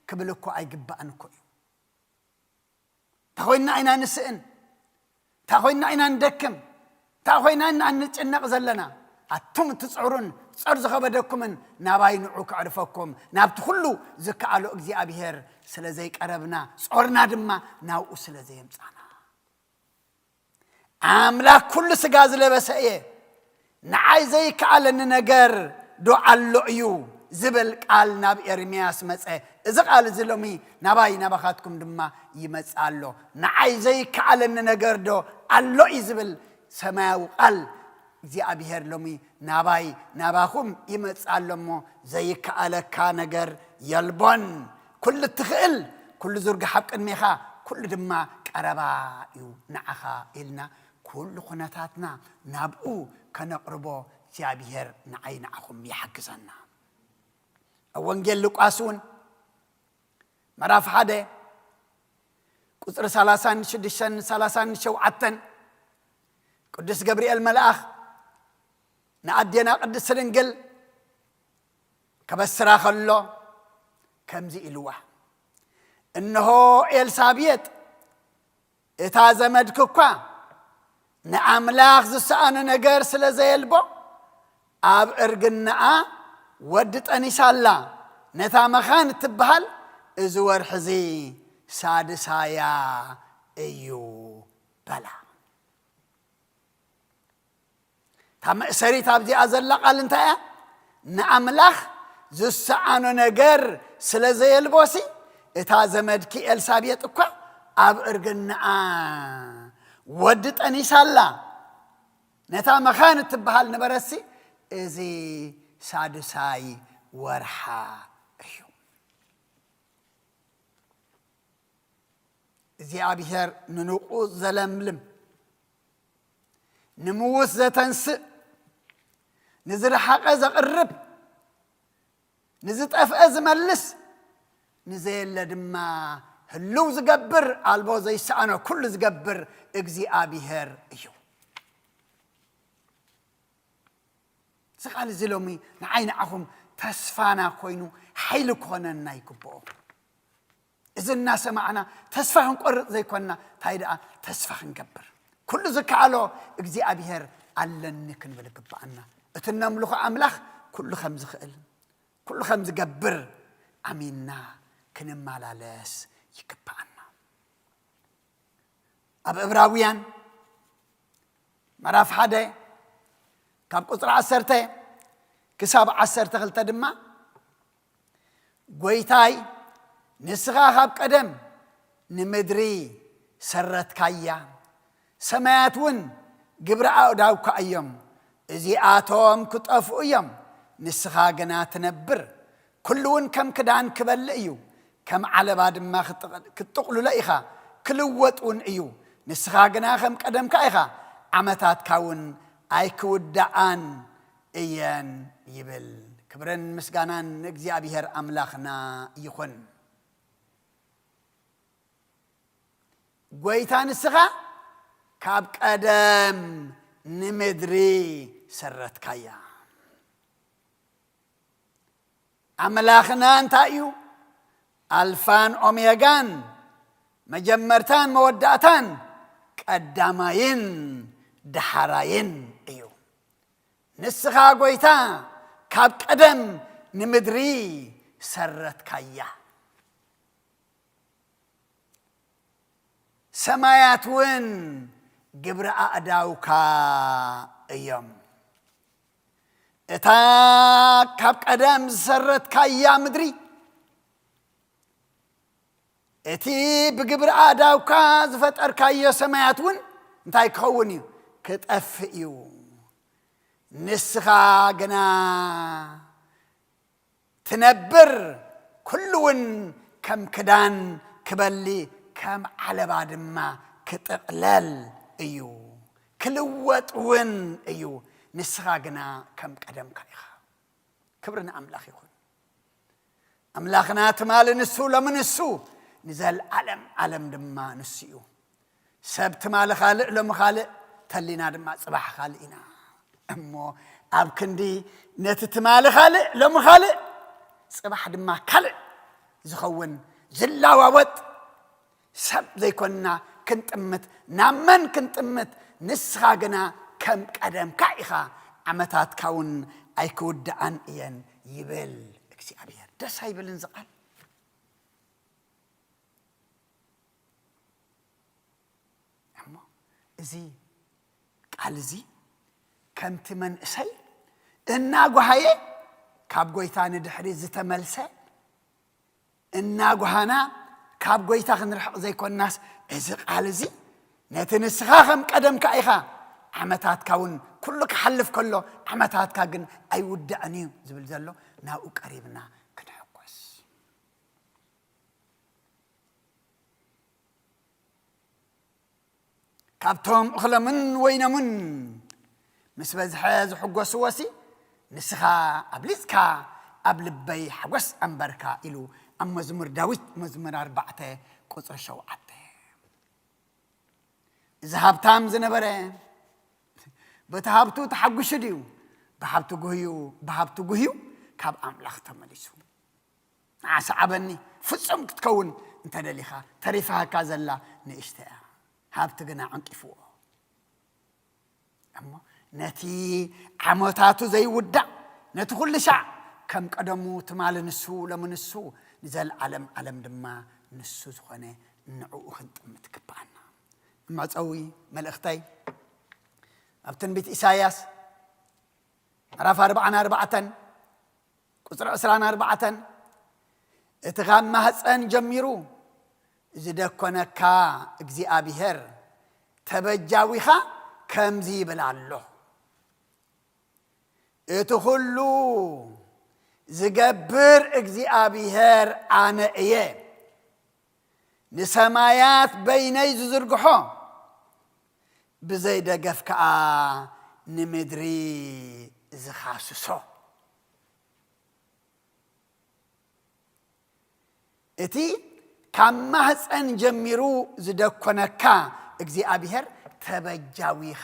كبلكو اي قبانكو تاخوينا اينا نسئن تاخوينا اينا ندكم تاخوينا اينا نتعنق زلنا اتم تصعرون صار زخبدكم ناباي نعوك عرفكم نابت كله زكالو اجزي ابيهر سلازي قربنا صورنا دما ناو سلازي يمصانا املاك كل سغاز لبسئه نعاي زي كالن نجر دو علو زبل قال ناب إرمياس مصح إذا قال زلومي نباي نبخاتكم دما يمصالو نعاي زي كالن نجر دو علو زبل سماو قال زي أبيهر لومي نباي نباخم يمصالو مو زي كالكا نجر يلبون كل التخيل كل زرق حق الميخا كل دما قربا يو نعخا إلنا كل خناتاتنا نابقو كنقربو سيابيهر نعين أخم يحكزنا وانجيل لقاسون مراف حدا قصر 36 شوعتن ቅዱስ ገብርኤል መልአኽ ንኣዴና ቅድስት ድንግል ከበስራ ከሎ ከምዚ ኢልዋ እነሆ ኤልሳቤጥ እታ ዘመድክ እኳ ንኣምላኽ ዝሰኣነ ነገር ስለ ዘየልቦ ኣብ እርግናኣ ወዲ ጠኒሳላ ነታ መኻን እትበሃል እዚ ወርሒ እዚ ሳድሳያ እዩ በላ እታ መእሰሪት ኣብዚኣ ዘላ ቃል እንታይ እያ ንኣምላኽ ዝሰኣኖ ነገር ስለ ዘየልቦሲ እታ ዘመድኪ ኤልሳቤጥ እኳ ኣብ እርግናኣ ወዲ ጠኒሳላ ነታ መኻን እትበሃል ነበረሲ እዚ ሳድሳይ ወርሓ እዩ እግዚኣብሔር ንንቁ ዘለምልም ንምውት ዘተንስእ ንዝረሓቐ ዘቕርብ ንዝጠፍአ ዝመልስ ንዘየለ ድማ ህልው ዝገብር ኣልቦ ዘይሰኣኖ ኩሉ ዝገብር እግዚኣብሔር እዩ ዝቃል እዚ ሎሚ ንዓይ ንዓኹም ተስፋና ኮይኑ ሓይሊ ክኾነና ይግብኦ እዚ እናሰማዕና ተስፋ ክንቆርጥ ዘይኮንና እንታይ ደኣ ተስፋ ክንገብር ኩሉ ዝከኣሎ እግዚኣብሔር ኣለኒ ክንብል ይግባአና እቲ ነምልኾ ኣምላኽ ኩሉ ከም ዝኽእል ኩሉ ከም ዝገብር ኣሚንና ክንመላለስ ይግባአና ኣብ ዕብራውያን ምዕራፍ 1 ካብ ቁፅሪ 10 ክሳብ 12 ድማ ጎይታይ ንስኻ ካብ ቀደም ንምድሪ ሰረትካያ ሰማያት እውን ግብሪ ኣእዳውካ እዮም እዚኣቶም ክጠፍኡ እዮም ንስኻ ግና ትነብር ኩሉ እውን ከም ክዳን ክበልዕ እዩ ከም ዓለባ ድማ ክትጥቕልሎ ኢኻ ክልወጥ እውን እዩ ንስኻ ግና ከም ቀደምካ ኢኻ ዓመታትካ እውን ኣይክውዳኣን እየን ይብል ክብርን ምስጋናን ንእግዚኣብሔር ኣምላኽና ይኹን ጎይታ ንስኻ ካብ ቀደም ንምድሪ ሰረትካያ ኣምላኽና እንታይ እዩ ኣልፋን ኦሜጋን መጀመርታን መወዳእታን ቀዳማይን ዳሓራይን እዩ ንስኻ ጎይታ ካብ ቀደም ንምድሪ ሰረትካያ ሰማያት እውን ግብሪ ኣእዳውካ እዮም እታ ካብ ቀደም ዝሰረትካያ ምድሪ እቲ ብግብሪ ኣእዳውካ ዝፈጠርካዮ ሰማያት እውን እንታይ ክኸውን እዩ ክጠፍእ እዩ ንስኻ ግና ትነብር ኩሉ እውን ከም ክዳን ክበሊ ከም ዓለባ ድማ ክጥቕለል እዩ ክልወጥ እውን እዩ ንስኻ ግና ከም ቀደምካ ኢኻ ክብሪ ንኣምላኽ ይኹን ኣምላኽና ትማሊ ንሱ ሎሚ ንሱ ንዘለዓለም ዓለም ድማ ንሱ እዩ ሰብ ትማሊ ካልእ ሎሚ ካልእ ተሊና ድማ ፅባሕ ካልእ ኢና እሞ ኣብ ክንዲ ነቲ ትማሊ ካልእ ሎሚ ካልእ ፅባሕ ድማ ካልእ ዝኸውን ዝለዋወጥ ሰብ ዘይኮንና ክንጥምት ናብ መን ክንጥምት ንስኻ ግና ከም ቀደምካ ኢኻ ዓመታትካ እውን ኣይክውዳኣን እየን ይብል እግዚኣብሔር ደስ ኣይብልን ዝቃል እሞ እዚ ቃል እዚ ከምቲ መንእሰይ እናጓሃየ ካብ ጎይታ ንድሕሪ ዝተመልሰ እናጓሃና ካብ ጎይታ ክንርሕቕ ዘይኮንናስ እዚ ቃል እዚ ነቲ ንስኻ ከም ቀደምካ ኢኻ ዓመታትካ እውን ኩሉ ክሓልፍ ከሎ ዓመታትካ ግን ኣይውዳእን እዩ ዝብል ዘሎ ናብኡ ቀሪብና ክንሕጎስ ካብቶም እኽሎምን ወይኖምን ምስ በዝሐ ዝሕጎስዎሲ ንስኻ ኣብሊፅካ ኣብ ልበይ ሓጎስ ኣንበርካ ኢሉ ኣብ መዝሙር ዳዊት መዝሙር 4 ቁፅሪ 7 እዚ ሃብታም ዝነበረ بتهابتو تحقش ديو بهابتو جهيو كاب أملاخ تمليسو عسى عبني فصم تكون انت دليخا تريفها كازلا نشتاء هابت جنا عنك فوق أما نتي عموتاتو زي ودا نتي كل شع كم قدمو تمال نسو لمن نسو نزل علم دما نسو زخنه نعو خنت متكبانا ما تصوي ملختي ابتن بيت إساياس عرف 4 قصر 4 اتغام هصن جميرو زدكونكا እግዚአብሔር ተበጃዊኻ ከምዚ ይብላሎ እቲ ሁሉ ዝገብር እግዚአብሔር አነ እየ ንሰማያት በይነይ ዝዝርግሖ ብዘይደገፍካ ንምድሪ ዝኻስሶ እቲ ካብ ማህፀን ጀሚሩ ዝደኮነካ እግዚአብሔር ተበጃዊኻ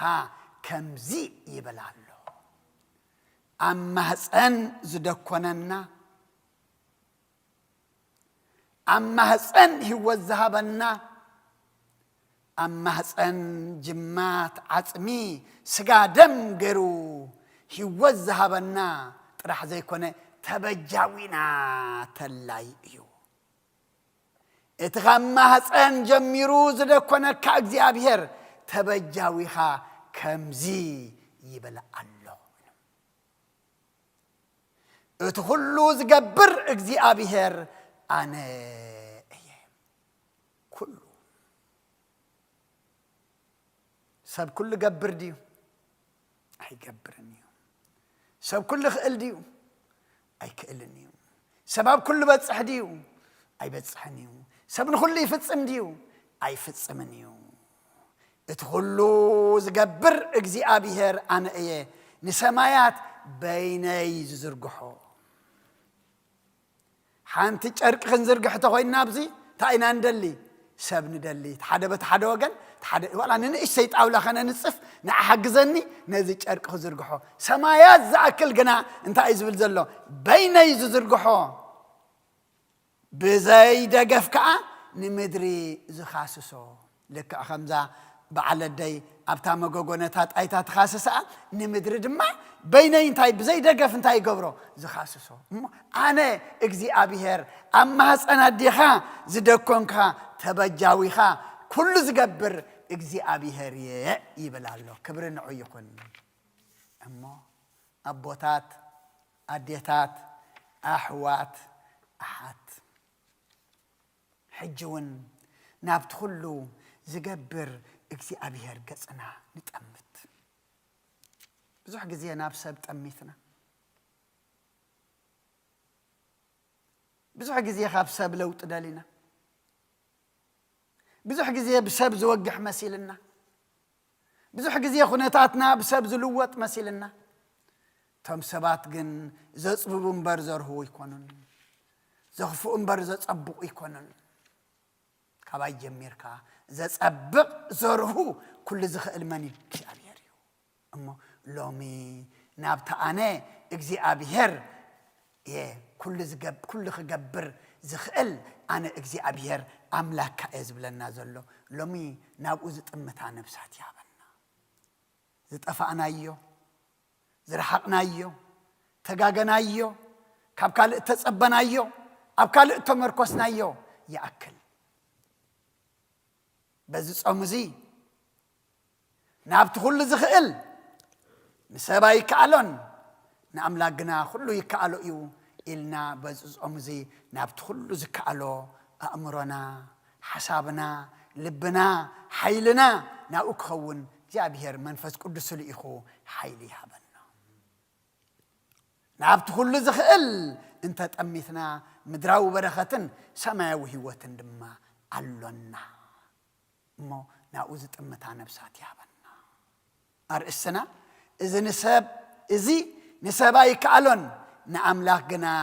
ከምዚ ይብላሎ ኣብ ማህፀን ዝደኮነና ኣብ ማህፀን ህይወት ዝሃበና ኣብ ማህፀን ጅማት ዓፅሚ ስጋ ደም ገይሩ ህይወት ዝሃበና ጥራሕ ዘይኮነ ተበጃዊና ተላይ እዩ اتغمى هسان جميرو زدكونا كأግዚአብሔር تبجاويها كمزي يبلع الله اتخلو زقبر እግዚአብሔር أنا كله سب كل قبر ديو أي قبرنيو سب كل خقل ديو أي كقلنيو سباب كل بتصح ديو أي بتصحنيو سبن خلي يفصم ديو أي فصمنيو اتخلو زقبر እግዚአብሔር أنا إيه نسمايات بيني زرقحو حانت ጨርቅ خنزرقح تخوينا نابزي تاينا ندلي سب ندلي تحدبت حدا وقن تحد ولا ننقش سيطاولا خنا نصف نحجزني نزي ጨርቅ خنزرقحو سمايات زاكل قنا انت عايز بالزلو بيني زرقحو بزي دقفكا نمدري زخاسسو لك خمزة بعد الدي أبتا مغوغونتات أيتا تخاسسا نمدري دما بيني انتاي بزي دقف انتاي قبرو زخاسسو أنا እግዚአብሔር أما هسأنا ديخا زدكونكا تبجاويخا كل زقبر እግዚአብሔር يبلالو كبرن عيكون أما أبوتات أديتات أحوات أحات حجون نابت خلو زقبر እግዚአብሔር قصنا نتأمت بزوح قزيه نابسب تأميتنا بزوح قزيه خابسب لو تدالينا بزوح قزيه بسب زوقح مسيلنا بزوح قزيه خناتاتنا بسب زلوت مسيلنا تم سبات قن زصببون برزر هو يكونن زخفون برزر صبق يكونن كباي جميركا زصبق زرهو كل زخل مني እግዚአብሔር اما لومي نابتا انا እግዚአብሔር كل خجبر زخل انا እግዚአብሔር املاك از بلنا زلو لومي نابو زطمتا نفسات يابنا زطفانايو زرحقنايو تغاغنايو كابكال تصبنايو ابكال تمركوسنايو ياكل بزي صمزي نابت كل زخل نسبا يكالون ناملاغنا كله يكالو يو إلنا بزي صمزي نابت كل زكالو أمرنا حسابنا لبنا حيلنا ناوك خون እግዚአብሔር መንፈስ ቅዱስ ለኢኹ حيلي هبنا نابت كل زخل انت تأميتنا مدراو برختن سماوي هيوتن دما علونا مو ناوز تأمتا نفسات يابنا أرئسنا إذا نسب إذي نسبا يكالون نأملاقنا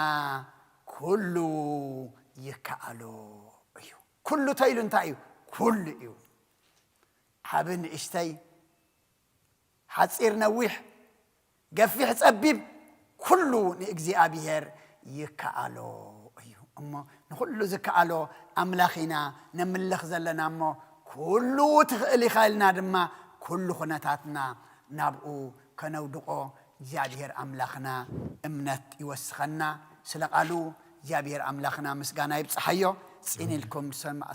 كله يكالو أيو كله تايلون تايو كل إيو حابن إشتاي حصير نويح قفيح صبيب كله نእግዚአብሔር يكالو ايو اما نخلو زكالو املاخنا نملخ زلنا اما كله تخلي خالنا دما كل خناتاتنا نابو كنودقو እግዚአብሔር املاخنا امنت يوسخنا سلقالو እግዚአብሔር املاخنا مسغانا يبصحيو ጽኒልኩም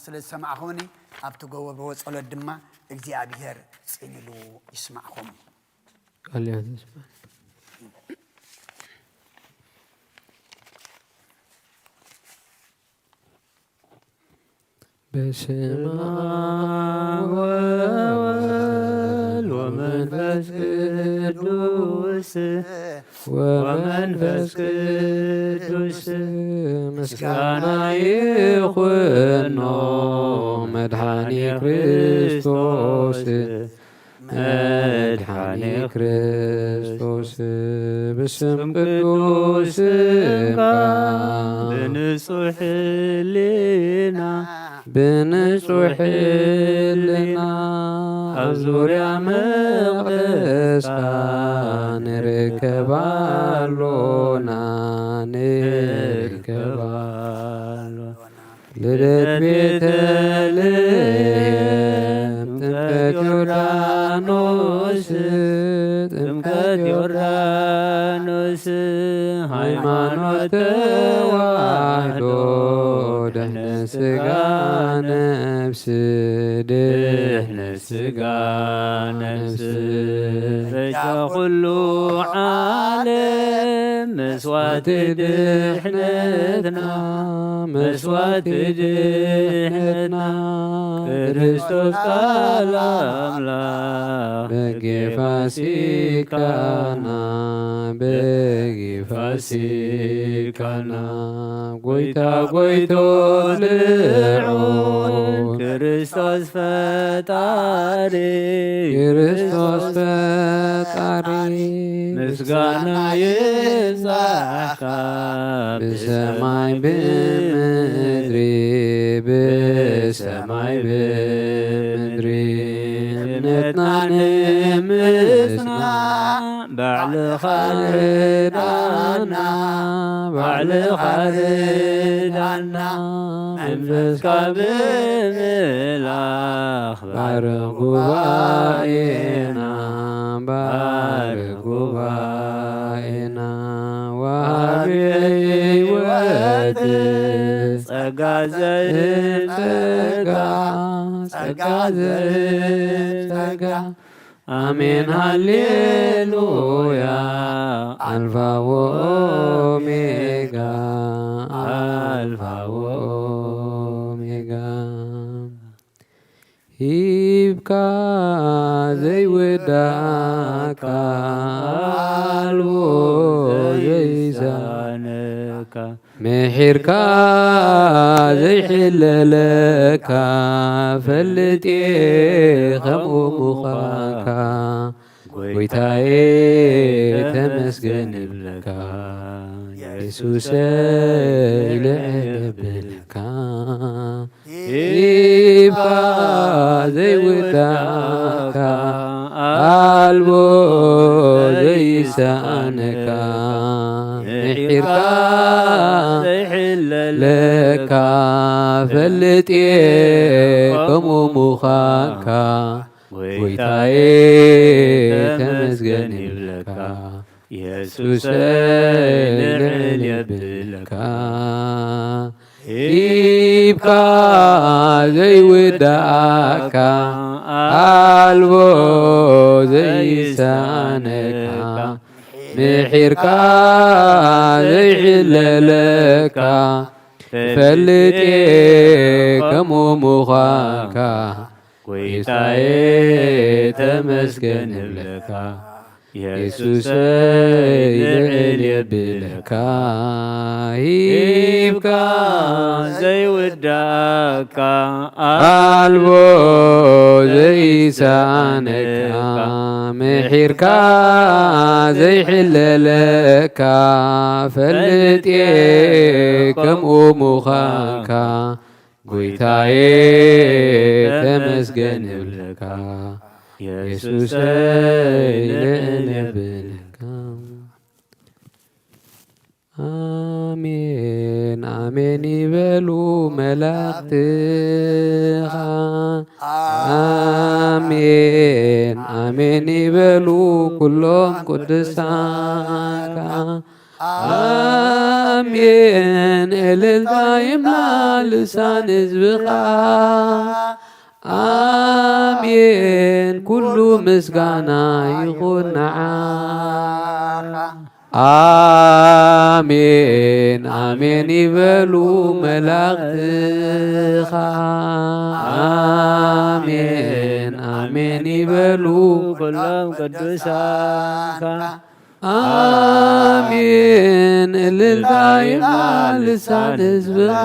ስለሰማኹኒ ኣብቲ ጎበሮ ጸሎት ድማ እግዚአብሔር ጽኒሉ ይስማዕኹም በስመ አብ ወወልድ ወመንፈስ ቅዱስ ወመንፈስ ቅዱስ ምስጋና ይኹኖ መድኃኒ ክርስቶስ መድኃኒ ክርስቶስ በስም ቅዱስ በንጹሕ ሕሊና بنصح لنا أزوريا مقدسا نركبالونا لدت بيتلهم تمكت يورانوس ሃይማኖት ተዋህዶ ደህነ ስጋ ነፍስ ረጃ ኩሉ ዓለም መስዋዕት ድሕነትና ክርስቶስ ቃል አምላክ በጌፋሲካና ጎይታ ጎይቶ ልዑል ክርስቶስ ፈጣሪ ምስጋና ይብዛሕካ በሰማይ ብምድሪ እምነትና ንምስና ባዕልኻ ርዳና መንፈስካ ብምምላኽ ባርክ ጉባኤና ወሃብ ሕይወት ጸጋ ዘእንጸጋ አሜን ሃሌሉያ አልፋ ወኦሜጋ ይብካ ዘይወዳእካ አልቦ ዘይሳነካ ምሒርካ ዘይሕለለካ ፈልጤ ከምኡ ምዃንካ ጎይታዬ ተመስገን ብለካ ኢየሱሰይ ልዕል ብለካ ይብካ ዘይውዳእካ አልቦ ዘይሳነካ ምሒርካ ዘይሕለለካ ፈልጤ ከምኡ ምዃንካ ጎይታዬ ተመስገን ይብለካ ኢየሱሰይ ልዕል የብለካ ይብካ ዘይውዳእካ አልቦ ዘይሳነካ ምሒርካ ዘይሕለለካ ፈልጤ ከምኡ ምዃንካ ጎይታዬ ተመስገን ይብለካ ኢየሱሰይ ልዕል የብለካ ይብካ ዘይውዳእካ አልቦ ዘይሳነካ ምሒርካ ዘይሕለለካ ፈልጤ ከምኡ ምዃንካ ጎይታዬ ተመስገን ይብለካ ኢየሱሰይ ንብልካ አሜን አሜን ይበሉ መላእክትኻ አሜን አሜን ይበሉ ኩሎም ቅዱሳንካ አሜን እልልታ ይምላ ልሳን ህዝብኻ አሜን ኩሉ ምስጋና ይኹን ንዓኻ አሜን አሜን ይበሉ መላእክትኻ አሜን አሜን ይበሉ ኩሎም ቅዱሳንካ አሜን እልልታ ይምላ ልሳን ህዝብኻ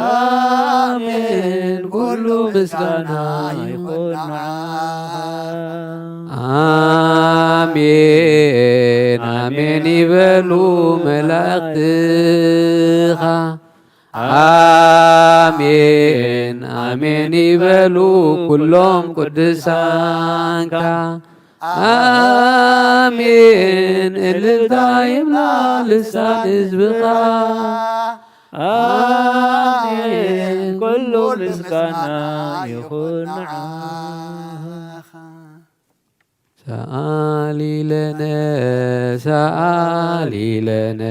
አሜን ኩሉ ምስጋና ይኹን አሜን አሜን ይበሉ መላእክትኻ አሜን አሜን ይበሉ ኩሎም ቅዱሳንካ አሜን እልልታ ይምላ ልሳን ህዝብኻ አሜን ኩሉ ምስጋና ይኹን ሰአሊ ለነ ሰአሊ ለነ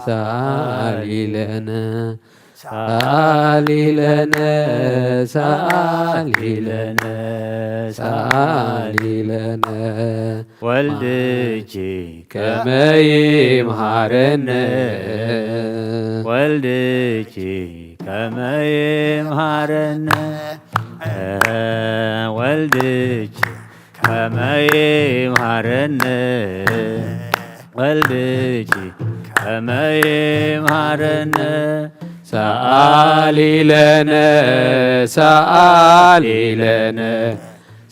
ሰአሊ ለነ ሰአሊ ለነ ሰአሊ ለነ ሰአሊ ለነ ወልድኪ ከመ ይምሃረነ ወልድኪ ከመ ይምሃረነ ወልድኪ ከመ ይምሃረነ ወልድኪ ከመ ይምሃረነ ሰአሊ ለነ ሰአሊ ለነ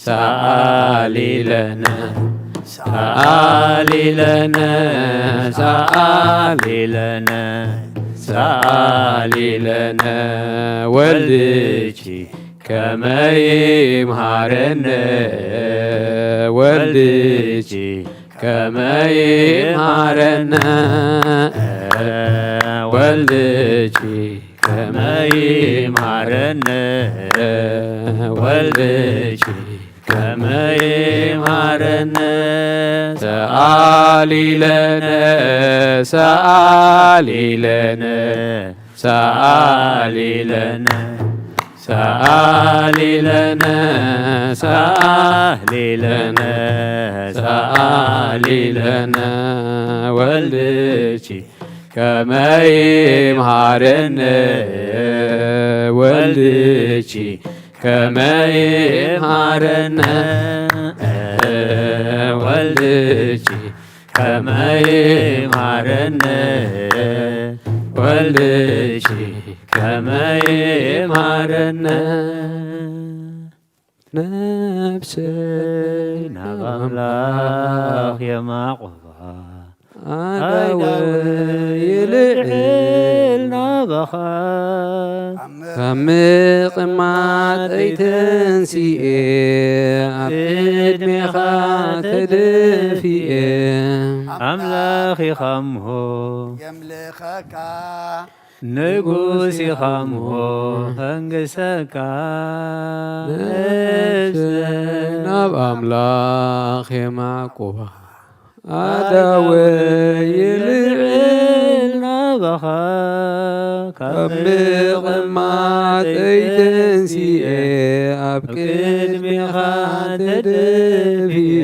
ሰአሊ ለነ ሰአሊ ለነ ሰአሊ ለነ ሰአሊ ለነ ወልድኪ ከመ ይምሃረነ ወልድኪ ከመ ይምሃረነ ወልድኪ ከመ ይምሃረነ ወልድኪ ከመ ይምሃረነ ሰአሊ ለነ ሰአሊ ለነ ሰአሊ ለነ ሰአሊ ለነ ሰአሊ ለነ ሰአሊ ለነ ወልድኪ ከመ ይምሃረነ ወልድኪ ከመ ይምሃረነ ወልድኪ ከመ ይምሃረነ ወልድኪ ከመ ይምሃረነ ነፍሰይ ናብ አምላኽ የማቁባ አደወ ይልዕል ናባኻ ካብ ምቕማጥ ኣይተንሲኤ ኣብ ቅድሜኻ ተደፊኤ አምላኽ ኢኻ እምሆ የምልኸካ ንጉስ ኢኻ እምሆ ህንግሰካ ነፍሰይ ናብ ኣምላኽ የማቁባ ኣዳወ ይልዕል ናባኻ ካብ ምቕማጥ ኣይተንሲኤ ኣብ ቅድሜኻ ተደፊኤ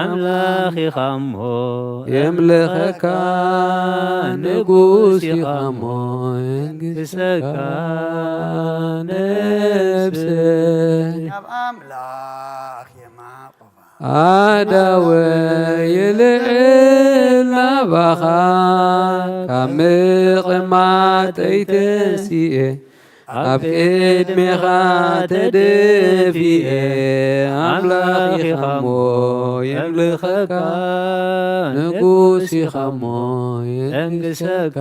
አምላኽ ኢኻ እምሆ የምልኸካ ንጉስ ኢኻ እሞ የንግሥካ ነፍሰይ ናብ ኣምላኽ የማቁባ ኣዳወ ይልዕል ናባኻ ካብ ምቕማጥ ኣይተንሲኤ ኣብ ቅድሜኻ ተደፊኤ ኣምላኽ ኢኻ እሞ የምልኸካ ንጉስ ኢኻ እሞ የንግሥካ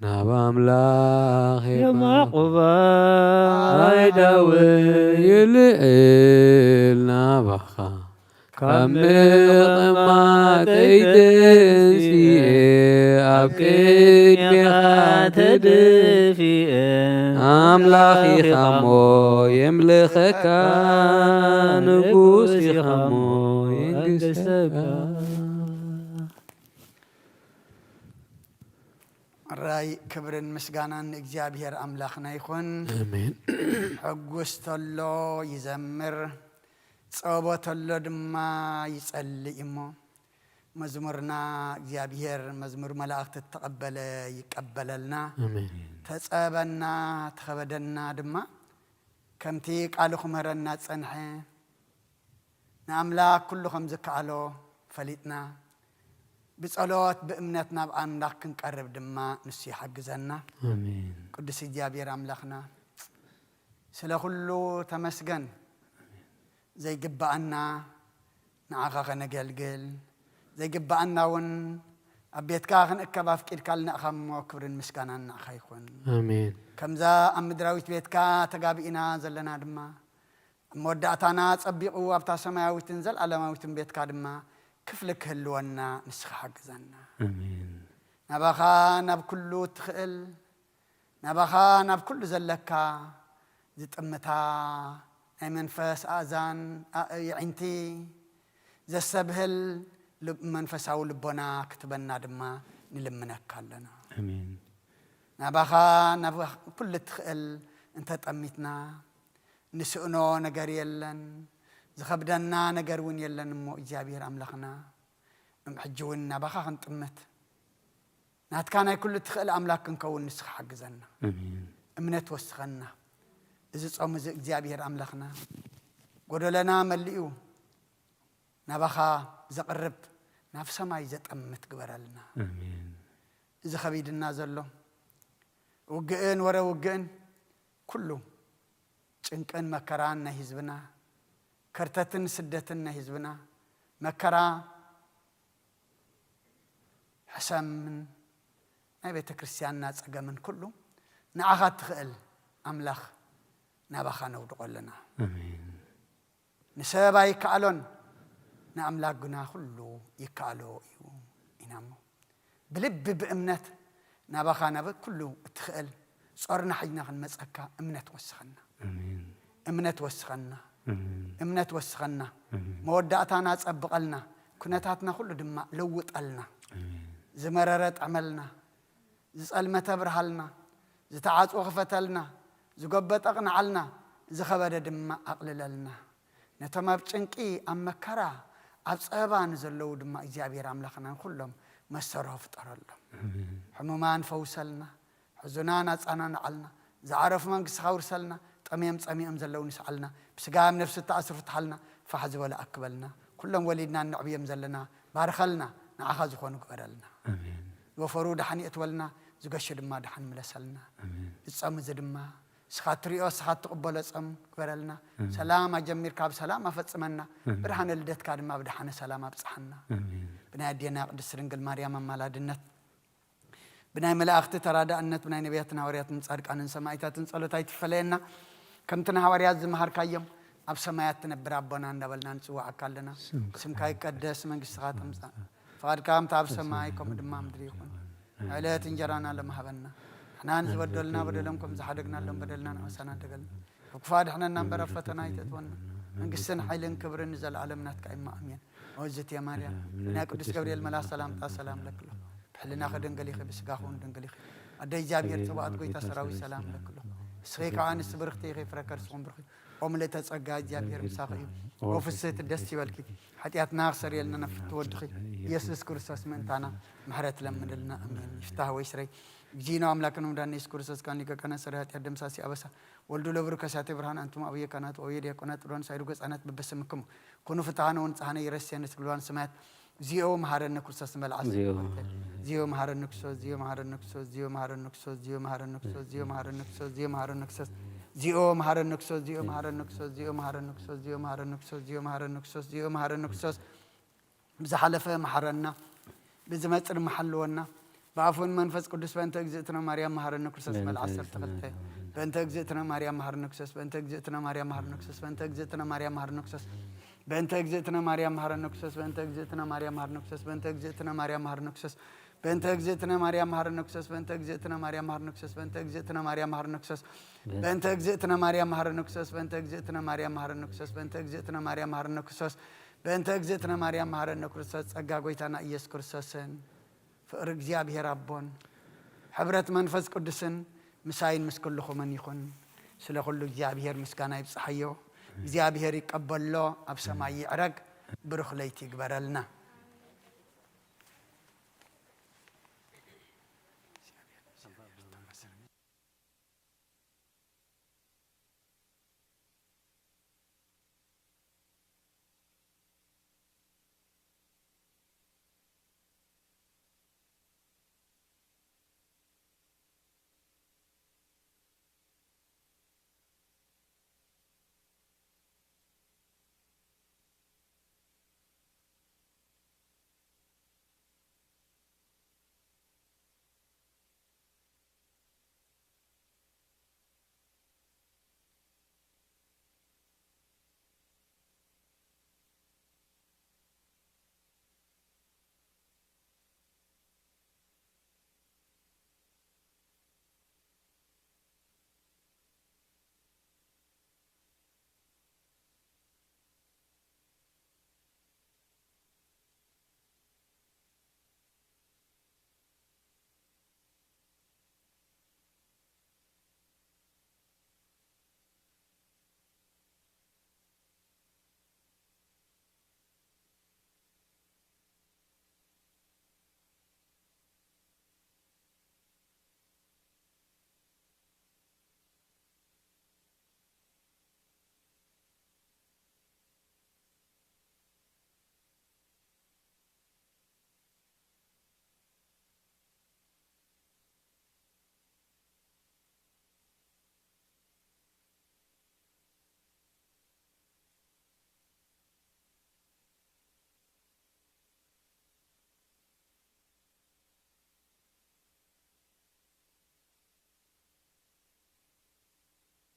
ناب أملاخ يمعقبا أيداوي يلئل نابخا كمقما تيدسي أبكيد تدفي أملاخي خمو يملخك نقوسي خمو ينقسك راي كبرن مسغانان እግዚአብሔር አምላክና ይኹን آمين ሕጉስተሎ ይዘምር ጸቦተሎ ድማ ይጸልይ እሞ መዝሙርና እግዚአብሔር መዝሙር መላእክት ተቀበለ ይቀበለልና آمين ተጸበና ተኸበደና ድማ ከምቲ ቃሉ ኹመረና ጸንሐ ንአምላክ ኩሉ ከም ዝከኣሎ ፈሊጥና بصلوات بأمنتنا بأملاك كنقرب دما نسي حجزنا آمين قدس እግዚአብሔር أملاكنا سلا كله تمسجن زي جبأنا نعاقا نجلجل زي جبأنا ون أبيت كاخن إكباف كير كالنا خم وكبرن مسكنا نخيخون آمين كم ذا أم دراويت بيت كا تجابئنا زلنا دما مودعتنا تصبقوا أبتا سماوي تنزل على ما بيت كا دما كفلك هلونا نسخ حجزنا آمين نبخا نب كله تخل نبخا نب كله زلكا زت أمتا أي منفس آذان يعنتي زي سبهل منفس أو لبنا كتبنا دما نلمنك كلنا آمين نبخا نب كل تخل أنت تأمتنا نسأنو نجار يلن زخبدنا نجارون يلن مو إجابير أملاخنا محجونا بخا خنطمت نات كان كل تخل أملاك نكون نسخ حجزنا آمين أمنت وسخنا إذا صوم إجابير أملاخنا قولوا لنا ملئو نبخا زقرب نفس ما يزت أمت قبرلنا آمين إذا خبيدنا زلوا وجئن ورا وجئن كله إن مكران نهزبنا كرتتن سدتن نهزبنا مكرا حسام من نبيت كريستيان ناس أجمن كله نعخت تخل أملاخ نبخنا ودقلنا آمين نسبة يكالون نأملاك جنا كله يكالو ينامو بلب بأمنت نبخنا بكله تخل صارنا حجنا خن مسكا أمنت وسخنا آمين أمنت وسخنا آمين أمنت وسخنا مودعتنا تسبقلنا كنتاتنا كله دم لوط قلنا زمررت عملنا زسأل برهلنا زتعاص وخفتلنا زقبت أقنعلنا زخبد دم أقللنا نتما بچنقي أم مكرا أبصابان زلو دم إجابير أملاخنا كلهم مسره فطر الله حمومان فوسلنا حزنان أصنان علنا زعرف من خورسلنا طميم زلو نسعلنا بسقام نفس التأثر فتحلنا فحز ولا أقبلنا كلهم وليدنا النعبي مزلنا بارخلنا نعخذ خون قبرلنا آمين وفرود حني أتولنا زقشد ما دحن ملسلنا آمين الصم زدما سخات ريو سخات قبل الصم قبرلنا سلام أجمير كاب سلام أفتسمنا برهان الدت كاد ما بدحن سلام أبصحنا آمين بنادينا قدس رنجل مريم مالادنت بناي ملاخت تراد أنت بناي نبياتنا ورياتنا صادق أن سمايتاتن صلوتاي تفلينا كمتنا هوريات زمهر كايم أب سماياتنا برابنا نبلنا نسوا أكلنا سمكاي قدس من قصات أمزا فقد كام تاب سمايكم دمام دريكم عليت إنجرانا لما هبنا إحنا نزودلنا بدلناكم زحدقنا لهم بدلنا نحسنا دقلنا وكفاد إحنا نمبر فتنا يتتونا من قصنا حيلن كبر نزل عالمنا تكايم أمين وزت يا مريم نا قدس جبريل ملا سلام تا سلام لك له بحلنا خدن قليخ بسقاخون دن قليخ أدي جابير تبعت قوي تسراوي سلام لك له سخيك عن السبرختي خي فركر سقوم برخي وملت تسقى جابير مساقي وفسيت الدستي والكي حتيات ناخسر يلنا نفت ودخي يسوس كرسوس من تانا محرت لمن لنا أمين يفتح ويسري جينا أملاكنا ودان يسكر سوس كان لك كنا سرعت يدم ساسي أبسا ولدو لبرو كساتي برهان أنتم أبيه كانت ويدي كانت رون سيروكس أنات ببسمكم كونوا فتحنا ونصحنا يرسيان سكلوان سمات زيو مهارن نكسوس ملعس زيو مهارن نكسوس زيو مهارن نكسوس زيو مهارن نكسوس زيو مهارن نكسوس زيو مهارن نكسوس زيو مهارن نكسوس زيو مهارن نكسوس زيو مهارن نكسوس زيو مهارن نكسوس زيو مهارن نكسوس زيو مهارن نكسوس زيو مهارن نكسوس بزحلفة محرنا بزمتر محلونا بعفون منفس قدس بنت اجزتنا مريم مهر النكسس مال عصر تغلطه بنت اجزتنا مريم مهر النكسس بنت اجزتنا مريم مهر النكسس بنت اجزتنا مريم مهر النكسس بنت اجزتنا مريم مهر النكسس بنت اجزتنا مريم مهر النكسس بنت اجزتنا مريم مهر النكسس بنت اجزتنا مريم مهر النكسس بنت اجزتنا مريم مهر النكسس بنت اجزتنا مريم مهر النكسس بنت اجزتنا مريم مهر النكسس بنت اجزتنا مريم مهر النكسس بنت اجزتنا مريم مهر النكسس بنت اجزتنا مريم مهر النكسس ጸጋ ጎይታና ኢየሱስ ክርስቶስን ፍቅር እግዚአብሔር አቦን ሕብረት መንፈስ ቅዱስን ምሳይን ምስኩልኹምን ይኹን ስለ ሁሉ እግዚአብሔር ምስጋና ይብጽሐዮ እግዚአብሔር ይቀበሎ ኣብ ሰማይ ይዕረግ ብሩኽ ለይቲ ይግበረልና